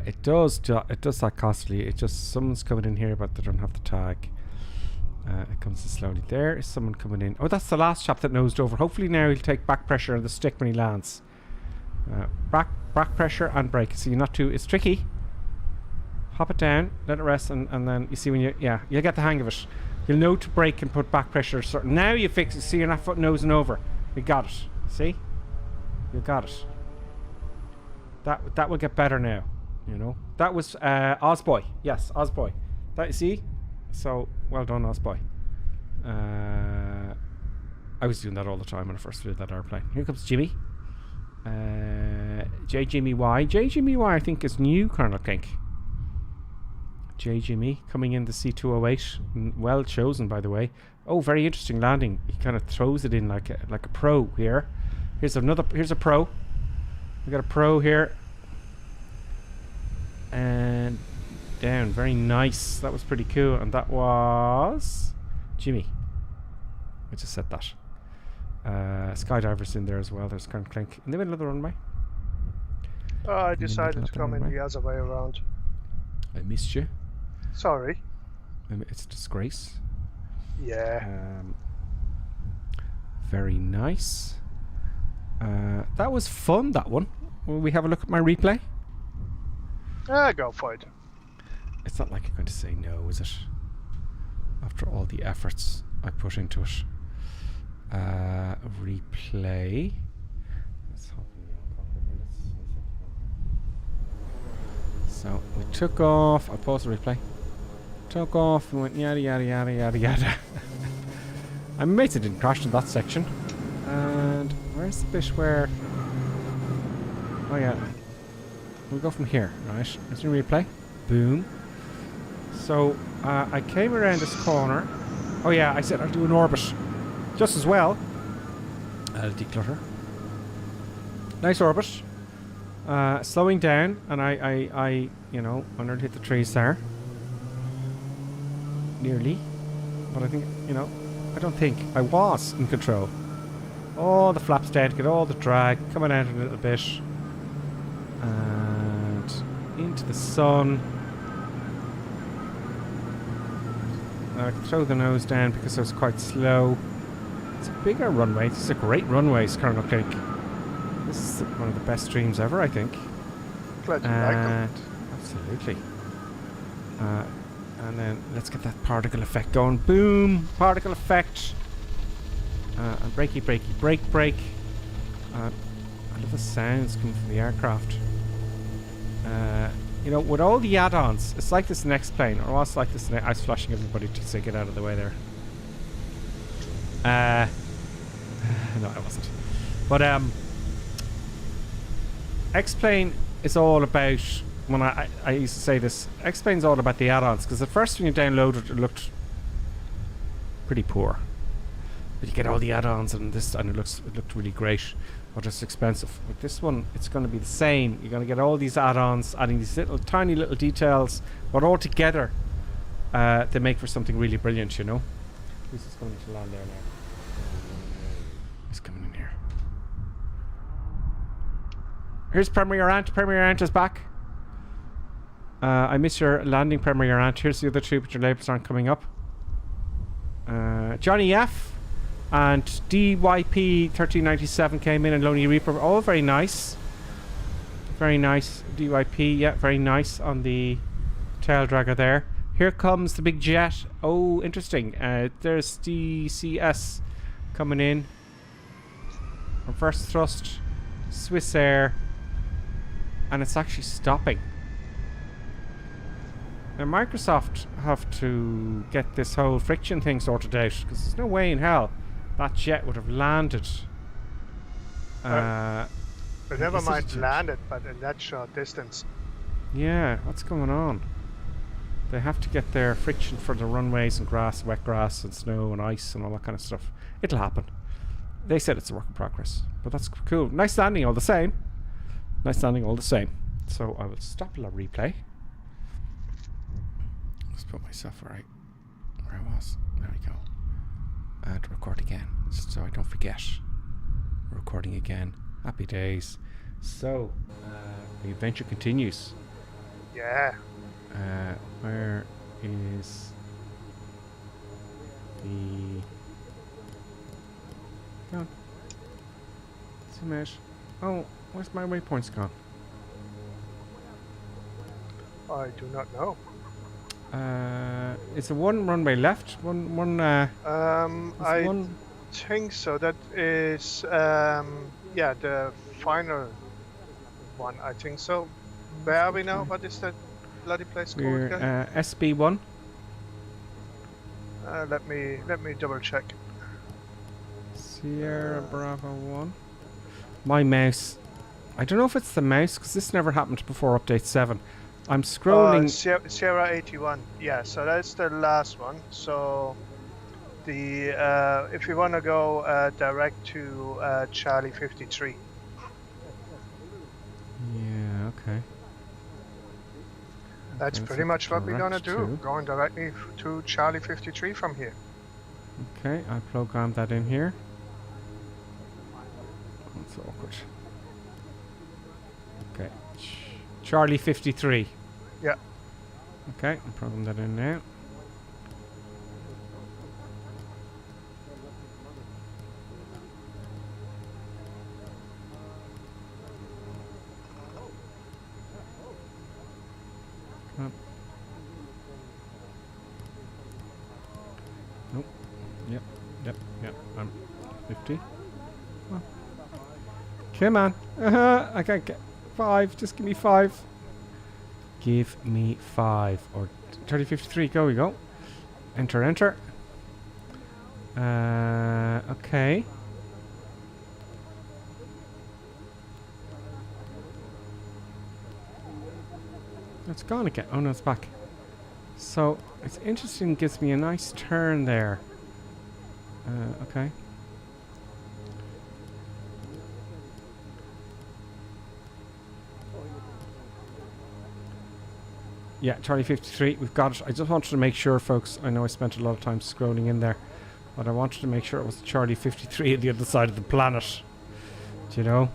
It does that constantly. It just, someone's coming in here but they don't have the tag. It comes in slowly. There is someone coming in. Oh, that's the last chap that nosed over. Hopefully now he'll take back pressure on the stick when he lands. Back pressure and brake. So you're not too... It's tricky. Hop it down, let it rest, and then you see when you... Yeah, you'll get the hang of it. You'll know to brake and put back pressure. Now you fix it. See, you're not nosing over. You got it. See? You got it. That will get better now. You know? That was Ozboy. Yes, Ozboy. That you see? So, well done, Ozboy. I was doing that all the time when I first did that airplane. Here comes Jimmy. J Jimmy Y. J Jimmy Y I think is new, Colonel Kink. J Jimmy coming in the C208. Well chosen, by the way. Oh, very interesting landing. He kind of throws it in like a pro here. Here's a pro. We got a pro here. And down. Very nice. That was pretty cool. And that was Jimmy. I just said that. Skydivers in there as well. There's Colonel Clink in the middle of the runway. Oh, I decided to come in the other way around. I missed you. Sorry. It's a disgrace. Yeah. Very nice. That was fun, that one. Will we have a look at my replay? Go for it. It's not like you're going to say no, is it? after all the efforts I put into it. Replay. Let's hop in the cockpit minutes. So we took off. I paused the replay. Took off and went yada yada yada yada yada. I'm amazed it didn't crash in that section. And where's the bit where? Oh yeah. We'll go from here, right? Let's replay. Boom. So I came around this corner. Oh yeah, I said I'll do an orbit just as well. I'll declutter. Nice orbit. Slowing down, and I you know, I nearly hit the trees there. Nearly. But I think, you know, I don't think I was in control. All the flaps down, get all the drag coming out a little bit. And into the sun. I can throw the nose down because I was quite slow. It's a bigger runway. This is a great runway, Colonel Cake. This is one of the best streams ever, I think. Glad you like them. Absolutely. And then let's get that particle effect going. Boom! Particle effect. And brakey, brakey, brake. I love the sounds coming from the aircraft. You know, with all the add-ons, it's like this next plane, or was like this. I was flashing everybody to say get out of the way there. No, I wasn't. But X-Plane is all about. When I used to say this, X-Plane's all about the add-ons, because at first when you downloaded it looked pretty poor, but you get all the add-ons and this, and it looked really great, but it's expensive. With this one, it's going to be the same. You're going to get all these add-ons, adding these tiny little details, but all together, they make for something really brilliant. You know. This is coming to land there now. He's coming in here. Here's Premier Ant. Premier Ant is back. I miss your landing, Premier Ant. Here's the other two, but your labels aren't coming up. Johnny F. and DYP 1397 came in, and Lonely Reaper. All very nice. Very nice. DYP, yeah, very nice on the tail dragger there. Here comes the big jet. Oh, interesting. There's DCS coming in. Reverse thrust. Swiss Air. And it's actually stopping. Now Microsoft have to get this whole friction thing sorted out, because there's no way in hell that jet would have landed. But never mind landed, but in that short distance. Yeah, what's going on? They have to get their friction for the runways and grass, wet grass and snow and ice and all that kind of stuff. It'll happen. They said it's a work in progress, but that's cool. Nice landing all the same. Nice landing all the same. So I will stop the replay. Let's put myself right where I was. There we go. And record again, so I don't forget. Recording again. Happy days. So the adventure continues. Yeah. Where is the... Go. Zoom out. Oh, where's my waypoints gone? I do not know. It's a one runway left. I think so. That is yeah, the final one. I think so. Where are we now? What is that bloody place called again? SB1. Let me double check. Sierra Bravo 1. My mouse. I don't know if it's the mouse, because this never happened before update 7. I'm scrolling. Sierra 81. Yeah, so that's the last one. So the if you want to go direct to Charlie 53. Yeah. Okay. That's Okay, pretty so much what we're gonna do. to- Going directly to Charlie 53 from here. Okay, I programmed that in here. That's awkward. Okay. Charlie 53. Yeah. Okay, I'll program that in now. Come on. I can't get 5. Just give me 5. Give me 5. Or 3053. Go we go. Enter, enter. Okay. It's gone again. Oh no, it's back. So it's interesting. Gives me a nice turn there. Okay. Yeah, Charlie 53, we've got it. I just wanted to make sure, folks. I know I spent a lot of time scrolling in there, but I wanted to make sure it was Charlie 53 at the other side of the planet. Do you know?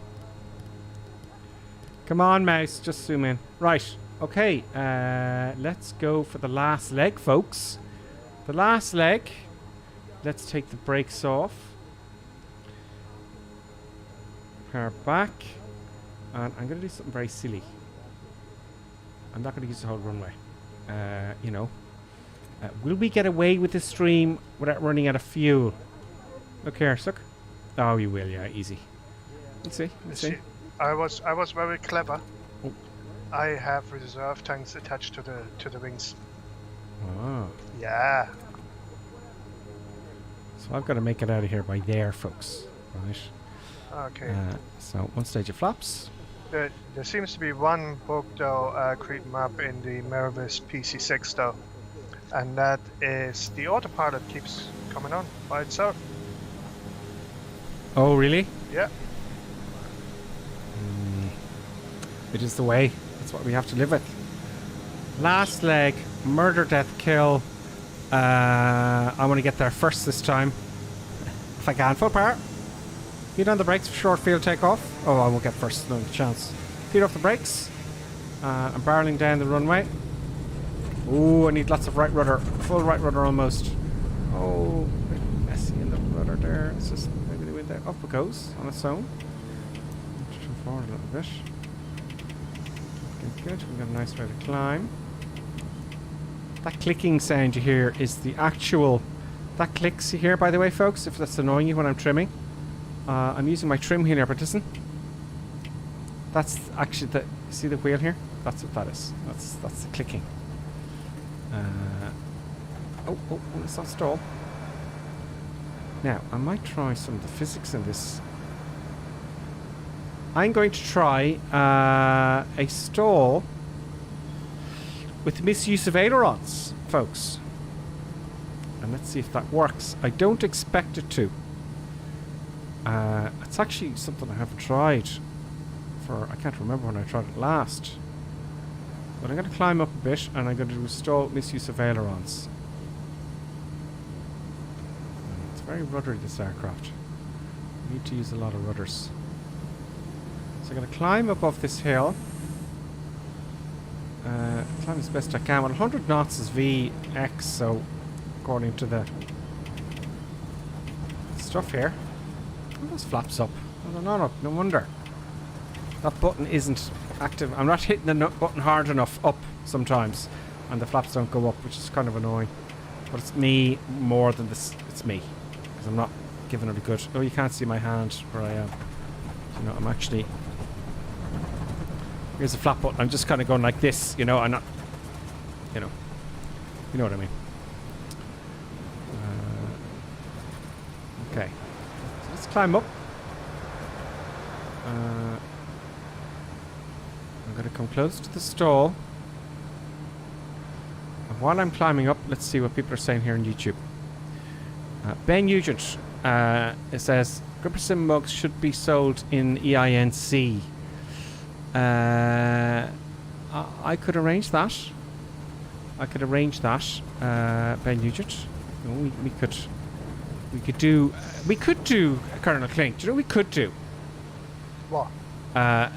Come on, mouse. Just zoom in. Right. Okay. Let's go for the last leg, folks. The last leg. Let's take the brakes off. Power back. And I'm going to do something very silly. I'm not going to use the whole runway. You know. Will we get away with the stream without running out of fuel? Look here, suck. Oh, you will, yeah, easy. Let's see. Let's see. I was very clever. Oh. I have reserve tanks attached to the wings. Oh. Yeah. So I've got to make it out of here by there, folks. Right. Okay. So one stage of flaps. There seems to be one bug though creeping up in the Mervis PC6 though, and that is the autopilot keeps coming on by itself. Oh really? Yeah. It is the way. That's what we have to live with. Last leg, murder, death, kill. I want to get there first this time, if I can. Full power. Feet on the brakes for short field takeoff. Oh, I won't get first. No chance. Feet off the brakes. I'm barreling down the runway. Oh, I need lots of right rudder. Full right rudder almost. Oh, a bit messy in the rudder there. It's just maybe the wind there. Up it goes on its own. Turn forward a little bit. Good. We've got a nice way to climb. That clicking sound you hear is the actual... That clicks you hear, by the way, folks, if that's annoying you when I'm trimming. I'm using my trim wheel here, but listen. That's actually the... See the wheel here? That's what that is. That's the clicking. Oh, let's not stall. Now, I might try some of the physics in this. I'm going to try a stall with misuse of ailerons, folks. And let's see if that works. I don't expect it to. It's actually something I haven't tried for... I can't remember when I tried it last. But I'm going to climb up a bit and I'm going to install misuse of ailerons. It's very ruddery, this aircraft. I need to use a lot of rudders. So I'm going to climb above this hill. Climb as best I can. Well, 100 knots is VX, so according to the stuff here. Oh, those flaps up. Oh, no wonder. That button isn't active. I'm not hitting the button hard enough up sometimes, and the flaps don't go up, which is kind of annoying. But it's me more than this. It's me, because I'm not giving it a good... Oh, you can't see my hand where I am. You know, I'm actually... Here's a flap button. I'm just kind of going like this, you know. I'm not... You know what I mean. Okay. So let's climb up. I'm going to come close to the stall. And while I'm climbing up, let's see what people are saying here on YouTube. Ben Nugent, it says, Gripper Sim mugs should be sold in EINC. I could arrange that. Ben Nugent. We could do Colonel Clink. Do you know what we could do? What? A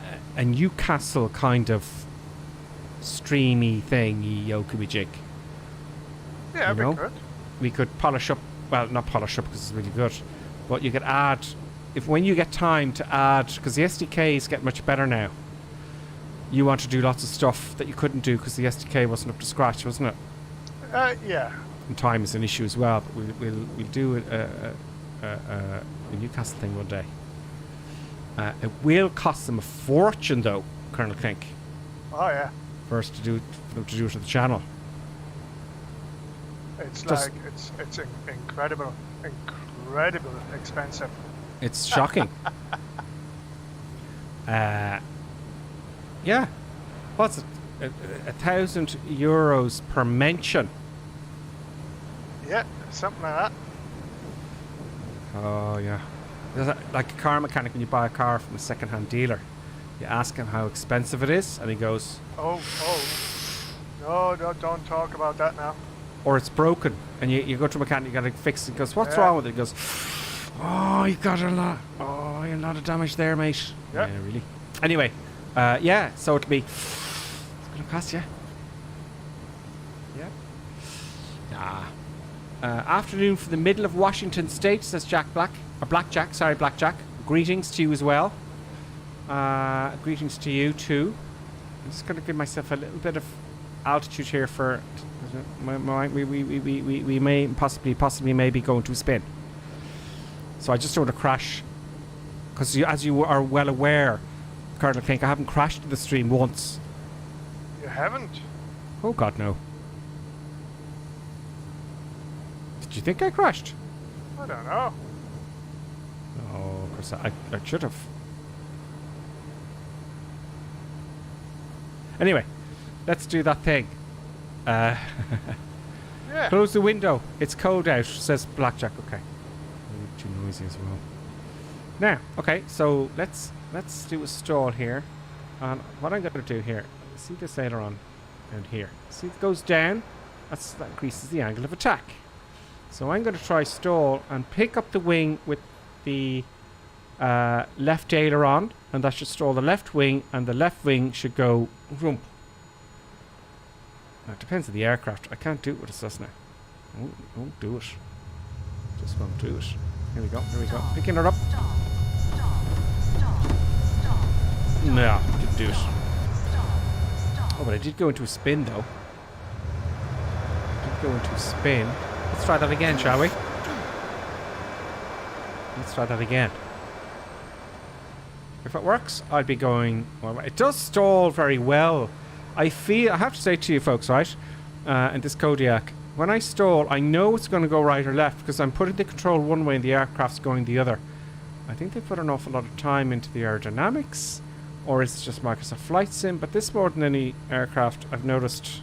Newcastle kind of streamy thing, yoke jig. Yeah, we could. We could polish up. Well, not polish up because it's really good, but you could add. When you get time to add, because the SDKs get much better now. You want to do lots of stuff that you couldn't do because the SDK wasn't up to scratch, wasn't it? Yeah. And time is an issue as well. But we'll do a Newcastle thing one day. It will cost them a fortune, though, Colonel Clink. Oh yeah. For them to do it to the channel. It's Just- like it's incredible expensive. It's shocking. Yeah. What's it? €1,000 per mention. Yeah, something like that. Oh yeah. Like a car mechanic, when you buy a car from a second-hand dealer, you ask him how expensive it is, and he goes, Oh. No, don't talk about that now. or it's broken, and you go to a mechanic, you got to fix it. He goes, what's Yeah. wrong with it? He goes, oh, you got a lot of damage there, mate. Yeah. Yeah, really. Anyway, yeah, so it'll be, it's going to cost you. Yeah. Afternoon from the middle of Washington State, says Blackjack. Greetings to you as well. Greetings to you too. I'm just going to give myself a little bit of altitude here for. We may possibly maybe going to spin. So I just don't want to crash, because as you are well aware, Colonel Clink, I haven't crashed the stream once. You haven't? Oh God, no. Did you think I crashed? I don't know. Oh, of course I should have. Anyway, let's do that thing. Yeah. Close the window. It's cold out, says Blackjack. Okay. Too noisy as well. Now, okay, so let's do a stall here. And what I'm going to do here, see this aileron down here. See, it goes down. That increases the angle of attack. So I'm going to try stall and pick up the wing with the left aileron, and that should stall the left wing, and the left wing should go rump. Now, it depends on the aircraft. I can't do it with a Cessna. Won't do it. Just won't do it. Here we go. Picking her up. No, didn't do it. Oh, but I did go into a spin, though. Let's try that again, shall we? Let's try that again. If it works, I'd be going... Well, it does stall very well. I have to say to you folks, right, in this Kodiak, when I stall, I know it's going to go right or left, because I'm putting the control one way and the aircraft's going the other. I think they put an awful lot of time into the aerodynamics, or it's just Microsoft Flight Sim, but this more than any aircraft, I've noticed...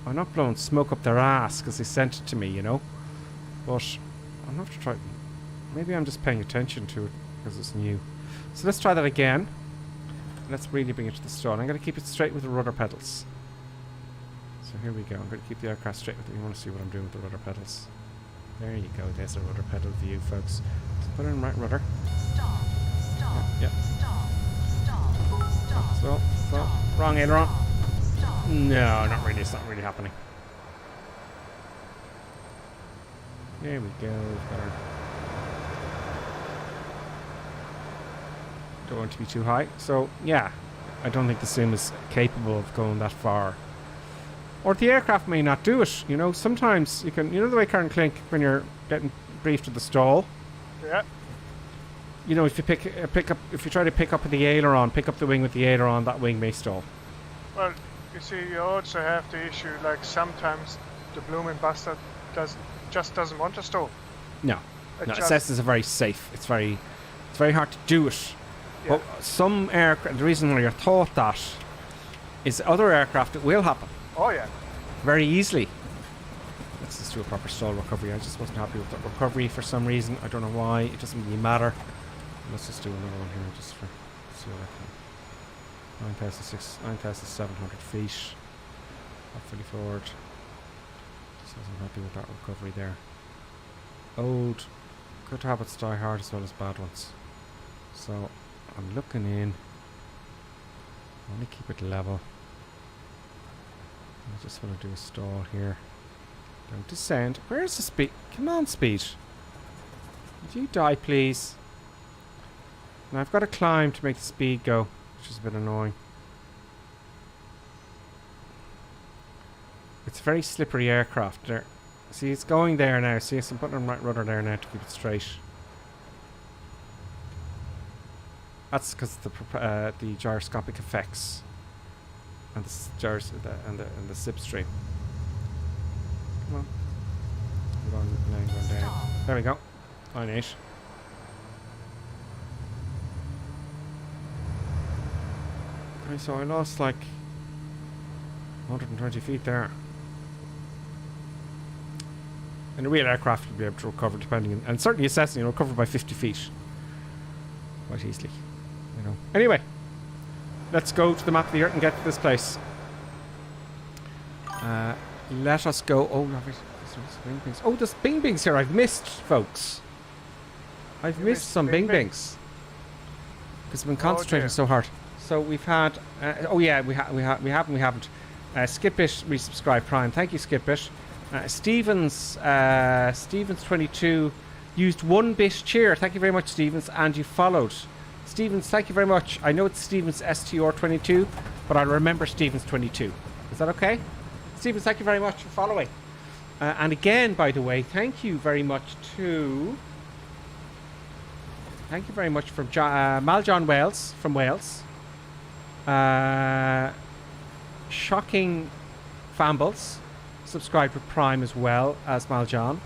I'm not blowing smoke up their ass because they sent it to me, you know. But I'll have to try. Maybe I'm just paying attention to it because it's new. So let's try that again. Let's really bring it to the stall. I'm going to keep it straight with the rudder pedals. So here we go. I'm going to keep the aircraft straight with it. You want to see what I'm doing with the rudder pedals. There you go. There's a rudder pedal view, folks. Let's put it in right rudder. Yeah. So, wrong aileron. No, not really. It's not really happening. There we go. Don't want to be too high. So, yeah. I don't think the sim is capable of going that far. Or the aircraft may not do it. You know, sometimes you can... You know the way Colonel Clink, when you're getting briefed to the stall? Yeah. You know, if you if you try to pick up the aileron, pick up the wing with the aileron, that wing may stall. Well, you see, you also have the issue, like sometimes the blooming bastard just doesn't want to stall. No. Cessna is very safe. It's very hard to do it. Yeah. But some aircraft, the reason why you're taught that is other aircraft, it will happen. Oh yeah. Very easily. Let's just do a proper stall recovery. I just wasn't happy with that recovery for some reason. I don't know why. It doesn't really matter. Let's just do another one here just for see what I can. 9,700 feet. Fully forward. Just wasn't happy with that recovery there. Old good habits die hard as well as bad ones. So I'm looking in. I want to keep it level. I just want to do a stall here. Don't descend. Where's the speed? Come on, speed. Would you die, please? Now I've got to climb to make the speed go, which is a bit annoying. It's a very slippery aircraft there. See, it's going there now. See, I'm putting on right rudder there now to keep it straight. That's because the gyroscopic effects and the slipstream. Come on. Going down. There we go. Line 8. Okay, so I lost like 120 feet there. And a real aircraft will be able to recover depending on, and certainly a Cessna, recover by 50 feet. Quite easily. You know. Anyway. Let's go to the map of the Earth and get to this place. Let us go. Oh, Bing Bings. Oh, there's Bing Bings here. I've missed, folks. I've missed some Bing Bings. Because I've been concentrating so hard. So we've had. Oh yeah, we haven't. Skipit resubscribe Prime. Thank you, Skipit. Stevens 22 used 1-bit cheer. Thank you very much, Stevens, and you followed. Stevens, thank you very much. I know it's Stevens STR22, but I remember Stevens 22. Is that okay? Stevens, thank you very much for following. And again, by the way, thank you very much from Mal John Wales from Wales. Shocking Fambles subscribed with Prime as well as Mal John.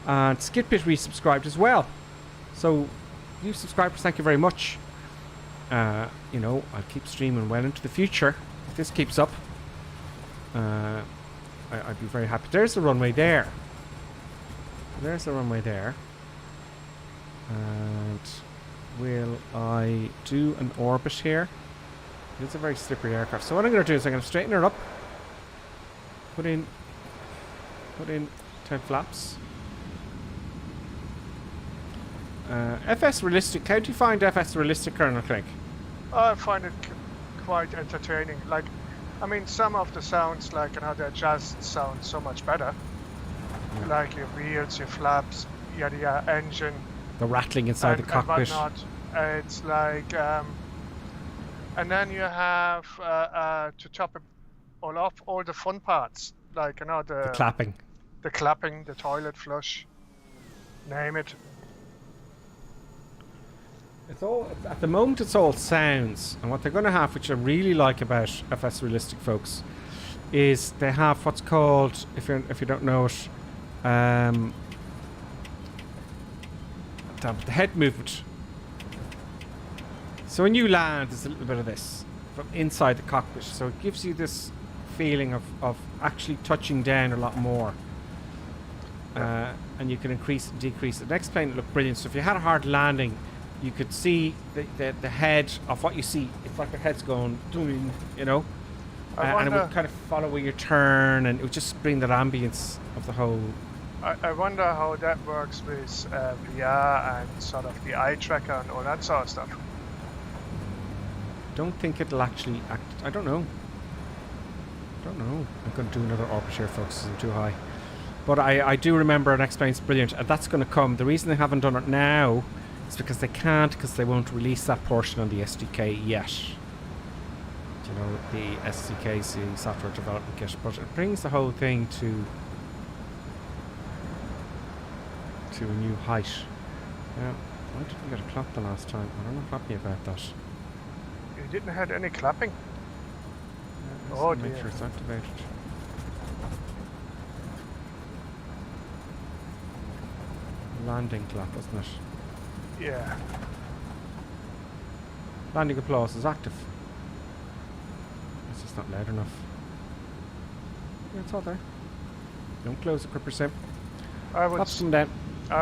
And Skitbit resubscribed as well. So, you subscribers, thank you very much. I'll keep streaming well into the future. If this keeps up, I'd be very happy. There's the runway there. And will I do an orbit here? It's a very slippery aircraft. So what I'm going to do is I'm going to straighten her up. Put in 10 flaps. FS Realistic. How do you find FS Realistic, Colonel Craig? I find it quite entertaining. Like, I mean, some of the sounds, like, they just sound so much better. Yeah. Like your wheels, your flaps, your engine. The rattling inside the cockpit. And whatnot. It's like, and then you have to top it all off, all the fun parts, like the clapping, the toilet flush, name it. It's all at the moment. It's all sounds, and what they're going to have, which I really like about FS Realistic, folks, is they have what's called, if you don't know it, the head movement. So when you land, there's a little bit of this from inside the cockpit, so it gives you this feeling of actually touching down a lot more. And you can increase and decrease. The next plane looked brilliant. So if you had a hard landing, you could see the head of what you see. It's like the head's going, and it would kind of follow where you turn, and it would just bring that ambience of the whole. I wonder how that works with VR and sort of the eye tracker and all that sort of stuff. Don't think it'll actually act. I don't know. I'm going to do another orbit here, folks. It's too high. But I do remember an X-Plane's brilliant, and that's going to come. The reason they haven't done it now is because they can't, because they won't release that portion on the SDK yet. The SDK is the software development kit, but it brings the whole thing to a new height. Now, why didn't we get a clap the last time? I'm not happy about that. You didn't have any clapping? Oh dear. Make sure it's activated. Landing clap, wasn't it? Yeah. Landing applause is active. It's just not loud enough. Yeah, it's all there. Don't close the gripper sim. I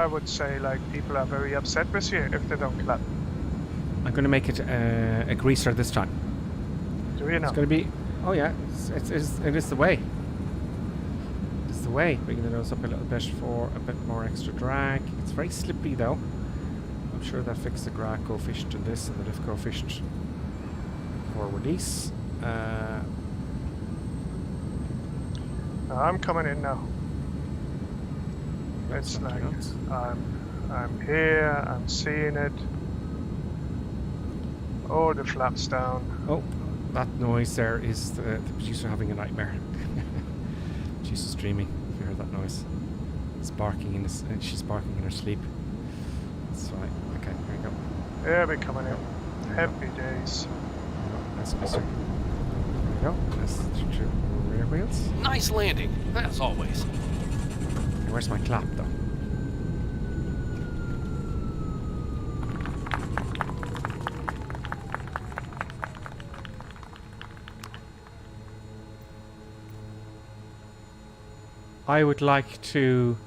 would say, like, people are very upset with you if they don't clap. I'm going to make it a greaser this time. Do you know? It's going to be. Oh yeah, it is the way. It's the way. Bringing the nose up a little bit for a bit more extra drag. It's very slippy though. I'm sure they'll fix the drag coefficient in this and the lift coefficient for release. I'm coming in now. It's like I'm here. I'm seeing it. Oh, the flaps down. Oh, that noise there is the producer having a nightmare. She's streaming. If you heard that noise, it's barking in his. She's barking in her sleep. That's right. Okay, here we go. Yeah, we're coming in. There happy days. That's closer. There we go. That's the rear wheels. Nice landing, as always. Okay, where's my clap, though? I would like to...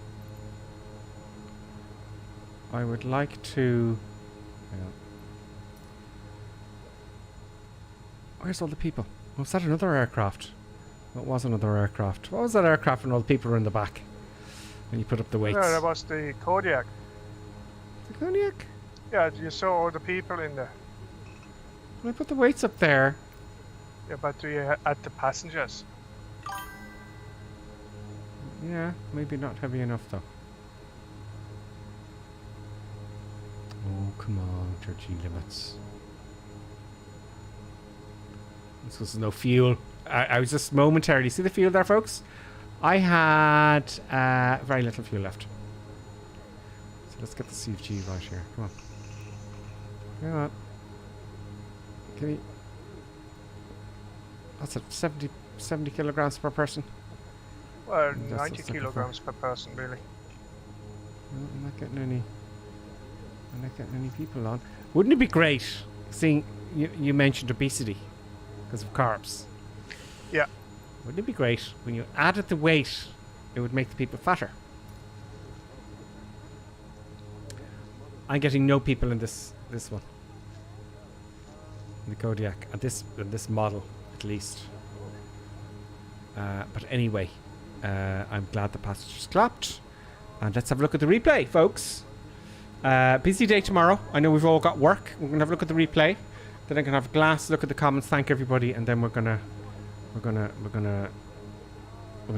Hang on. Where's all the people? Was that another aircraft? What was another aircraft? What was that aircraft when all the people were in the back? When you put up the weights? No, that was the Kodiak. The Kodiak? Yeah, you saw all the people in there. When I put the weights up there. Yeah, but do you add the passengers? Yeah, maybe not heavy enough though. Oh, come on, to G limits. This was no fuel. I was just momentarily... See the fuel there, folks? I had very little fuel left. So let's get the CFG right here. Come on. Come on. Can we... That's at 70 kilograms per person. Well, 90 kilograms per person, really. No, I'm not getting any people on. Wouldn't it be great seeing you mentioned obesity because of carbs? Yeah. Wouldn't it be great when you added the weight, it would make the people fatter? I'm getting no people in this one. In the Kodiak, and this model at least. But anyway, I'm glad the passengers clapped. And let's have a look at the replay, folks. Busy day tomorrow. I know we've all got work. We're gonna have a look at the replay. Then I'm gonna have a glass look at the comments, thank everybody, and then we're gonna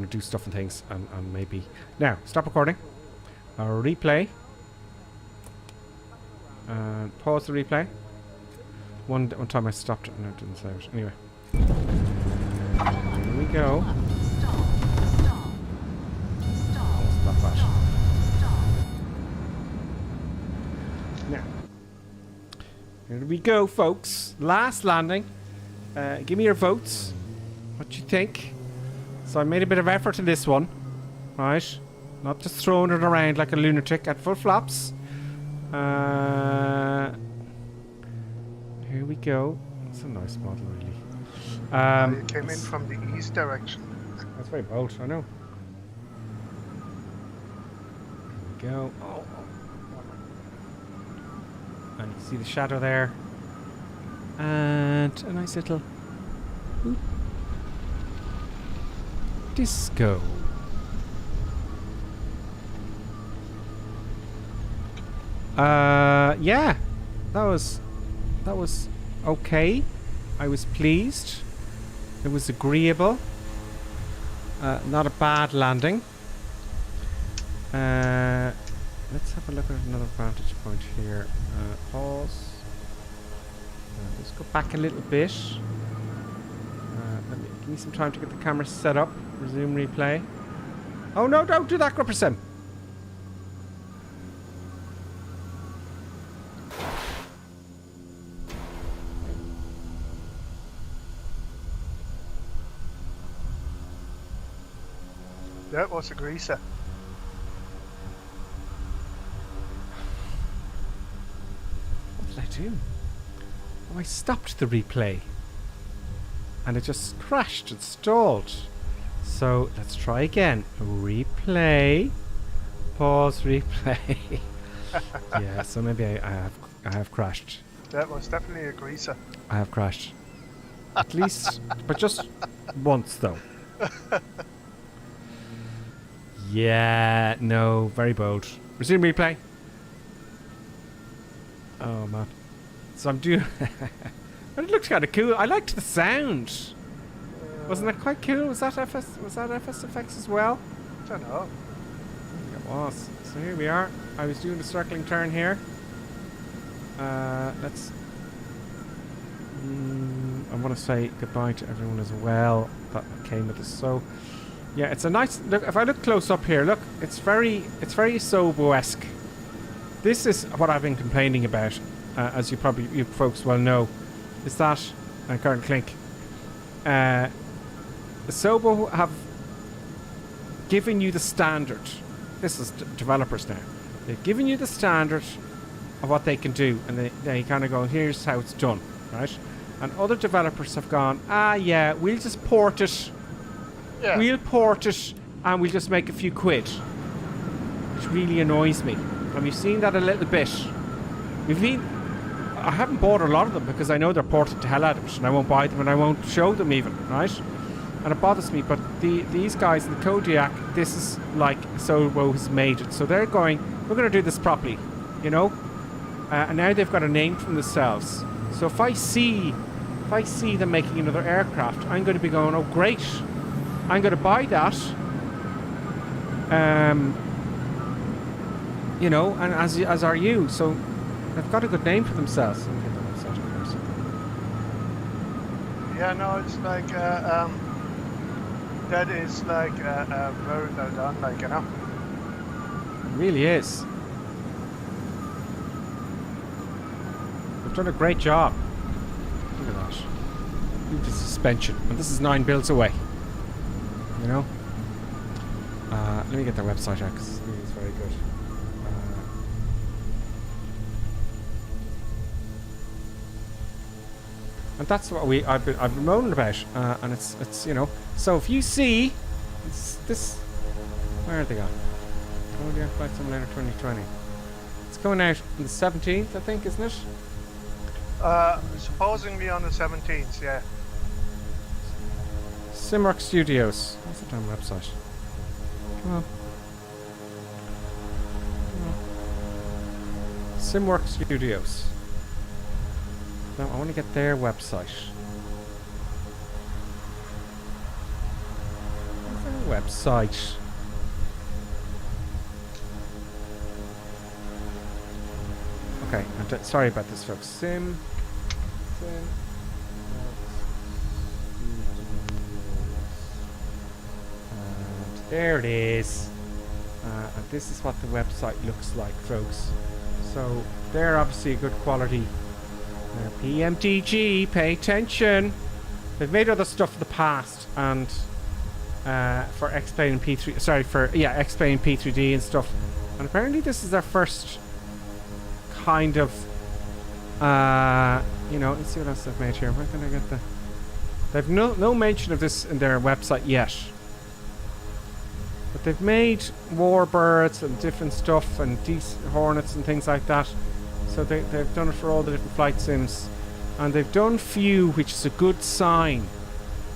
do stuff and things, and maybe now stop recording. Replay. Pause the replay. One time I stopped it and it didn't save it. Anyway, here we go. Stop that. Now, here we go, folks. Last landing. Give me your votes. What do you think? So I made a bit of effort in this one, right? Not just throwing it around like a lunatic at full flops. Here we go. It's a nice model, really. You came in from the east direction. That's very bold, I know. Here we go. Oh. And you can see the shadow there. And a nice little disco. Yeah, that was okay. I was pleased. It was agreeable. Not a bad landing. Let's have a look at another vantage point here. Pause. Let's go back a little bit. Give me some time to get the camera set up. Resume replay. Oh no, don't do that, Grupper Sim. That was a greaser. What did I do? Oh, I stopped the replay. And it just crashed and stalled. So let's try again. Replay. Pause, replay. Yeah, so maybe I have crashed. That was definitely a greaser. I have crashed. At least, but just once though. Yeah, no, very bold. Resume replay. Oh man. So I'm doing... But it looked kind of cool. I liked the sound. Wasn't that quite cool? Was that FSFX as well? I don't know. I think it was. So here we are. I was doing the circling turn here. Let's... I want to say goodbye to everyone as well that came with us. So, yeah, it's a nice... Look, if I look close up here, look, it's very Sobo-esque. This is what I've been complaining about as you folks well know, is that, Colonel Clink, Sobo have given you the standard. This is developers now. They've given you the standard of what they can do, and they kind of go, here's how it's done, right? And other developers have gone, yeah, we'll just port it. Yeah. We'll port it, and we'll just make a few quid. Which really annoys me. And we've seen that a little bit. I haven't bought a lot of them because I know they're ported to hell out of it, and I won't buy them and I won't show them even, right? And it bothers me, but these guys in the Kodiak, this is like Sobo has made it. So they're going, we're going to do this properly, you know? And now they've got a name for themselves. So if I see them making another aircraft, I'm going to be going, oh great, I'm going to buy that. You know, and as are you. So they've got a good name for themselves. Yeah, no, it's like that is like very well done, like, you know. It really is. They've done a great job. Look at that. Look at the suspension. And this is 9 builds away. You know? Let me get their website out because it's very good. And that's what I've been moaning about, and it's you know. So if you see this, where are they gone? Going Flight Simulator 2020. It's going out on the 17th, I think, isn't it? Supposedly on the 17th, yeah. Simwork Studios. What's the damn website? Come on. Simwork Studios. No, I want to get their website. Where's their website? Okay, sorry about this, folks. There it is. And this is what the website looks like, folks. So they're obviously a good quality. PMDG, pay attention. They've made other stuff in the past, and for X-Plane and P3, sorry, for X-Plane and P3D and stuff. And apparently this is their first kind of, you know, let's see what else they've made here. Where can I get the? They've no mention of this in their website yet. But they've made warbirds and different stuff and Hornets and things like that. So they've done it for all the different flight sims. And they've done few, which is a good sign,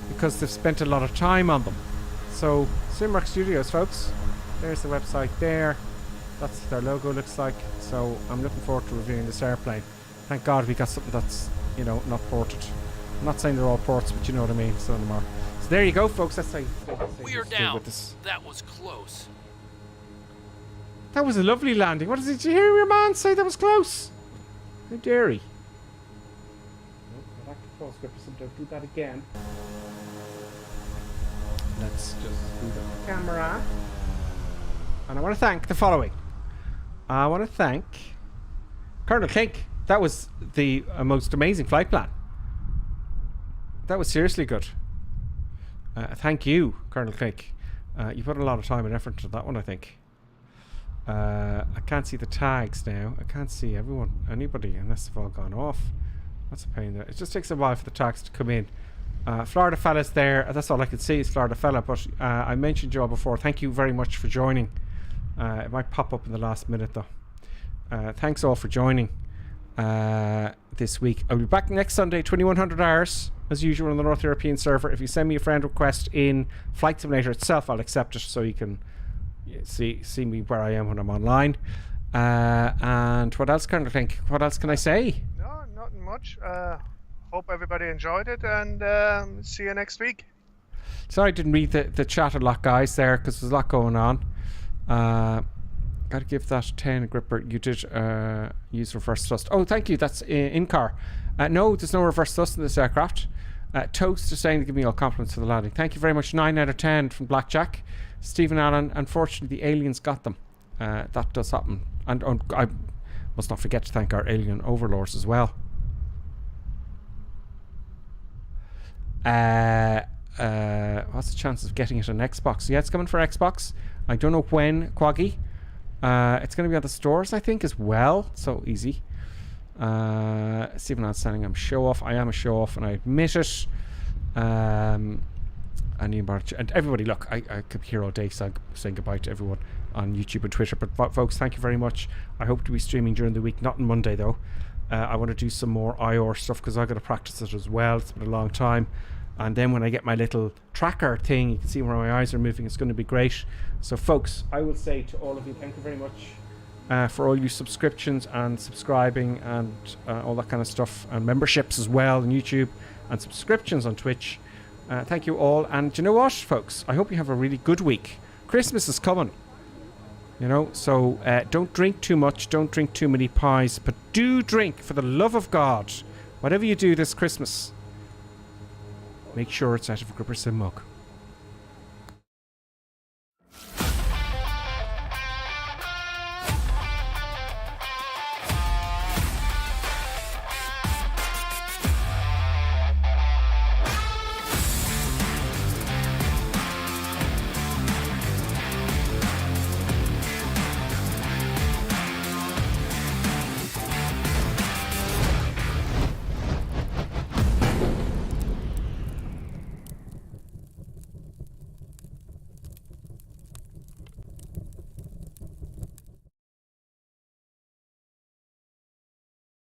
because they've spent a lot of time on them. So, Simwork Studios, folks. There's the website there. That's what their logo looks like. So, I'm looking forward to reviewing this airplane. Thank God we got something that's, you know, not ported. I'm not saying they're all ports, but you know what I mean. So there you go, folks. That's how we are down. That was close. That was a lovely landing. What did you hear your man say? That was close. How dare he? Back to close grip, so don't do that again. Let's just do the camera. And I want to thank the following. I want to thank Colonel Clink. That was the most amazing flight plan. That was seriously good. Thank you, Colonel Clink. You put a lot of time and effort into that one, I think. I can't see the tags now. I can't see anybody, unless they've all gone off. That's a pain there. It just takes a while for the tags to come in. Florida Fella's there. That's all I can see is Florida Fella, but I mentioned you all before. Thank you very much for joining. It might pop up in the last minute, though. Thanks all for joining this week. I'll be back next Sunday, 2100 hours, as usual, on the North European server. If you send me a friend request in Flight Simulator itself, I'll accept it so you can see me where I am when I'm online. And what else can I think? What else can I say? No, nothing much. Hope everybody enjoyed it, and see you next week. Sorry I didn't read the chat a lot, guys, there, because there's a lot going on. Gotta give that 10 gripper. You did use reverse thrust. Oh, thank you. That's in car. No, there's no reverse thrust in this aircraft. Toast is saying to give me all compliments for the landing. Thank you very much. 9 out of 10 from Blackjack. Stephen Allen. Unfortunately, the aliens got them. That does happen. And Must not forget to thank our alien overlords as well. What's the chances of getting it on Xbox? Yeah, it's coming for Xbox. I don't know when, Quaggy. It's going to be on the stores, I think, as well. So easy. Stephen Outstanding, I'm show off. I am a show off, and I admit it. And everybody, look, I could be here all day saying goodbye to everyone on YouTube and Twitter. But folks, thank you very much. I hope to be streaming during the week, not on Monday though. I want to do some more IOR stuff because I've got to practice it as well. It's been a long time. And then when I get my little tracker thing, you can see where my eyes are moving. It's going to be great. So folks, I will say to all of you, thank you very much for all your subscriptions and subscribing and all that kind of stuff, and memberships as well on YouTube and subscriptions on Twitch. Thank you all. And you know what, folks? I hope you have a really good week. Christmas is coming. You know, so don't drink too much. Don't drink too many pies. But do drink, for the love of God. Whatever you do this Christmas, make sure it's out of a Gripper Sim mug.